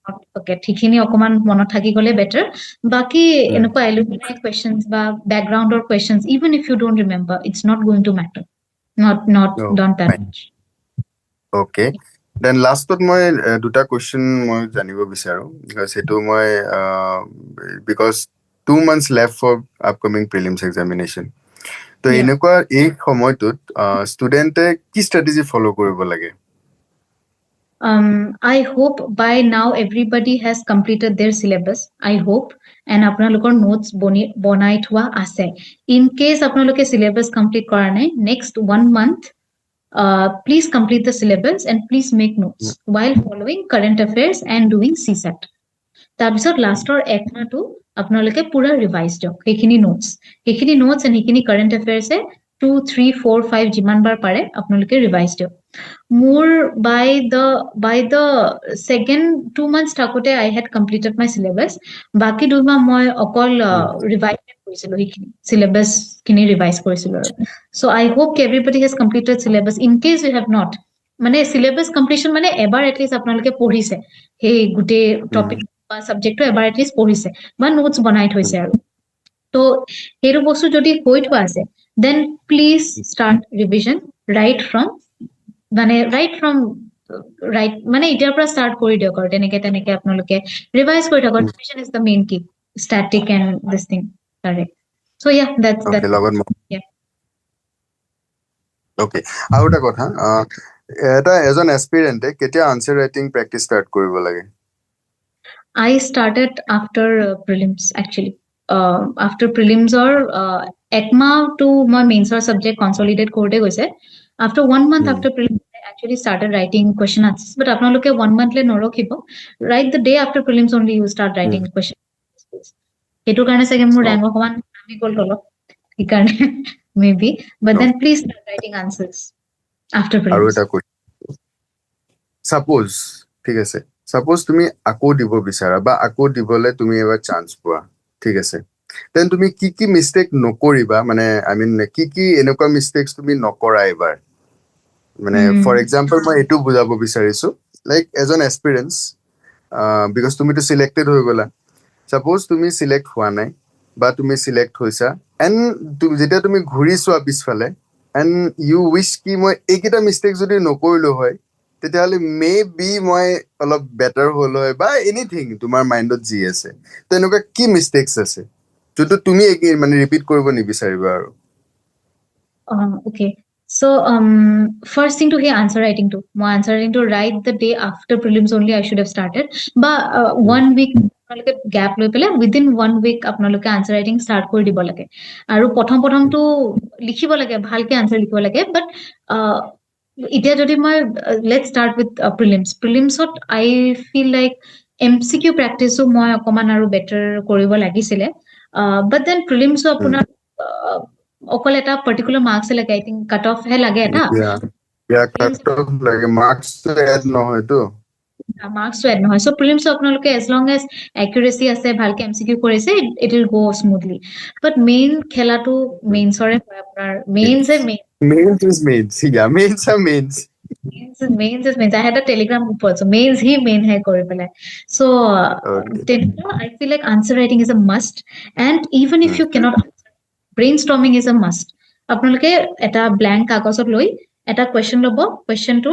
not forget thikini okoman monot thaki gole better baki enoko alumni questions ba background or questions even if you don't remember it's not going to matter not No, don't that fine. much okay then লাষ্টত মই দুটা question মই জানিব বিচাৰো because সেইটো মই because 2 months left for upcoming prelims examination তো Yeah. এনেকুৱা এই সময়টোত ষ্টুডেণ্টে কি ষ্ট্ৰেটেজি ফ'ল' কৰিব লাগে I hope by now everybody has completed their syllabus. I hope. And আপোনালোকৰ notes বনাই থোৱা আছে. In case আপোনালোকে syllabus complete কৰা নাই, next 1 month, please complete the syllabus and please make notes while following current affairs and doing CSAT. তাৰপিছত লাষ্টৰ এক মাহটো আপোনালোকে পুৰা ৰিভাইজ দিয়ক সেইখিনি নোটছ and সেইখিনি কাৰেণ্ট এফেয়াৰ্ছে 2 3 4 5 যিমান বাৰ পাৰে আপোনালোকে ৰিভাইজ দিয়ক মোৰ by the second 2 months থাকোতে I had completed my syllabus বাকি 2 মাহ মই অকল ৰিভাইজ কৰিছিলো সেইখিনি syllabus খিনি ৰিভাইজ কৰিছিলো so I hope everybody has completed syllabus in case you have not মানে syllabus completion মানে এবাৰ at least আপোনালোকে পঢ়িছে সেই গুটে টপিক বা সাবজেক্টটো এবাৰ at least পঢ়িছে বা নোটছ বনাই থৈছে আৰু তো হেৰু বস্তু যদি হৈ থোৱা আছে then please start revision right from মানে এতিয়াৰ পৰা start কৰি দিয়ক আৰু তেনেকে আপোনালোকে ৰিভাইজ কৰি থাকক revision is the main key static and this thing correct so yeah that's okay লগত yeah ওকে আৰু এটা কথা এটা এজন এস্পিৰেণ্টে কেতিয়া আনসাৰ ৰাইটিং প্ৰেক্টিছ ষ্টাৰ্ট কৰিব লাগে I started after prelims actually. After prelims or ECMA to my mains or subject consolidate code goise. After 1 month after prelims, I actually started writing question answers. But apna loke 1 month le norokhibo. Right the day after prelims only you start writing question answers. Hetu karone second more rank okoman ami gol tolo. Hikarne maybe. But then please start writing answers after আৰু prelims. এটা question suppose ঠিক আছে suppose তুমি আকৌ দিব বিচাৰা বা আকৌ দিবলৈ তুমি এবাৰ চান্স পোৱা ঠিক আছে দেন তুমি কি মিষ্টেক নকৰিবা মানে আই মিন কি এনেকুৱা মিষ্টেকস তুমি নকৰা এবাৰ মানে ফৰ এক্সাম্পল মই এইটো বুজাব বিচাৰিছো লাইক এজন এক্সপিৰিয়েন্স বিকজ তুমিতো সিলেক্টেড হৈ গলা সাপোজ তুমি সিলেক্ট হোৱা নাই বা তুমি সিলেক্ট হৈছা এণ্ড যেতিয়া তুমি ঘূৰি চোৱা পিছফালে এণ্ড ইউ উইচ কি মই এইকেইটা মিষ্টেক যদি নকৰিলো হয় তেতিয়াহ'লে মে বি মই অলপ বেটাৰ হ'ল হয় বা এনিথিং তোমাৰ মাইণ্ডত যি আছে তো এনেকুৱা কি মিষ্টেকছ আছে যোনটো তুমি মানে ৰিপিট কৰিব নিবিচাৰিবা আৰু Okay. So, first thing to hear answer writing to. My answer writing to write the day after prelims only I should have started. But 1 week gap লৈ পেলাই within 1 week আপোনালোকে answer writing start কৰি দিব লাগে আৰু প্ৰথম তো লিখিব লাগে ভালকে answer লিখিব লাগে but এতিয়া যদি মই let's start with prelimsত I feel like MCQ practice মই অকমান আৰু better কৰিব লাগিছিলে but then prelims আপোনাৰ অকল এটা পাৰ্টিকুলাৰ মাৰ্কছ লাগে আই থিংক কাট অফ হে লাগে এটা ইয়া কাট অফ লাগে মার্কস তো এড নহয় তো মাৰ্কছটো এড নহয় চ' প্ৰিলিমছ আপোনালোকে এজ লং এজ একুৰেচি আছে ভালকে এমচিকিউ কৰিছে it will go smoothly but main খেলাটো মেইনছৰে হয় আপোনাৰ mains Mains is mains. Yeah, mains are mains. Mains is mains. I had a telegram group also. Mains he main hai kore pala. So Okay. I feel like answer writing is a must. And even if you cannot answer, brainstorming is a must. আপোনালোকে এটা blank কাগজত লৈ এটা question লব question টো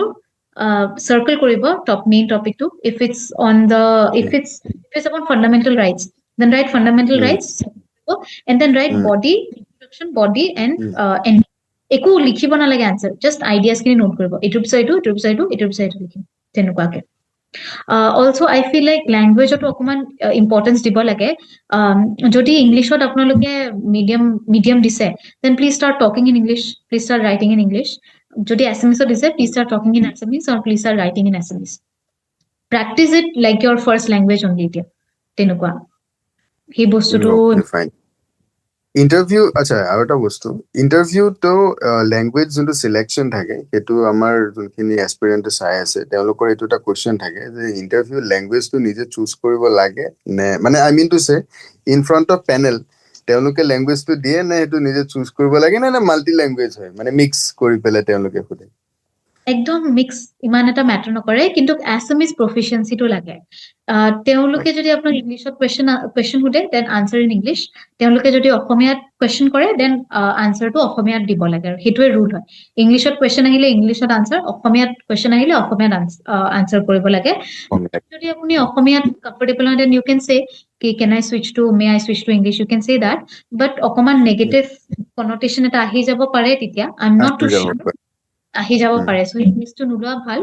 circle কৰিব top main topic টো if it's upon fundamental rights then write fundamental rights and then write body introduction body and end একো লিখিব নালাগে আনসাৰ জাস্ট আইডিয়াস খিনি নোট কৰিব এইটোৰ পিছত এইটো লিখিম তেনেকুৱাকে অলসো আই ফিল লাইক ল্যাঙ্গুৱেজটো অকমান ইম্পৰ্টেন্স দিব লাগে যদি ইংলিশত আপোনালোকে মিডিয়াম দিছে then please start talking in English please start writing in English যদি এছএমএছ দিছে please start talking in SMS or please start writing in SMS practise it like your first language only এতিয়া তেনেকুৱা সেই বস্তুটো Okay, fine. Interview আচ্ছা আৰু এটা বস্তু ইন্টাৰভিউটো ল্যাঙ্গুৱেজ যোনটো সিলেকশন থাকে সেইটো আমাৰ যোনখিনি এক্সপেৰিয়েন্টে চাই আছে তেওঁলোকৰ এইটো এটা কোৱেশ্চন থাকে যে ইন্টাৰভিউ ল্যাঙ্গুৱেজটো নিজে চুজ কৰিব লাগে নে মানে I mean to say in front of panel তেওঁলোকে ল্যাঙ্গুৱেজটো দিয়ে নে সেইটো নিজে চুজ কৰিব লাগে নে মাল্টি ল্যাঙ্গুৱেজ হয় মানে মিক্স কৰি পেলাই তেওঁলোকে সোধে একদম মিক্স ইমান এটা ম্যাটাৰ নকৰে কিন্তু এছএমএছ প্ৰফিচিয়েন্সিটো লাগে তেওঁলোকে যদি আপোনাৰ ইংলিশত কোৱেশ্চন সোধে দেন আনসাৰ ইন ইংলিশ তেওঁলোকে যদি অসমীয়াত কোৱেশ্চন কৰে দেন আনসাৰটো অসমীয়াত দিব লাগে আৰু সেইটোৱে ৰুল হয় ইংলিশত কোৱেশ্চন আহিলে ইংলিশত আনসাৰ অসমীয়াত কোৱেশ্চন আহিলে অসমীয়াত আনসাৰ কৰিব লাগে যদি আপুনি অসমীয়াত কমফৰ্টেবল হয় দেন ইউ কেন সে কি can I switch to may I switch to English you can say that বাট অকমান নেগেটিভ কনোটেশন এটা আহি যাব পাৰে তেতিয়া আই এম নট টু শিওৰ আহি যাব পাৰে সো ইংলিশটো নোলোৱা ভাল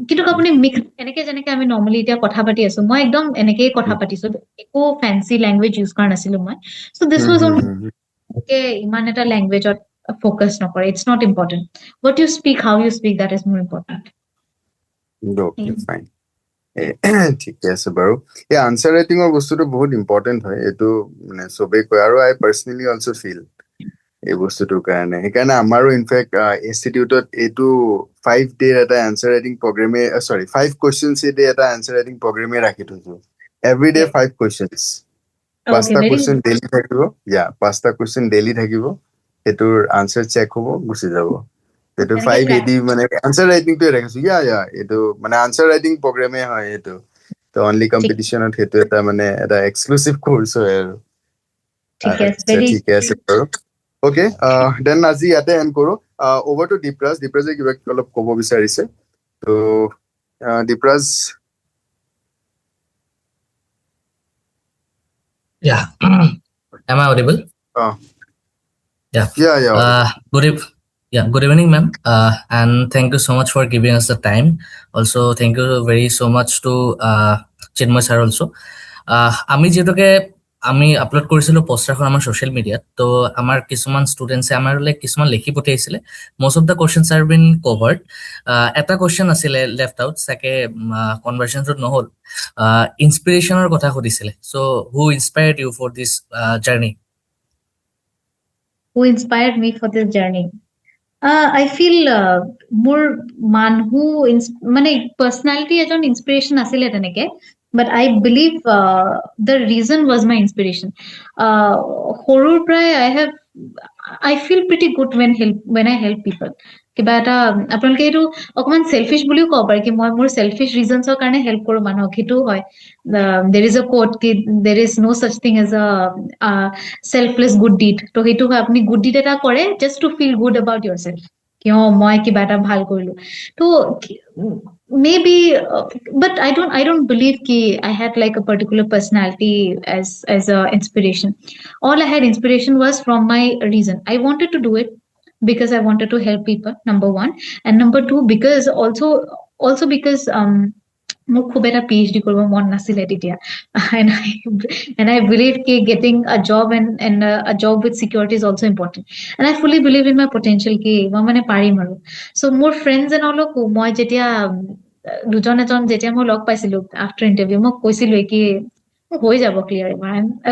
কিন্তু আপুনি মিক্স এনেকে যেনেকে আমি নৰ্মালি এতিয়া কথা পাতি আছো মই একদম এনেকেই কথা পাতিছো একো ফ্যান্সি ল্যাঙ্গুৱেজ ইউজ কৰা নাছিলো মই সো দিস ওয়াজ অনলি ইমান এটা ল্যাঙ্গুৱেজত ফোকাস নকৰে it's not important what you speak how you speak that is more important Okay, fine. ঠিকে আছে বাৰু এই আনসাৰ ৰাইটিঙৰ বস্তুটো বহুত ইম্পৰ্টেন্ট হয় এইটো মানে সবেই কয় আৰু আই পাৰ্সোনালি অলসো ফিল এই বস্তুটোৰ কাৰণে সেইকাৰণে আমাৰো ইনফেক্ট ইনষ্টিটিউটত এইটো 5 ডে এটা আনসাৰ ৰাইটিং প্ৰগ্ৰামে সৰি 5 কোৱেশ্চনছ এ ডে এটা আনসাৰ ৰাইটিং প্ৰগ্ৰামে ৰাখি থৈছো এভৰি ডে 5 কোৱেশ্চনছ পাঁচটা কোৱেশ্চন ডেইলি থাকিব পাঁচটা কোৱেশ্চন ডেইলি থাকিব সেইটোৰ আনসাৰ চেক হ'ব গুচি যাব এইটো 5 এডি মানে আনসাৰ ৰাইটিংটো ৰাখিছো এইটো মানে আনসাৰ ৰাইটিং প্ৰগ্ৰামে হয় এইটো তো অনলি কম্পিটিশনত সেইটো এটা মানে এটা এক্সক্লুসিভ কোৰ্স হয় আৰু ঠিক আছে বাৰু Okay, then আজি ইয়াতে এন্ড কৰো over to Deepraz কিবা অলপ ক'ব বিচাৰিছে তো Deepraz Yeah. Am I audible? Yeah. Good evening, ma'am. And thank you so much for giving us the time. Also, thank you very so much to Chinmoy sir also. আমি যেহেতুকে আমি upload কৰিছিলো পোষ্টাৰখন আমাৰ social মিডিয়াত তো আমাৰ কিছুমান ষ্টুডেন্টছে আমাৰ কিছুমান লিখি পঠাইছিলে most of the questions are been covered এটা কোৱেশ্চন আছিলে লেফট আউট চাকে কনভাৰচেনছত নহল ইনস্পিৰেশনৰ কথা সুধিছিলে so who inspired you for this journey? Who inspired me for this journey? I feel more manhu মানে personality এজন inspiration asile teneke but I believe the reason was my inspiration horror pray I feel pretty good when I help people কিবা এটা আপোনালোকে এইটো অকমান shellfish বুলিও ক'ব পাৰে কি মই মোৰ সেলফিশ ৰিজনছৰ কাৰণে হেল্প কৰো মানুহক সেইটো হয় there is a quote ki there is no such thing as a selfless good deed তো সেইটো হয় আপুনি good deed এটা কৰে just to feel good about yourself কিয় মই কিবা এটা ভাল কৰিলো তো maybe but I don't believe ki I had like a particular personality as a inspiration all I had inspiration was from my reason I wanted to do it because I wanted to help people number 1 and number 2 because also because মোক খুব এটা PhD কৰিব মন নাছিলে তেতিয়া and I believe ki getting a job and a job with security is also important and I fully believe in my potential ki মই মানে পাৰিম আৰু so মোৰ friends and all মই যেতিয়া দুজন এজন যেতিয়া মই লগ পাইছিলো after interview মই কৈছিলো কি হৈ যাব ক্লিয়াৰ এবাৰ I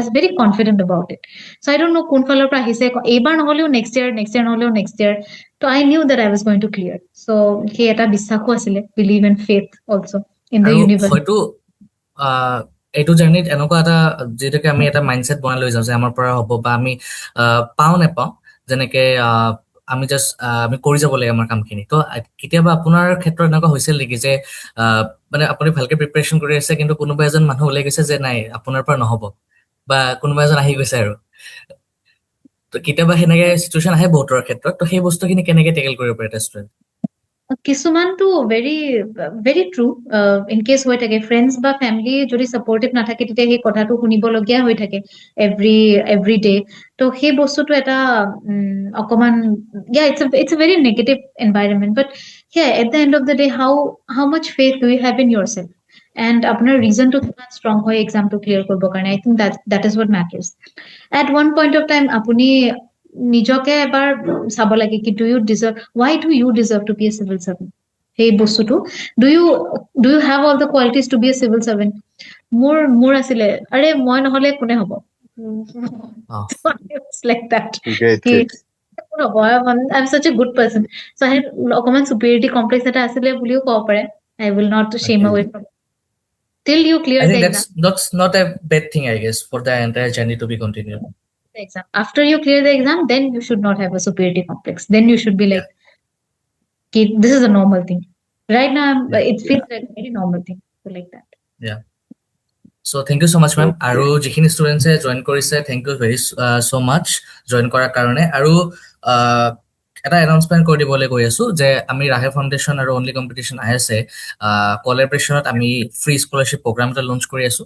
was very confident about it so I don't know কোন ফালৰ পৰা আহিছে এইবাৰ নহলেও next year নহলেও next year so I knew that I was going to clear so সেই এটা বিশ্বাসো আছিলে believe and faith also in the আৰু universe হয়তো এইটো জাৰ্নিত এনেকুৱা এটা যিটোকে আমি এটা মাইণ্ডছেট বনাই লৈ যাওঁ যে আমাৰ পৰা হ'ব বা আমি পাওঁ নেপাওঁ যেনেকে আমি জাষ্ট আমি কৰি যাব লাগে আমাৰ কামখিনি তো কেতিয়াবা আপোনাৰ ক্ষেত্ৰত এনেকুৱা হৈছিল নেকি যে মানে আপুনি ভালকে প্ৰিপাৰেচন কৰি আছে কিন্তু কোনোবা এজন মানুহ ওলাই গৈছে যে নাই আপোনাৰ পৰা নহ'ব বা কোনোবা এজন আহি গৈছে আৰু তো কেতিয়াবা সেনেকে চিটুৱেশ্যন আহে বহুতৰ ক্ষেত্ৰত তো সেই বস্তুখিনি কেনেকে টেকেল কৰিব পাৰে এটা ষ্টুডেণ্ট কিছুমানটো very true in case হৈ থাকে friends বা family যদি supportive নাথাকে তেতিয়া সেই কথাটো শুনিবলগীয়া হৈ থাকে every day তো সেই বস্তুটো এটা অকমান yeah it's a very negative environment but yeah at the end of the day how much faith do you have in yourself and আপোনাৰ reason to কিমান strong হয় exam to clear কৰিবৰ কাৰণে I think that is what matters at one point of time আপুনি নিজকে এবাৰ চাব লাগে কি why do you deserve to be a civil servant সেই বস্তুটো do you have all the qualities to be a civil servant মোৰ আছিলে আৰে মই নহলে কোনে হ'ব it's like that Great, কি great. I'm such a good person so I had অকমান superiority complex এটা আছিলে বুলিও ক'ব পাৰে I will not shame Okay. away from it. Till you clear I think the that's not a bad thing, I guess, for the entire journey to be continued. exam after you clear the exam then you should not have a superiority complex then you should be like okay, this is a normal thing right now Yeah. it feels like a very normal thing so like that Yeah. So thank you so much, ma'am. আৰু যিখিনি ষ্টুডেণ্টছে join কৰিছে thank you very so much join কৰাৰ কাৰণে আৰু এটা announcement কৰি দিবলৈ গৈ আছো যে আমি ৰাহে ফাউণ্ডেশ্যন আৰু অনলি কম্পিটিশ্যন ISA কলাবৰেশ্যনত আমি ফ্ৰী স্কলাৰশ্বিপ প্ৰগ্ৰাম এটা লঞ্চ কৰি আছো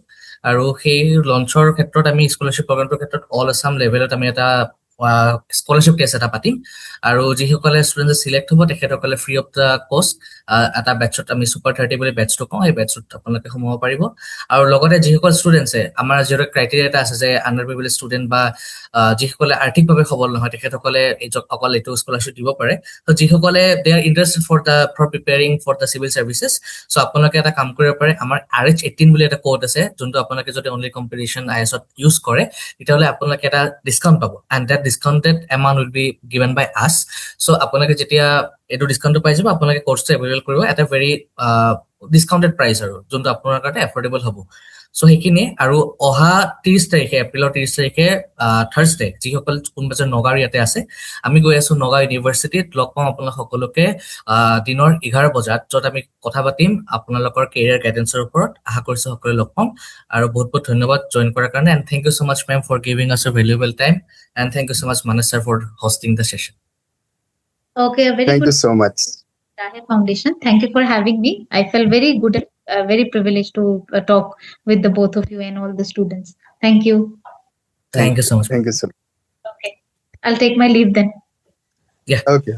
আৰু সেই লঞ্চৰ ক্ষেত্ৰত আমি স্কলাৰশ্বিপ প্ৰগ্ৰামটোৰ ক্ষেত্ৰত অল আছাম লেভেলত আমি এটা স্কলাৰশ্বিপ টেষ্ট এটা পাতিম আৰু যিসকলে ষ্টুডেণ্টে চিলেক্ট হ'ব তেখেতসকলে ফ্ৰী অফ দ্য কষ্ট এটা বেটছত আমি ছুপাৰ 30 বুলি বেটছটো কওঁ এই বেটছত আপোনালোকে সোমাব পাৰিব আৰু লগতে যিসকল ষ্টুডেণ্টছে আমাৰ যিহেতু ক্ৰাইটেৰিয়া এটা আছে যে আণ্ডাৰ প্ৰিভিলেজ ষ্টুডেণ্ট বা যিসকলে আৰ্থিকভাৱে সবল নহয় তেখেতসকলে অকল এইটো স্কলাৰশ্বিপ দিব পাৰে তো যিসকলে they are interested for preparing for the civil services so' আপোনালোকে এটা কাম কৰিব পাৰে আমাৰ RH18 বুলি এটা কোড আছে যোনটো আপোনালোকে যদি অনলি কম্পিটিশ্যন ISত ইউজ কৰে তেতিয়াহ'লে আপোনালোকে এটা ডিছকাউণ্ট পাব and that discounted amount will be given by us so' আপোনালোকে যেতিয়া এইটো ডিছকাউণ্টটো পাই যাব আপোনালোকে কোৰ্চটো এভেইলেবল কৰিব এটা ভেৰি ডিছকাউণ্টেড প্ৰাইচ আৰু যোনটো আপোনাৰ কাৰণে এফৰ্ডেবল হ'ব চ' সেইখিনি আৰু অহা 30 তাৰিখে এপ্ৰিলৰ 30 তাৰিখে থাৰ্ছডে যিসকল কোনোবাজন নগাঁৱৰ ইয়াতে আছে আমি গৈ আছো নগাঁও ইউনিভাৰ্চিটিত লগ পাম আপোনালোক সকলোকে দিনৰ 11 বজাত য'ত আমি কথা পাতিম আপোনালোকৰ কেৰিয়াৰ গাইডেন্সৰ ওপৰত আশা কৰিছো সকলোৱে লগ পাম আৰু বহুত বহুত ধন্যবাদ জইন কৰাৰ কাৰণে and thank you so much ma'am for giving us a valuable time and thank you so much Manas sir for hosting the session. okay a very Thank good you so much. Rahe Foundation thank you for having me I felt very good and very privileged to talk with the both of you and all the students thank you Thank you so much. Thank you so much. okay I'll take my leave then Okay.